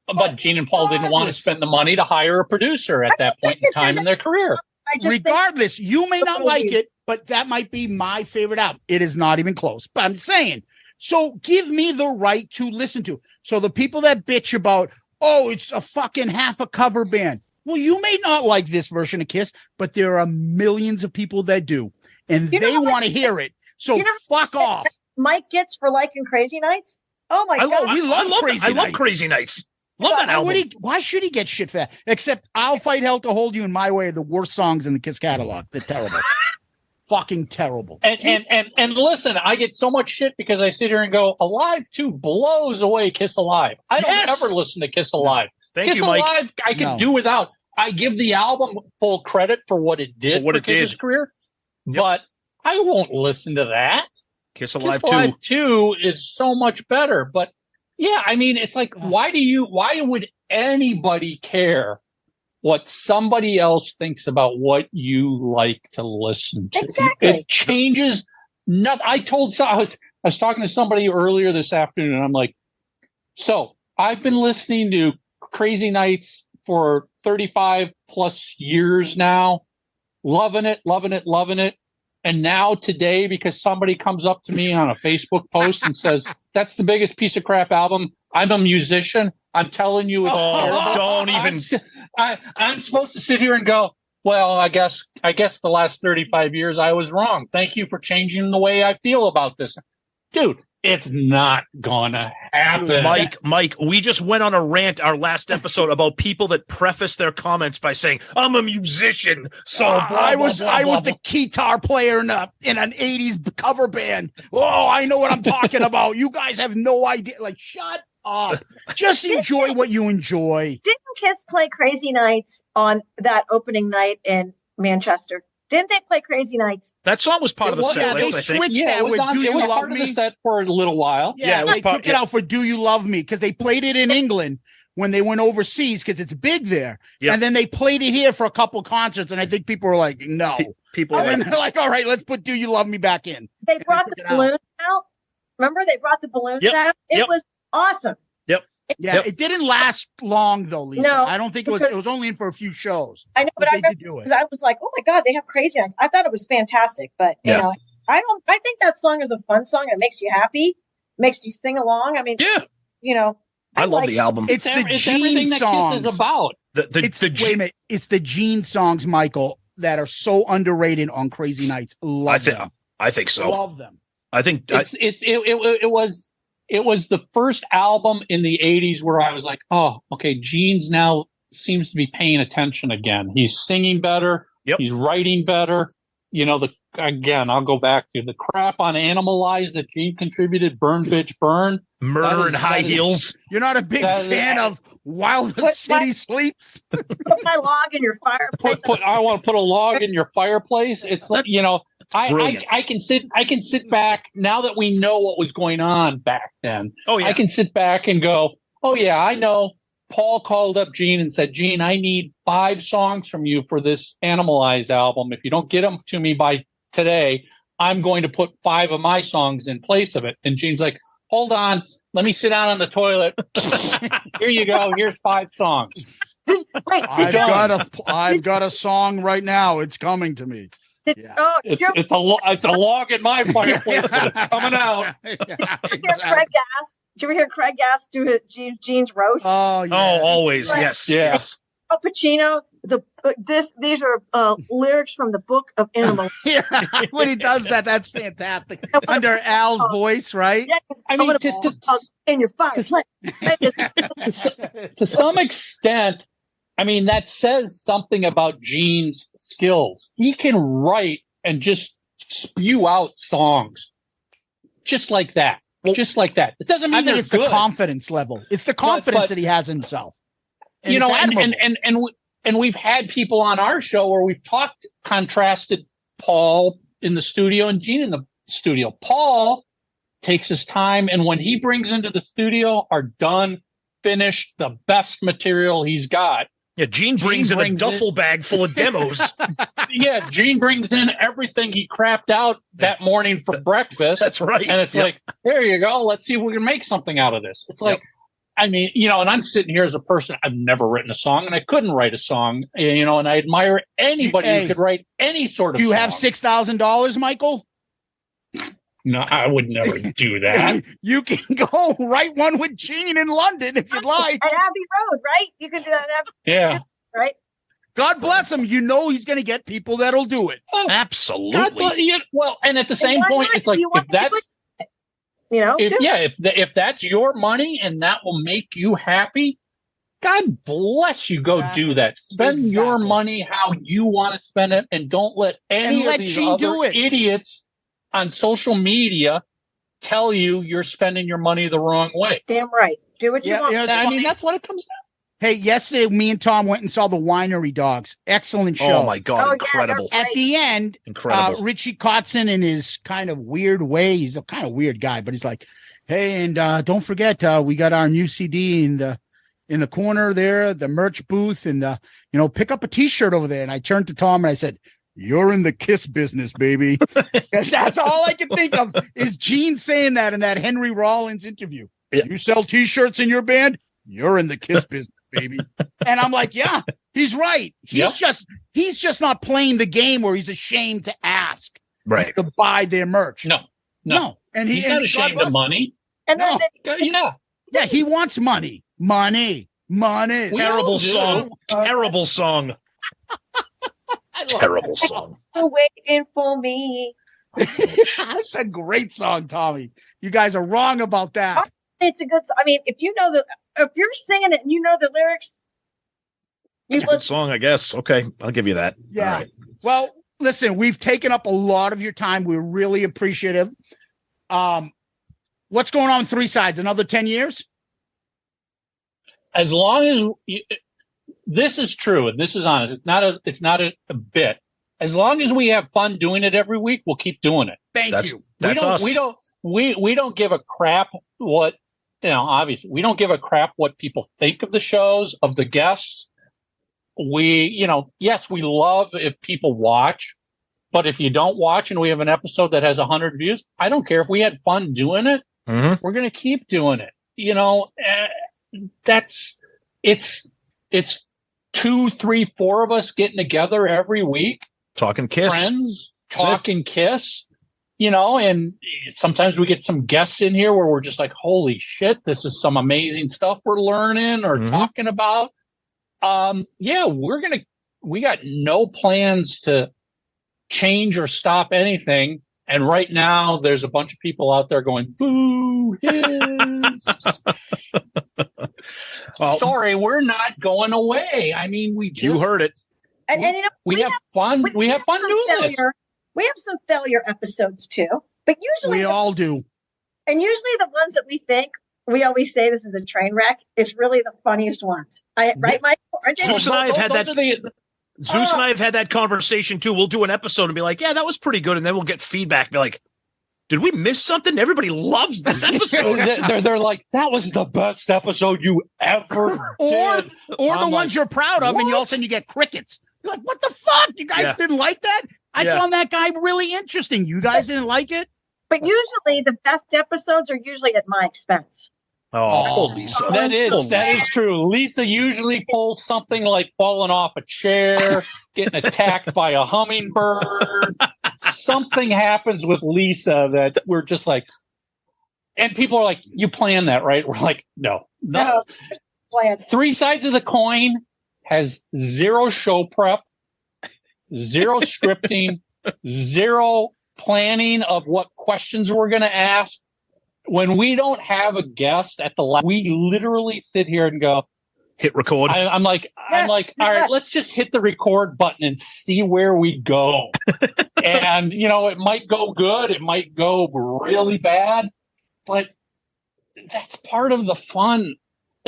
F: But Gene and Paul didn't want to spend the money to hire a producer at that point in time in their career.
G: I just think
C: Regardless, you may not like it, but that might be my favorite album. It is not even close. But I'm saying, so give me the right to listen to. So the people that bitch about, oh, it's a fucking half a cover band. Well, you may not like this version of KISS, but there are millions of people that do, and
G: You know
C: they
G: how
C: want to
G: much-
C: hear it. So
G: you know how
C: fuck
G: much
C: off.
G: Mike gets for liking Crazy Nights. Oh my God.
C: we love
D: I
C: Crazy
D: love
C: Nights.
D: Crazy Nights. Love that album.
C: Why should he get shit for that? Except I'll Fight Hell to Hold You in My Way are the worst songs in the KISS catalog. They're terrible. Fucking terrible.
F: And listen, I get so much shit because I sit here and go, Alive 2 blows away Kiss Alive. I don't
D: Yes!
F: ever listen to Kiss Alive.
D: Thank
F: Kiss
D: you, Mike.
F: Alive, I can
C: No.
F: do without. I give the album full credit for what it did
D: For what
F: for
D: it
F: Kiss's
D: did.
F: career,
D: Yep.
F: but I won't listen to that.
D: Kiss
F: Kiss
D: Alive
F: Alive
D: 2.
F: 2 is so much better. But yeah, I mean, it's like, why would anybody care what somebody else thinks about what you like to listen to?
G: Exactly.
F: It changes nothing. I was talking to somebody earlier this afternoon, and I'm like, so I've been listening to Crazy Nights for 35 plus years now, loving it. And now today, because somebody comes up to me on a Facebook post and says, that's the biggest piece of crap album. I'm a musician. I'm telling you, it's terrible.
D: Don't even.
F: I'm supposed to sit here and go, well, I guess the last 35 years I was wrong. Thank you for changing the way I feel about this. Dude, It's not gonna happen.
D: Mike, we just went on a rant our last episode about people that preface their comments by saying, "I'm a musician." So
C: I was the guitar player in an 80s cover band. Oh, I know what I'm talking about. You guys have no idea. Like, shut up. Just enjoy what you enjoy.
G: Didn't Kiss play Crazy Nights on that opening night in Manchester? Didn't they play Crazy Nights?
D: That song was part of the set list, I think.
F: Yeah, it was part of the set for a little while.
C: Yeah, they took it out for Do You Love Me because they played it in England when they went overseas because it's big there. Yep. And then they played it here for a couple concerts, and I think people were like, no.
D: People
C: and then they're like, all right, let's put Do You Love Me back in.
G: They brought the balloons out. Remember, they brought the balloons out? It was awesome.
C: It didn't last long though, Lisa.
G: No,
C: I don't think it was only in for a few shows.
G: I know, but I remember because I was like, oh my God, they have Crazy Nights. I thought it was fantastic, but you know, I think that song is a fun song. It makes you happy, makes you sing along. I mean, you know,
D: I love the album.
C: It's the Gene songs.
F: Kiss is about.
C: Wait a minute. It's the Gene songs, Michael, that are so underrated on Crazy Nights.
D: I think so.
C: Love them.
D: I think
F: it was the first album in the 80s where I was like, oh, okay, Gene's now seems to be paying attention again. He's singing better.
D: Yep.
F: He's writing better. You know, I'll go back to the crap on Animalize that Gene contributed, Burn Bitch Burn.
D: Murder in High Heels.
C: You're not a big fan of While the City Sleeps?
G: Put my log in your fireplace.
F: I want to put a log in your fireplace. It's like, you know, I can sit back now that we know what was going on back then.
D: Oh yeah.
F: I can sit back and go, oh yeah, I know. Paul called up Gene and said, Gene, I need 5 songs from you for this Animalize album. If you don't get them to me by today, I'm going to put 5 of my songs in place of it. And Gene's like, hold on, let me sit down on the toilet. Here you go. Here's 5 songs.
C: I've got a song right now. It's coming to me.
F: It's a log in my fireplace, but it's coming out.
G: Did you ever hear Craig Gass do Gene's roast?
C: Oh, yeah.
D: Always, yes.
G: Al Pacino. These are lyrics from the Book of Animals.
C: When he does that, that's fantastic. Under Al's voice, right?
G: Yeah, I mean, in your fireplace.
F: To some extent, I mean, that says something about Gene's skills. He can write and just spew out songs just like that. Just like that. It doesn't mean
C: I think it's
F: good.
C: The confidence level. It's the confidence that he has himself. And
F: you know, and we've had people on our show where we've contrasted Paul in the studio and Gene in the studio. Paul takes his time, and when he brings into the studio are done, finished, the best material he's got.
D: Yeah, Gene brings in a duffel bag full of demos.
F: Yeah, Gene brings in everything he crapped out that morning for breakfast.
D: That's right.
F: And it's like, there you go. Let's see if we can make something out of this. It's like, I mean, you know, and I'm sitting here as a person, I've never written a song, and I couldn't write a song, you know, and I admire anybody who could write any sort of song.
C: Do you have $6,000, Michael?
F: No, I would never do that.
C: You can go write one with Gene in London if you'd like.
G: At Abbey Road, right? You can do that at
F: Abbey
G: Road, right?
C: God bless him. You know he's going to get people that'll do it.
F: Oh,
D: absolutely.
F: Well, and at the same point, it's like, if that's,
G: you know,
F: if that's your money and that will make you happy, God bless you. Go do that. Spend your money how you want to spend it, and don't let any of these other idiots on social media tell you you're spending your money the wrong way.
G: Damn right. Do what you want.
F: Yeah, I mean, that's what it comes down.
C: Hey, yesterday me and Tom went and saw the Winery Dogs. Excellent show.
D: Oh my God, incredible!
C: At the end,
D: incredible.
C: Richie Kotzen in his kind of weird way. He's a kind of weird guy, but he's like, "Hey, and don't forget, we got our new CD in the corner there, the merch booth, and pick up a T-shirt over there." And I turned to Tom and I said, "You're in the Kiss business, baby." That's all I can think of is Gene saying that in that Henry Rollins interview. Yeah. You sell T-shirts in your band? You're in the Kiss business, baby. And I'm like, yeah, he's right. He's just not playing the game where he's ashamed to ask to buy their merch.
F: No.
C: And
F: he's not ashamed of money.
G: And then
C: yeah, he wants money.
D: Terrible song. Terrible song. Terrible song.
G: Waiting for me.
C: That's a great song, Tommy. You guys are wrong about that.
G: It's a good song. I mean, if you're singing it and you know the lyrics,
D: It's a good song, I guess. Okay, I'll give you that.
C: Yeah.
D: All right.
C: Well, listen, we've taken up a lot of your time. We're really appreciative. What's going on with Three Sides? Another 10 years?
F: As long as this is true and this is honest, it's not a bit. As long as we have fun doing it every week, we'll keep doing it.
C: Thank you.
D: That's us.
F: We don't give a crap what, obviously we don't give a crap what people think of the shows, of the guests. Yes, we love if people watch, but if you don't watch and we have an episode that has 100 views, I don't care if we had fun doing it.
D: Mm-hmm.
F: We're going to keep doing it. It's 2, 3, 4 of us getting together every week.
D: Talking Kiss.
F: Friends, talking Kiss, and sometimes we get some guests in here where we're just like, holy shit, this is some amazing stuff we're learning or talking about. We got no plans to change or stop anything. And right now there's a bunch of people out there going, boo, hiss. Well, sorry, we're not going away. I mean,
D: you heard it.
G: And
F: we have fun. We have fun doing this.
G: We have some failure episodes too, but usually
C: we all do.
G: And usually the ones that we think, we always say this is a train wreck. It's really the funniest ones. Right, Mike?
D: Zeus and I have had that. Zeus and I have had that conversation too. We'll do an episode and be like, yeah, that was pretty good. And then we'll get feedback. Be like, did we miss something? Everybody loves this episode.
F: they're like, that was the best episode you ever did.
C: Or the ones you're proud of, and all of a sudden you get crickets. You're like, what the fuck? You guys didn't like that? I found that guy really interesting. You guys didn't like it?
G: But usually the best episodes are usually at my expense.
D: Oh, Lisa.
F: That is true. Lisa usually pulls something like falling off a chair, getting attacked by a hummingbird. Something happens with Lisa that we're just like, and people are like, you planned that, right? We're like, no. Three Sides of the Coin has 0 show prep, 0 scripting, 0 planning of what questions we're going to ask. When we don't have a guest at the we literally sit here and go,
D: hit record.
F: I'm like, all right, let's just hit the record button and see where we go. And, it might go good. It might go really bad, but that's part of the fun,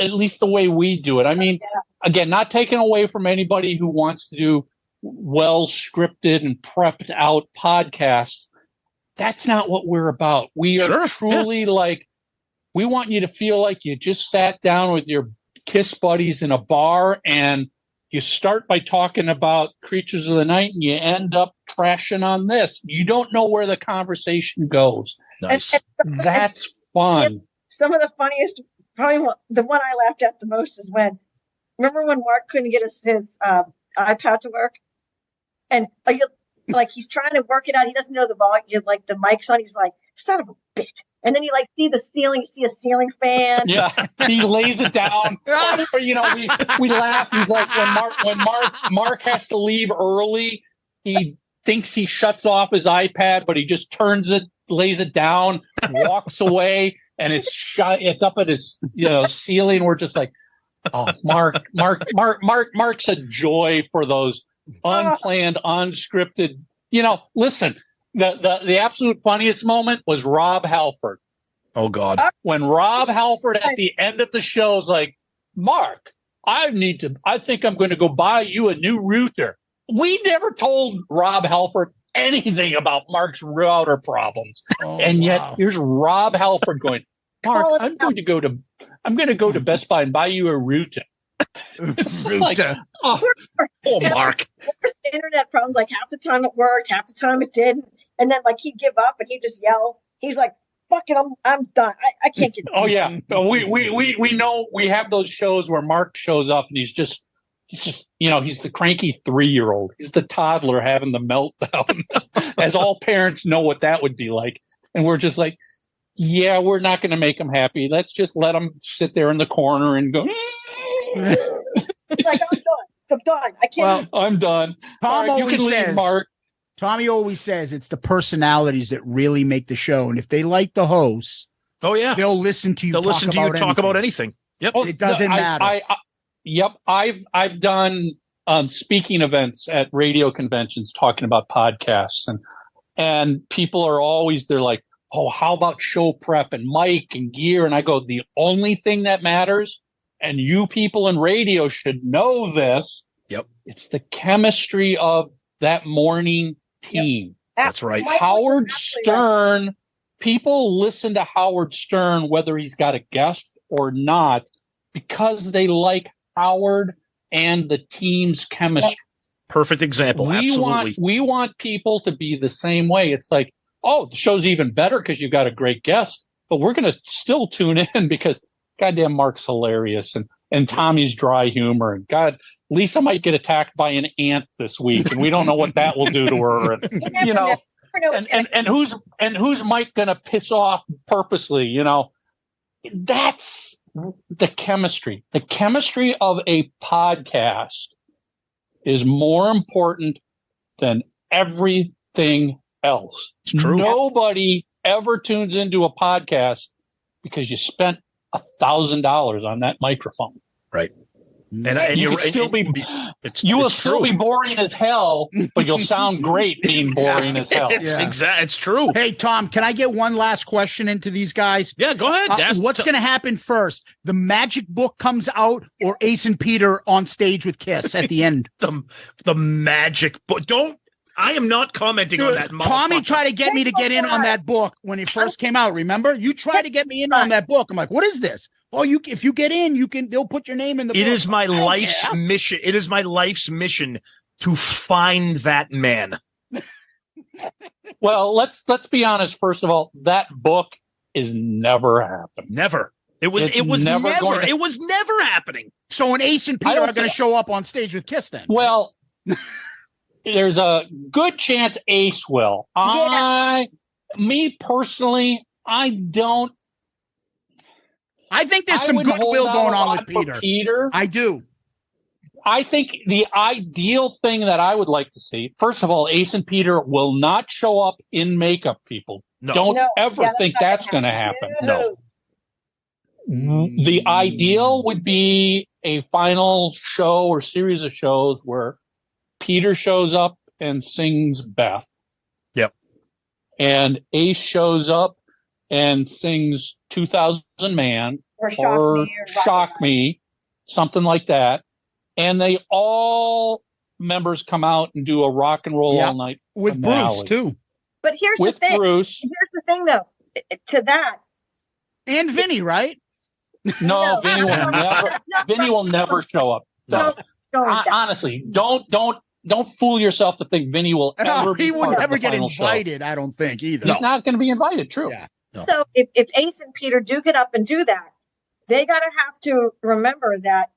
F: at least the way we do it. I mean, again, not taking away from anybody who wants to do well scripted and prepped out podcasts. That's not what we're about. We are truly like, we want you to feel like you just sat down with your Kiss buddies in a bar and you start by talking about Creatures of the Night and you end up trashing on this. You don't know where the conversation goes.
D: Nice.
F: That's fun.
G: Some of the funniest, probably the one I laughed at the most is remember when Mark couldn't get his iPad to work? And like he's trying to work it out. He doesn't know the volume, like the mic's on. He's like, son of a bitch. And then you see the ceiling, you see a ceiling fan.
F: Yeah. He lays it down. Or, we laugh. He's like, when Mark has to leave early, he thinks he shuts off his iPad, but he just turns it, lays it down, walks away, and it's up at his ceiling. We're just like, oh, Mark's a joy for those unplanned, unscripted. Listen, the absolute funniest moment was Rob Halford.
D: Oh God.
F: When Rob Halford at the end of the show is like, Mark, I think I'm going to go buy you a new router. We never told Rob Halford anything about Mark's router problems. And yet here's Rob Halford going, Mark, I'm going to go to Best Buy and buy you a router. It's like,
G: Mark. There's internet problems. Like half the time it worked, half the time it didn't, and then he'd give up and he'd just yell. He's like, "Fuck it, I'm done. I can't get."
F: Oh yeah, we know we have those shows where Mark shows up and he's just he's the cranky 3-year-old. He's the toddler having the meltdown, as all parents know what that would be like. And we're just like, yeah, we're not going to make him happy. Let's just let him sit there in the corner and go.
G: Like, I'm done. I can't.
F: Well, I'm done.
C: Tom
F: you can leave, Mark.
C: Tommy always says it's the personalities that really make the show. And if they like the hosts,
D: Oh yeah,
C: they'll listen to you.
D: they'll listen to you talk about anything. Yep,
C: It doesn't matter.
F: Yep, I've done speaking events at radio conventions talking about podcasts, and people are always, they're like, oh, how about show prep and mic and gear? And I go, the only thing that matters, and you people in radio should know this.
D: Yep,
F: it's the chemistry of that morning team.
G: Yep.
D: That's right.
F: Howard Stern, people listen to Howard Stern whether he's got a guest or not because they like Howard and the team's chemistry.
D: Perfect example. Absolutely.
F: We want people to be the same way. It's like, oh, the show's even better because you've got a great guest, but we're going to still tune in because goddamn Mark's hilarious and Tommy's dry humor, and God, Lisa might get attacked by an ant this week, and we don't know what that will do to her. And, you know, and who's Mike going to piss off purposely? You know, that's the chemistry. The chemistry of a podcast is more important than everything else.
D: It's true.
F: Nobody ever tunes into a podcast because you spent $1,000 on that microphone.
D: Right. And
F: you will still be boring as hell, but you'll sound great being boring as hell.
D: It's true.
C: Hey, Tom, can I get one last question into these guys?
D: Yeah, go ahead.
C: What's going to happen first? The magic book comes out, or Ace and Peter on stage with Kiss at the end?
D: the magic book. I am not commenting on that.
C: Tommy tried to get me to get in on that book when it first came out. Remember, you tried to get me in on that book. I'm like, what is this? Oh, if you get in, they'll put your name in the book.
D: It is my life's mission. It is my life's mission to find that man.
F: Well, let's be honest. First of all, that book is never happening.
D: Never. It was never happening.
C: So when Ace and Peter are going to show up on stage with Kiss then?
F: Well, there's a good chance Ace will. Me personally, I don't.
C: I think there's some goodwill going on with Peter. I do.
F: I think the ideal thing that I would like to see, first of all, Ace and Peter will not show up in makeup, people.
D: No.
F: Don't ever think that's going to happen.
D: No.
F: The ideal would be a final show or series of shows where Peter shows up and sings Beth.
D: Yep.
F: And Ace shows up and sings 2000 Man
G: or
F: Shock Me, something like that. And they all members come out and do a rock and roll all night
C: with
F: finale.
C: Bruce too.
G: But here's the thing. Here's the thing, though. To that,
C: and Vinny, right?
F: No, Vinny will never show up. No. Honestly, don't fool yourself to think Vinny will ever.
C: He would never get invited. Show. I don't think either.
F: He's not going to be invited. True.
C: Yeah.
G: No. So if Ace and Peter do get up and do that, they got to have to remember that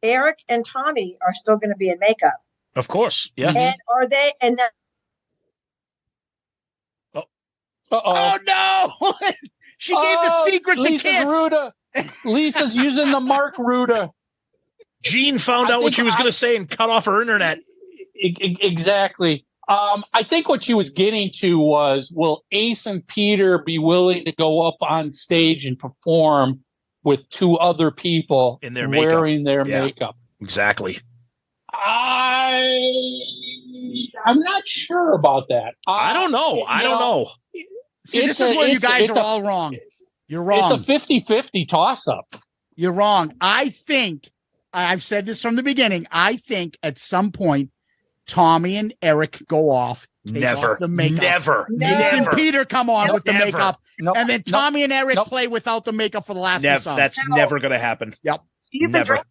G: Eric and Tommy are still going to be in makeup.
D: Of course. Yeah.
G: And are they? And then.
C: Oh no! She gave the secret to Kiss.
F: Ruda. Lisa's using the Mark Ruda.
D: Jean found out what she was going to say and cut off her internet.
F: Exactly. I think what she was getting to was, will Ace and Peter be willing to go up on stage and perform with two other people
D: in their
F: wearing their makeup?
D: Exactly.
F: I'm not sure about that.
D: I don't know. I don't know.
C: See, this is where you guys are all wrong. You're wrong.
F: It's a 50-50 toss-up.
C: You're wrong. I think, I've said this from the beginning, I think at some point, Tommy and Eric go off.
D: Never.
C: The makeup.
D: Never.
C: Ace and Peter come on with the makeup.
F: Nope.
C: And then Tommy and Eric play without the makeup for the last two songs.
D: That's never going to happen.
C: Yep.
D: Never.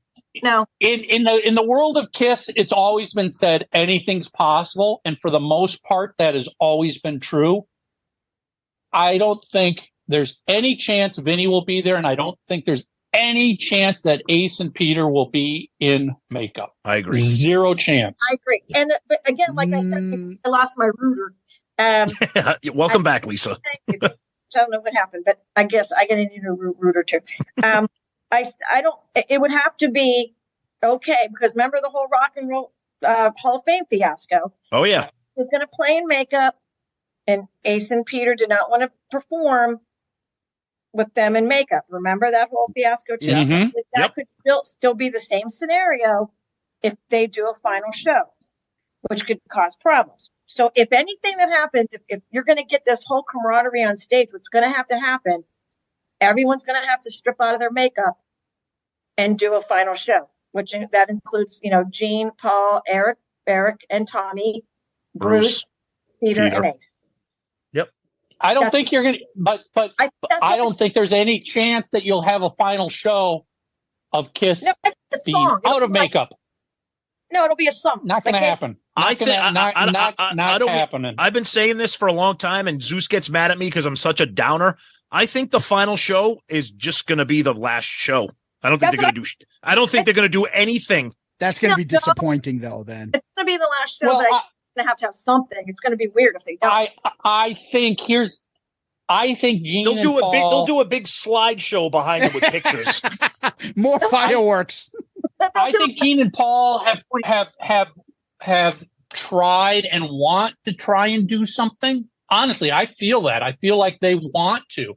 G: No.
F: In the world of Kiss, it's always been said anything's possible. And for the most part, that has always been true. I don't think there's any chance Vinny will be there. And I don't think there's any chance that Ace and Peter will be in makeup.
D: I agree.
F: Zero chance.
G: I agree. And but again, like I said, I lost my rooter.
D: Welcome back, Lisa.
G: Thank you. I don't know what happened, but I guess I get a new rooter too. I don't. It would have to be okay because remember the whole Rock and Roll Hall of Fame fiasco.
D: Oh yeah.
G: was going to play in makeup, and Ace and Peter did not want to perform with them in makeup. Remember that whole fiasco too?
F: Mhm.
G: That could still be the same scenario if they do a final show, which could cause problems. So if anything that happens, if you're going to get this whole camaraderie on stage, what's going to happen, everyone's going to have to strip out of their makeup and do a final show, which that includes, Gene, Paul, Eric, and Tommy, Bruce, Peter, and Ace.
D: Yep.
F: I don't think you're going to, but I don't think there's any chance that you'll have a final show of Kiss being out of makeup.
G: No, it'll be a song.
F: Not going to happen.
D: I think
F: not happening.
D: I've been saying this for a long time, and Zeus gets mad at me because I'm such a downer. I think the final show is just going to be the last show. I don't think they're going to do. I don't think they're going to do anything.
C: That's going to be disappointing, though. Then
G: it's going to be the last show, but I'm going to have something. It's going to be weird if they don't.
F: I think Gene
D: they'll do
F: and Paul,
D: they'll do a big slideshow behind them with pictures.
C: More fireworks.
F: I think Gene and Paul have tried and want to try and do something. Honestly, I feel that. I feel like they want to.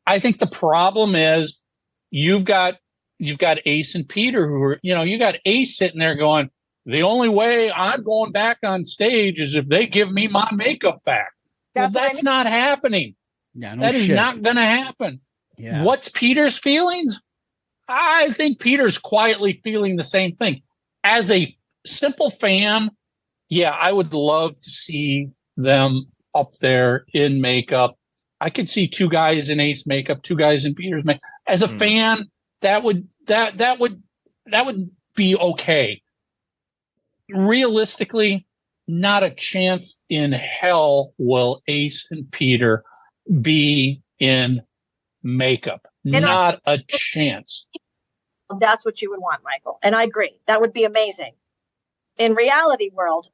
F: I think the problem is you've got Ace and Peter who are, you got Ace sitting there going, the only way I'm going back on stage is if they give me my makeup back. That's not happening.
C: Yeah, no
F: that
C: shit.
F: is not going to happen.
C: Yeah.
F: What's Peter's feelings? I think Peter's quietly feeling the same thing. As a simple fan, yeah, I would love to see them up there in makeup. I could see two guys in Ace makeup, two guys in Peter's makeup. As a fan, that would be okay. Realistically, not a chance in hell will Ace and Peter be in makeup. Not a chance.
G: That's what you would want, Michael. And I agree. That would be amazing. In reality world,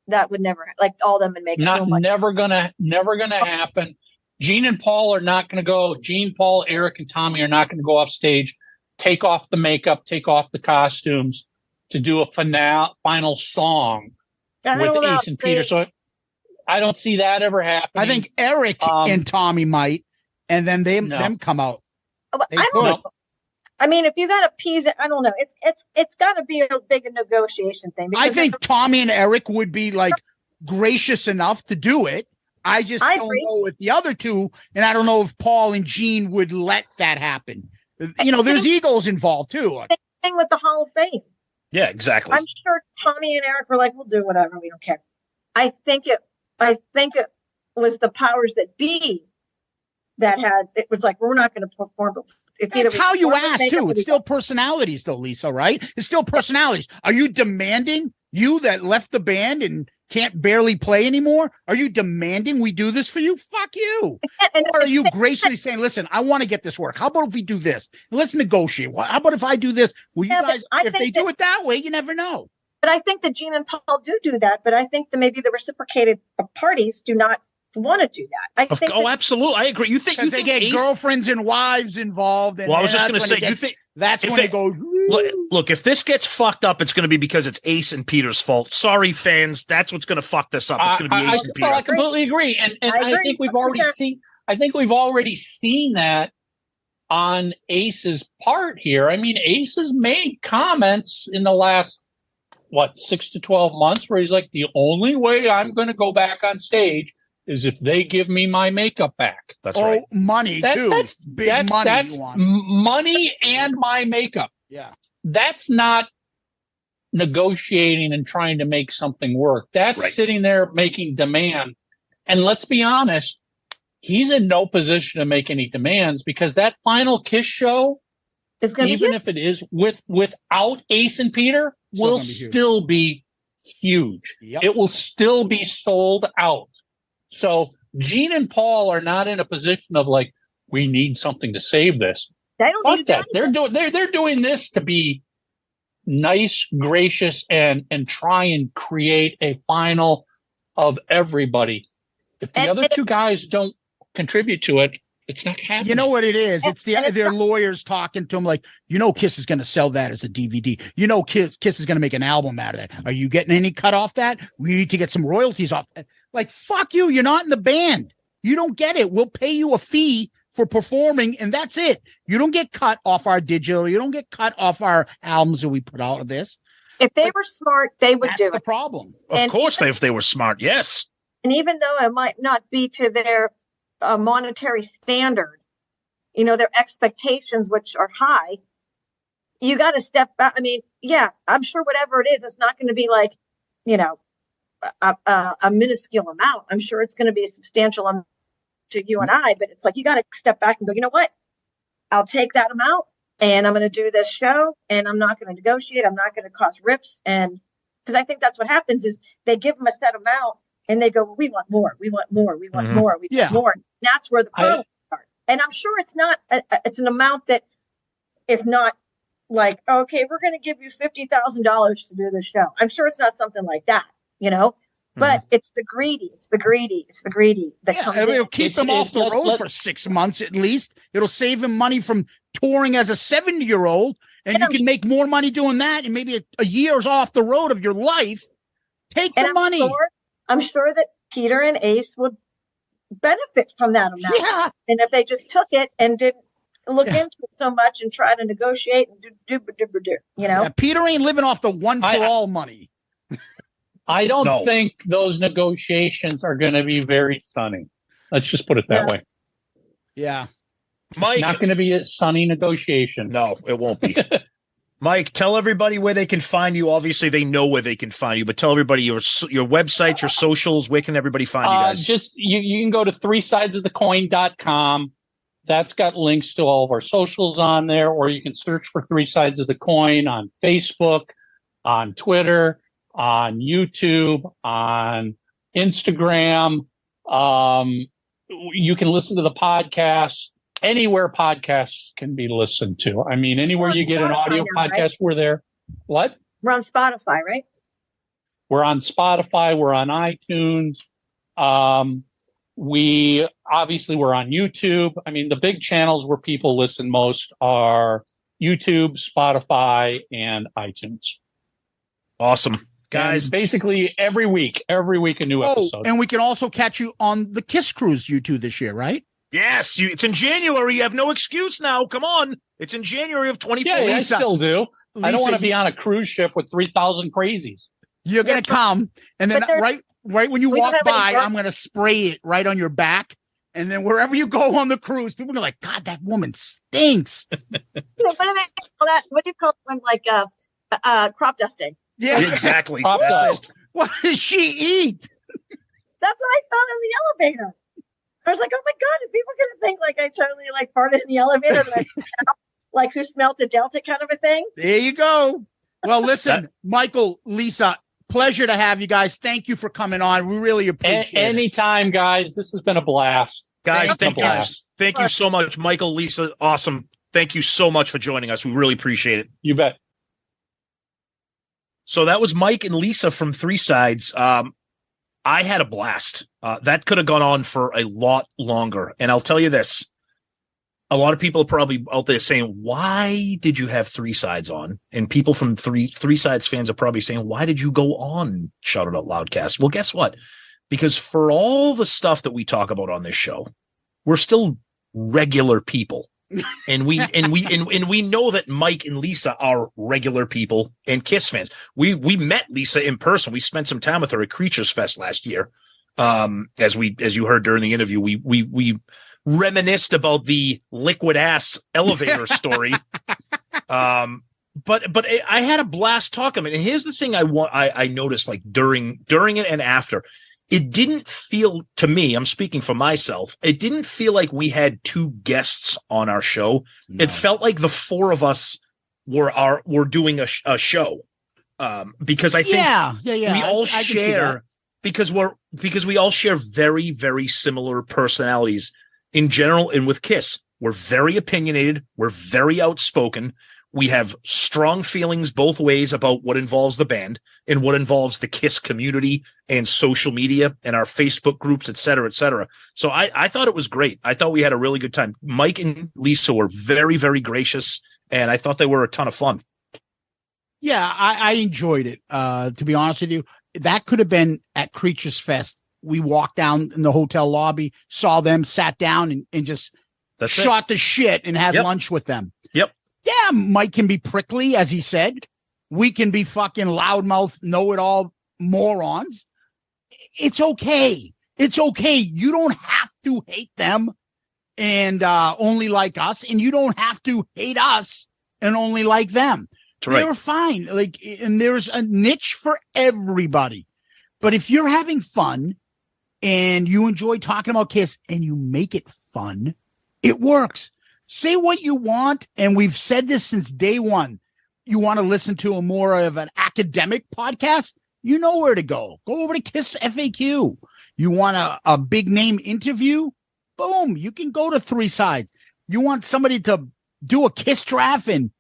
G: that would never, like all them in makeup.
F: Never gonna happen. Gene and Paul are not gonna go. Gene, Paul, Eric, and Tommy are not gonna go off stage, take off the makeup, take off the costumes to do a final song with Ace and Peter. So I don't see that ever happening.
C: I think Eric and Tommy might, and then them come out.
G: I don't know. I mean, if you got to appease it, I don't know. It's got to be a big negotiation thing.
C: I think Tommy and Eric would be like gracious enough to do it. I don't know if the other two, and I don't know if Paul and Gene would let that happen. There's egos involved too.
G: Thing with the Hall of Fame.
D: Yeah, exactly.
G: I'm sure Tommy and Eric were like, "We'll do whatever. We don't care." I think it was the powers that be that it was like, we're not going to perform.
C: That's how you ask too. It's still personalities though, Lisa, right? It's still personalities. Are you demanding, you that left the band and can't barely play anymore, are you demanding we do this for you? Fuck you. Or are you graciously saying, listen, I want to get this work. How about if we do this? Let's negotiate. How about if I do this? Will you guys, if they do it that way, you never know.
G: But I think that Gene and Paul do that. But I think that maybe the reciprocated parties do not want to do that. I think
D: absolutely. I agree. You think
C: they get girlfriends and wives involved? And
D: I was just going to say, you think
C: that's when it goes.
D: Look, if this gets fucked up, it's going to be because it's Ace and Peter's fault. Sorry, fans. That's what's going to fuck this up. It's going to be Ace and Peter.
F: I completely agree, and I think we've already seen. I think we've already seen that on Ace's part here. I mean, Ace has made comments in the last 6 to 12 months where he's like, the only way I'm going to go back on stage is if they give me my makeup back.
D: That's right.
C: Money too.
F: That's big money. That's money and my makeup.
C: Yeah.
F: That's not negotiating and trying to make something work. That's sitting there making demand. And let's be honest, he's in no position to make any demands because that final Kiss show, even if it is without Ace and Peter, will still be huge.
C: Yep.
F: It will still be sold out. So Gene and Paul are not in a position of like, we need something to save this. Fuck that. They're doing this to be nice, gracious, and try and create a final of everybody. If the other two guys don't contribute to it, It's not happening.
C: You know what it is? It's their
G: not-
C: lawyers talking to them like, Kiss is going to sell that as a DVD. Kiss is going to make an album out of that. Are you getting any cut off that? We need to get some royalties off. Like, fuck you. You're not in the band. You don't get it. We'll pay you a fee for performing, and that's it. You don't get cut off our digital. You don't get cut off our albums that we put out of this.
G: If they were smart, they would do
C: That's the
G: it.
C: problem.
D: Of course, if they were smart, yes.
G: And even though it might not be to their monetary standard, their expectations, which are high, you got to step back. I mean, yeah, I'm sure whatever it is, it's not going to be like, a minuscule amount. I'm sure it's going to be a substantial amount to you and I, but it's like, you got to step back and go, you know what? I'll take that amount and I'm going to do this show and I'm not going to negotiate. I'm not going to cause rips. And because I think that's what happens is they give them a set amount and they go, we want more. We want more. We want more. We want more. And that's where the problems start. And I'm sure it's not, it's an amount that is not like, okay, we're going to give you $50,000 to do this show. I'm sure it's not something like that, but it's the greedy that comes in.
C: It'll keep him off the road for 6 months at least. It'll save him money from touring as a 70-year-old, and you can make more money doing that, and maybe a year's off the road of your life. Take the money.
G: I'm sure that Peter and Ace would benefit from that amount.
C: Yeah.
G: And if they just took it and didn't look into it so much and try to negotiate and do,
C: Yeah, Peter ain't living off the one for all money.
F: I don't think those negotiations are going to be very sunny. Let's just put it that way.
C: Yeah.
D: Mike,
F: it's not going to be a sunny negotiation.
D: No, it won't be. Mike, tell everybody where they can find you. Obviously, they know where they can find you, but tell everybody your website, your socials. Where can everybody find you guys?
C: You
F: can go to 3sidesofthecoin.com. That's got links to all of our socials on there, or you can search for 3 Sides of the Coin on Facebook, on Twitter, on YouTube, on Instagram. You can listen to the podcast anywhere podcasts can be listened to. I mean, anywhere you get an audio podcast, right? We're there. What?
G: We're on Spotify, right?
F: We're on Spotify. We're on iTunes. We're on YouTube. I mean, the big channels where people listen most are YouTube, Spotify, and iTunes.
D: Awesome. Guys,
F: and basically every week a new episode.
C: And we can also catch you on the Kiss Cruise YouTube this year, right?
D: Yes, it's in January. You have no excuse now. Come on. It's in January of 24.
F: Yeah, I still do. Lisa, I don't want to be on a cruise ship with 3,000 crazies.
C: You're going to come, and then right when you walk by, I'm going to spray it right on your back. And then wherever you go on the cruise, people are like, God, that woman stinks.
G: What do they call that? What do you call it when, like, crop dusting?
C: Yeah,
D: exactly.
C: What does she eat?
G: That's what I thought in the elevator. I was like, oh my God, are people going to think like I totally like farted in the elevator? That like who smelt a Delta kind of a thing?
C: There you go. Well, listen, Michael, Lisa, pleasure to have you guys. Thank you for coming on. We really appreciate it.
F: Anytime, guys. This has been a blast.
D: Guys, thank you so much. Michael, Lisa, awesome. Thank you so much for joining us. We really appreciate it.
F: You bet.
D: So that was Mike and Lisa from 3 Sides. I had a blast. That could have gone on for a lot longer. And I'll tell you this. A lot of people are probably out there saying, why did you have 3 Sides on? And people from 3 Sides fans are probably saying, why did you go on Shout It Out Loudcast? Well, guess what? Because for all the stuff that we talk about on this show, we're still regular people. And we know that Mike and Lisa are regular people and Kiss fans. We met Lisa in person. We spent some time with her at Creatures Fest last year. As you heard during the interview, we reminisced about the liquid ass elevator story. But I had a blast talking. And here's the thing I noticed, like during it and after. It didn't feel to me, I'm speaking for myself, it didn't feel like we had 2 guests on our show. No. It felt like the 4 of us were doing a show. Because I think we all share because we all share very, very similar personalities in general. And with Kiss, we're very opinionated, we're very outspoken, We have strong feelings both ways about what involves the band and what involves the KISS community and social media and our Facebook groups, et cetera, et cetera. So I thought it was great. I thought we had a really good time. Mike and Lisa were very, very gracious, and I thought they were a ton of fun.
C: Yeah, I enjoyed it. To be honest with you, that could have been at Creatures Fest. We walked down in the hotel lobby, saw them, sat down, and just shot the shit and had lunch with them.
D: Yep.
C: Yeah, Mike can be prickly, as he said. We can be fucking loudmouth, know-it-all morons. It's okay. It's okay. You don't have to hate them and only like us, and you don't have to hate us and only like them.
D: Right.
C: They're fine. Like, and there's a niche for everybody. But if you're having fun and you enjoy talking about KISS and you make it fun, it works. Say what you want, and we've said this since day one. You want to listen to a more of an academic podcast? You know where to go. Go over to KISS FAQ. You want a big name interview? Boom, you can go to 3 Sides. You want somebody to do a KISS draft and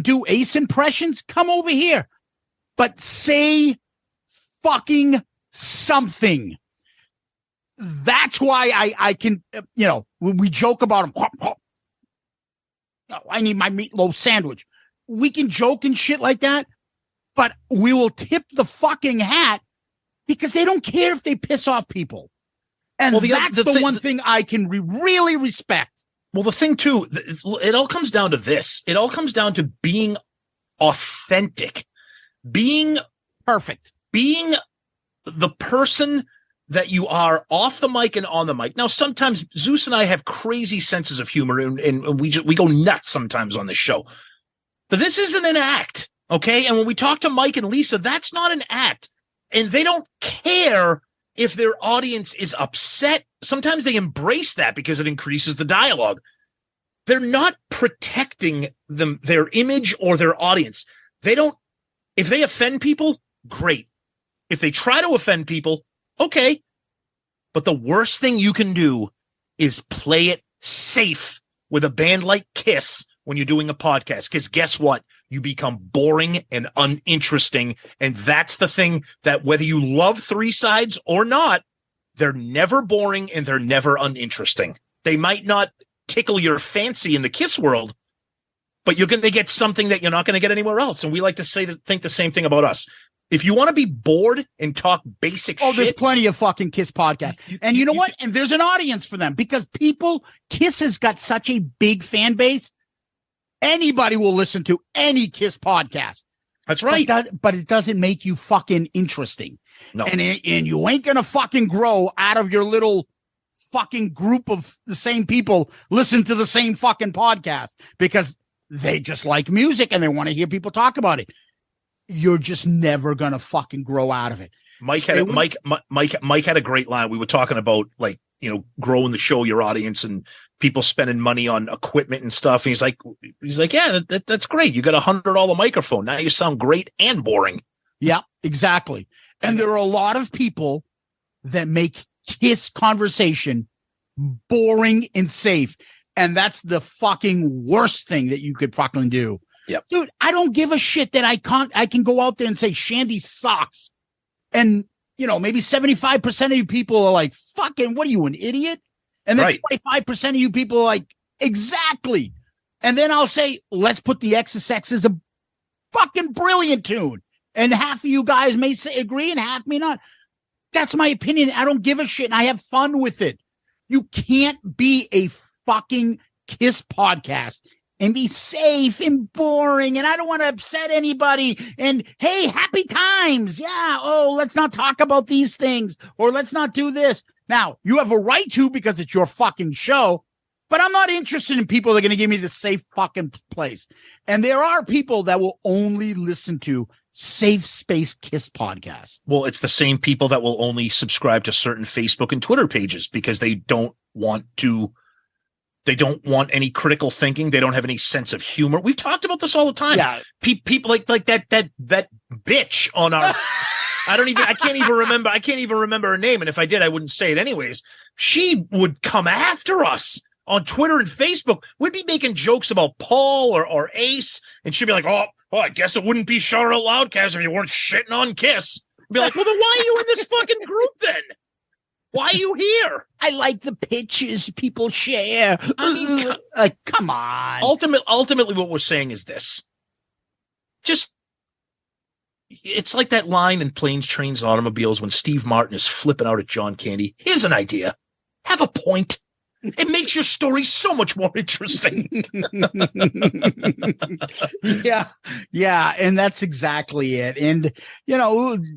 C: do Ace impressions? Come over here. But say fucking something. That's why I can, we joke about them. Oh, I need my meatloaf sandwich. We can joke and shit like that, but we will tip the fucking hat because they don't care if they piss off people. And that's the one thing I can really respect.
D: Well, the thing too, it all comes down to this. It all comes down to being authentic, being
C: perfect,
D: being the person that you are off the mic and on the mic. Now, sometimes Zeus and I have crazy senses of humor, and we go nuts sometimes on this show. But this isn't an act, okay? And when we talk to Mike and Lisa, that's not an act. And they don't care if their audience is upset. Sometimes they embrace that because it increases the dialogue. They're not protecting their image or their audience. If they offend people, great. If they try to offend people, okay. But the worst thing you can do is play it safe with a band like KISS when you're doing a podcast. Because guess what? You become boring and uninteresting. And that's the thing, that whether you love 3 Sides or not, they're never boring and they're never uninteresting. They might not tickle your fancy in the KISS world, but you're going to get something that you're not going to get anywhere else. And we like to think the same thing about us. If you want to be bored and talk basic shit.
C: There's plenty of fucking KISS podcasts. And you know what? And there's an audience for them because KISS has got such a big fan base. Anybody will listen to any KISS podcast.
D: That's right.
C: But it doesn't make you fucking interesting.
D: No.
C: And you ain't going to fucking grow out of your little fucking group of the same people listen to the same fucking podcast because they just like music and they want to hear people talk about it. You're just never going to fucking grow out of it.
D: Mike had a great line. We were talking about growing the show, your audience and people spending money on equipment and stuff. And he's like, yeah, that's great. You got $100 microphone. Now you sound great and boring.
C: Yeah, exactly. And there are a lot of people that make KISS conversation boring and safe. And that's the fucking worst thing that you could fucking do.
D: Yep.
C: Dude, I don't give a shit that I can go out there and say Shandy sucks. And, maybe 75% of you people are like, fucking, what are you, an idiot? And then 25% of you people are like, exactly. And then I'll say, let's put the XSX as a fucking brilliant tune. And half of you guys may agree and half may not. That's my opinion. I don't give a shit. And I have fun with it. You can't be a fucking KISS podcast and be safe and boring. And I don't want to upset anybody. And hey, happy times. Yeah. Oh, let's not talk about these things or let's not do this. Now, you have a right to because it's your fucking show, but I'm not interested in people that are going to give me the safe fucking place. And there are people that will only listen to safe space KISS podcasts.
D: Well, it's the same people that will only subscribe to certain Facebook and Twitter pages because they don't want any critical thinking. They don't have any sense of humor. We've talked about this all the time.
C: Yeah.
D: People like that bitch on our, I can't even remember her name. And if I did, I wouldn't say it anyways. She would come after us on Twitter and Facebook, we'd be making jokes about Paul or Ace, and she'd be like, oh, I guess it wouldn't be Shout Out Loudcast if you weren't shitting on Kiss. I'd be like, well, then why are you in this fucking group then? Why are you here?
C: I like the pictures people share.
D: I mean,
C: come on.
D: Ultimately, what we're saying is this. Just, it's like that line in Planes, Trains, and Automobiles when Steve Martin is flipping out at John Candy. Here's an idea. Have a point. It makes your story so much more interesting.
C: Yeah, and that's exactly it. And,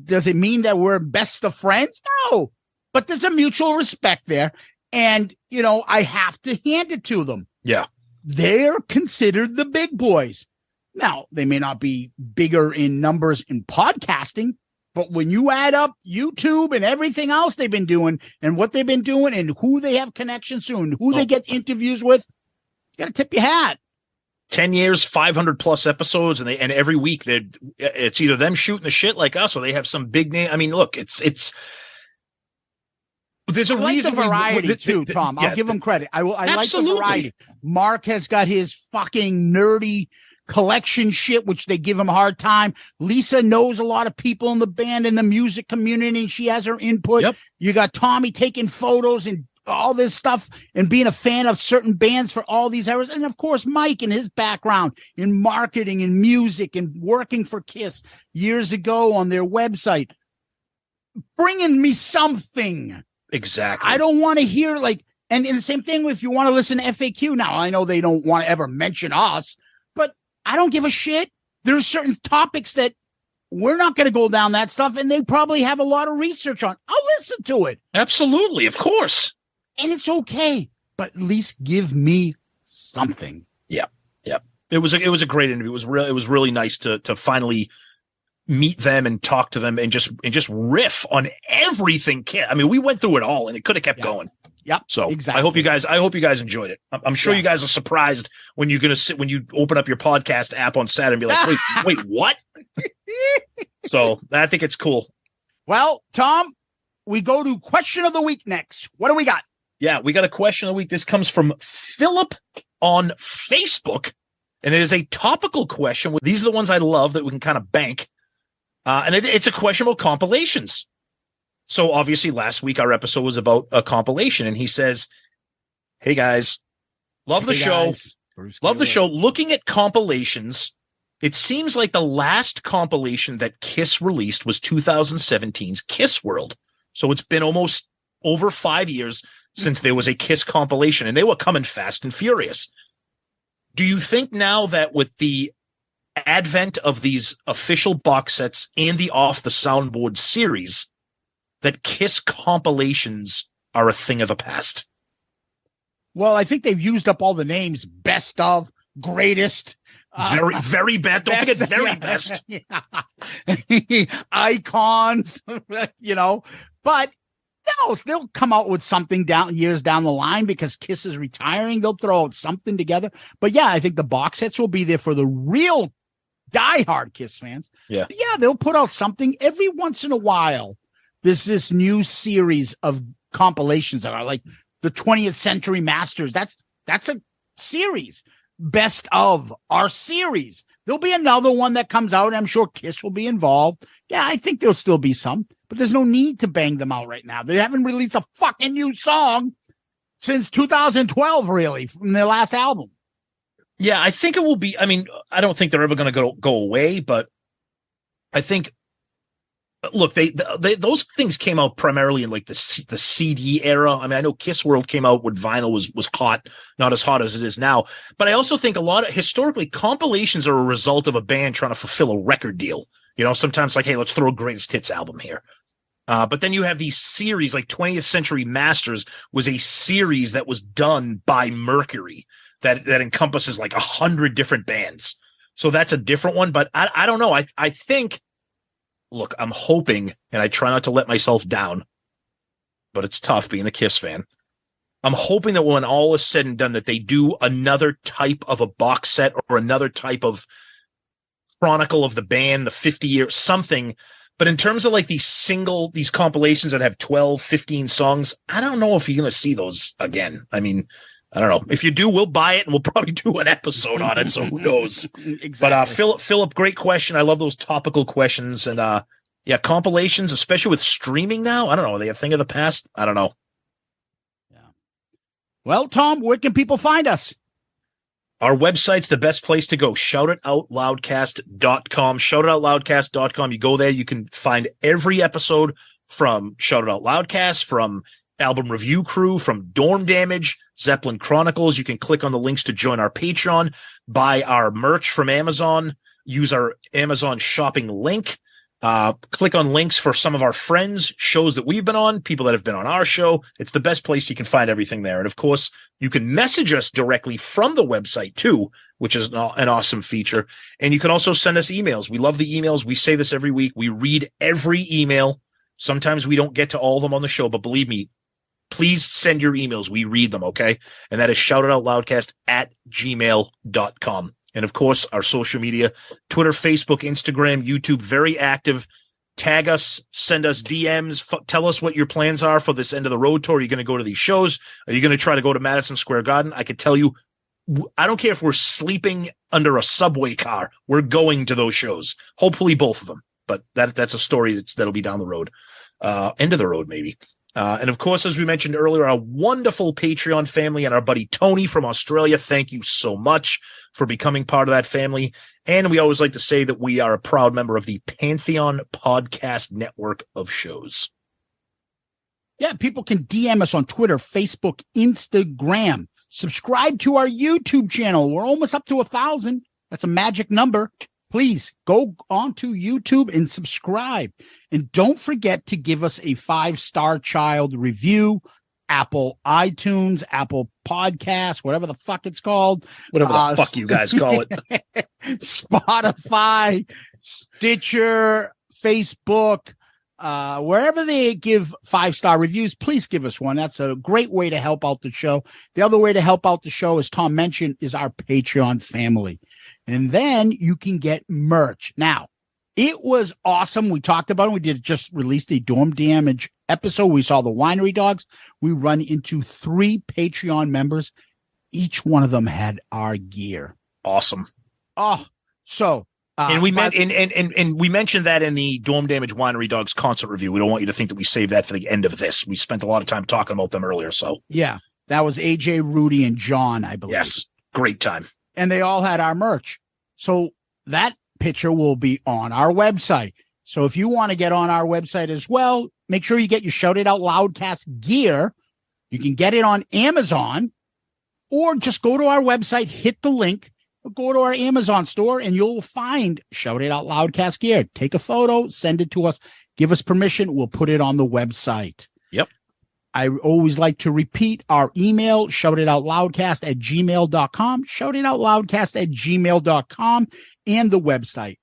C: does it mean that we're best of friends? No. But there's a mutual respect there. And, I have to hand it to them.
D: Yeah.
C: They're considered the big boys. Now, they may not be bigger in numbers in podcasting, but when you add up YouTube and everything else they've been doing and what they've been doing and who they have connections to and who they get interviews with, you got to tip your hat.
D: 10 years, 500 plus episodes, and every week it's either them shooting the shit like us or they have some big name. I mean, look, there's a reason.
C: The variety too, Tom. I'll give them credit. I like the variety. Mark has got his fucking nerdy collection shit, which they give him a hard time. Lisa knows a lot of people in the band and the music community, and she has her input.
D: Yep.
C: You got Tommy taking photos and all this stuff and being a fan of certain bands for all these hours. And of course, Mike and his background in marketing and music and working for KISS years ago on their website, bringing me something.
D: Exactly.
C: I don't want to hear and the same thing if you want to listen to FAQ. Now, I know they don't want to ever mention us, but I don't give a shit. There's certain topics that we're not going to go down that stuff, and they probably have a lot of research on. I'll listen to it.
D: Absolutely, of course.
C: And it's okay, but at least give me something.
D: Yeah. It was a great interview. It was really nice to finally meet them and talk to them and just riff on everything. I mean, we went through it all, and it could have kept going.
C: Yep.
D: So
C: exactly.
D: I hope you guys enjoyed it. I'm sure you guys are surprised when you're going to when you open up your podcast app on Saturday and be like, wait, what? So I think it's cool.
C: Well, Tom, we go to question of the week next. What do we got?
D: Yeah, we got a question of the week. This comes from Philip on Facebook, and it is a topical question. These are the ones I love that we can kind of bank. And it's a question about compilations. So obviously last week our episode was about a compilation, and he says, hey guys, love the show. Love the show. Looking at compilations, it seems like the last compilation that KISS released was 2017's KISS World. So it's been almost over 5 years since there was a KISS compilation, and they were coming fast and furious. Do you think now that with the advent of these official box sets and the Off the Soundboard series, that KISS compilations are a thing of the past?
C: Well, I think they've used up all the names. Best of, greatest.
D: Very best. Don't forget very best.
C: Icons, But no, they'll come out with something years down the line because KISS is retiring. They'll throw out something together. But yeah, I think the box sets will be there for the real diehard KISS fans.
D: Yeah.
C: But yeah, they'll put out something every once in a while. There's this new series of compilations that are like the 20th Century Masters. That's a series. Best of our series. There'll be another one that comes out, and I'm sure KISS will be involved. Yeah, I think there'll still be some, but there's no need to bang them out right now. They haven't released a fucking new song since 2012, really, from their last album.
D: Yeah, I think it will be. I mean, I don't think they're ever going to go away, but I think, look, they those things came out primarily in like the CD era. I mean, I know KISS World came out when vinyl was hot, not as hot as it is now. But I also think a lot of historically compilations are a result of a band trying to fulfill a record deal. Sometimes like, hey, let's throw a greatest hits album here. But then you have these series like 20th Century Masters was a series that was done by Mercury that encompasses like 100 different bands. So that's a different one. But I don't know. I think, look, I'm hoping, and I try not to let myself down, but it's tough being a KISS fan. I'm hoping that when all is said and done, that they do another type of a box set or another type of chronicle of the band, the 50-year something. But in terms of like these compilations that have 12, 15 songs, I don't know if you're going to see those again. I mean, I don't know. If you do, we'll buy it and we'll probably do an episode on it. So who knows?
C: Exactly.
D: But Philip, great question. I love those topical questions. And yeah, compilations, especially with streaming now. I don't know. Are they a thing of the past? I don't know.
C: Yeah. Well, Tom, where can people find us?
D: Our website's the best place to go. Shoutitoutloudcast.com. Shoutitoutloudcast.com. You go there, you can find every episode from Shout It Out Loudcast, from Album Review Crew, from Dorm Damage, Zeppelin Chronicles. You can click on the links to join our Patreon, buy our merch from Amazon, use our Amazon shopping link, click on links for some of our friends, shows that we've been on, people that have been on our show. It's the best place. You can find everything there. And of course, you can message us directly from the website too, which is an awesome feature. And you can also send us emails. We love the emails. We say this every week. We read every email. Sometimes we don't get to all of them on the show, but believe me, please send your emails. We read them, okay? And that is shoutitoutloudcast@gmail.com. And of course, our social media, Twitter, Facebook, Instagram, YouTube, very active. Tag us, send us DMs, tell us what your plans are for this end of the road tour. Are you going to go to these shows? Are you going to try to go to Madison Square Garden? I could tell you, I don't care if we're sleeping under a subway car. We're going to those shows. Hopefully both of them. But that's a story that'll be down the road. End of the road, maybe. And of course, as we mentioned earlier, our wonderful Patreon family and our buddy Tony from Australia. Thank you so much for becoming part of that family. And we always like to say that we are a proud member of the Pantheon Podcast Network of shows.
C: Yeah, people can DM us on Twitter, Facebook, Instagram. Subscribe to our YouTube channel. We're almost up to 1,000. That's a magic number. Please go onto YouTube and subscribe. And don't forget to give us a 5-star child review. Apple iTunes, Apple Podcasts, whatever the fuck it's called.
D: Whatever the fuck you guys call it.
C: Spotify, Stitcher, Facebook, wherever they give 5-star reviews, please give us one. That's a great way to help out the show. The other way to help out the show, as Tom mentioned, is our Patreon family. And then you can get merch. Now, it was awesome. We talked about it. We just released a Dorm Damage episode. We saw the winery dogs. We run into 3 Patreon members. Each one of them had our gear.
D: Awesome.
C: Oh, so
D: and we we mentioned that in the Dorm Damage Winery Dogs concert review. We don't want you to think that we saved that for the end of this. We spent a lot of time talking about them earlier. So
C: yeah, that was AJ, Rudy, and John, I believe.
D: Yes, great time.
C: And they all had our merch. So that picture will be on our website. So if you want to get on our website as well, make sure you get your Shout It Out Loudcast gear. You can get it on Amazon, or just go to our website, hit the link, go to our Amazon store, and you'll find Shout It Out Loudcast gear. Take a photo, send it to us, give us permission. We'll put it on the website.
D: Yep.
C: I always like to repeat our email, shoutitoutloudcast@gmail.com, shoutitoutloudcast@gmail.com, and the website,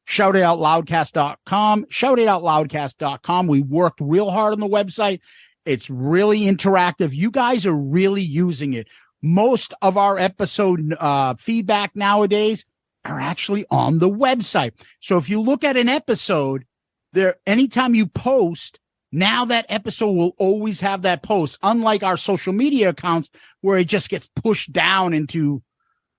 C: shoutitoutloudcast.com, shoutitoutloudcast.com. We worked real hard on the website. It's really interactive. You guys are really using it. Most of our episode feedback nowadays are actually on the website. So if you look at an episode there, anytime you post, now that episode will always have that post, unlike our social media accounts where it just gets pushed down into,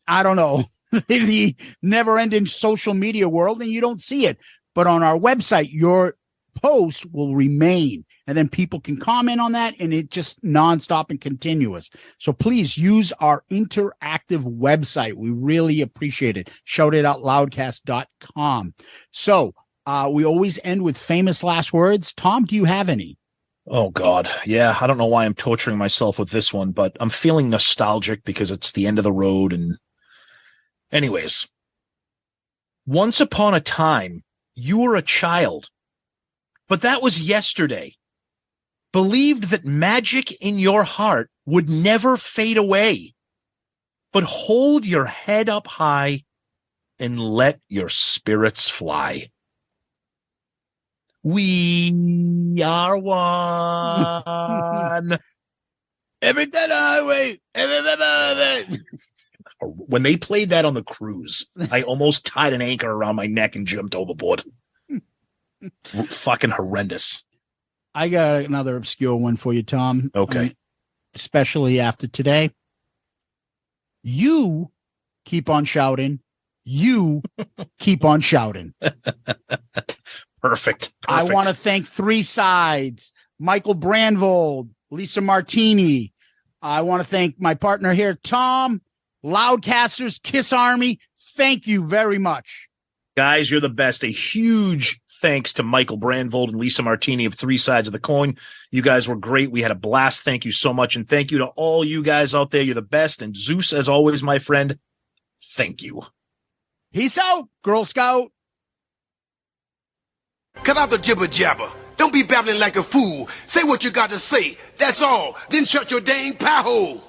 C: I don't know, the never-ending social media world, and you don't see it. But on our website, your post will remain, and then people can comment on that, and it just nonstop and continuous. So please use our interactive website. We really appreciate it. Shoutitoutloudcast.com. So we always end with famous last words. Tom, do you have any?
D: Oh, God. Yeah, I don't know why I'm torturing myself with this one, but I'm feeling nostalgic because it's the end of the road. And anyways, once upon a time, you were a child, but that was yesterday. Believed that magic in your heart would never fade away. But hold your head up high and let your spirits fly. We are one.
C: Every day highway.
D: When they played that on the cruise, I almost tied an anchor around my neck and jumped overboard. Fucking horrendous.
C: I got another obscure one for you, Tom.
D: Okay.
C: Especially after today. You keep on shouting. You keep on shouting.
D: Perfect.
C: I want to thank Three Sides, Michael Brandvold, Lisa Martini. I want to thank my partner here, Tom, Loudcasters, Kiss Army. Thank you very much.
D: Guys, you're the best. A huge thanks to Michael Brandvold and Lisa Martini of Three Sides of the Coin. You guys were great. We had a blast. Thank you so much. And thank you to all you guys out there. You're the best. And Zeus, as always, my friend, thank you.
C: Peace out, Girl Scout.
B: Cut out the jibber jabber. Don't be babbling like a fool. Say what you got to say. That's all. Then shut your dang pie hole.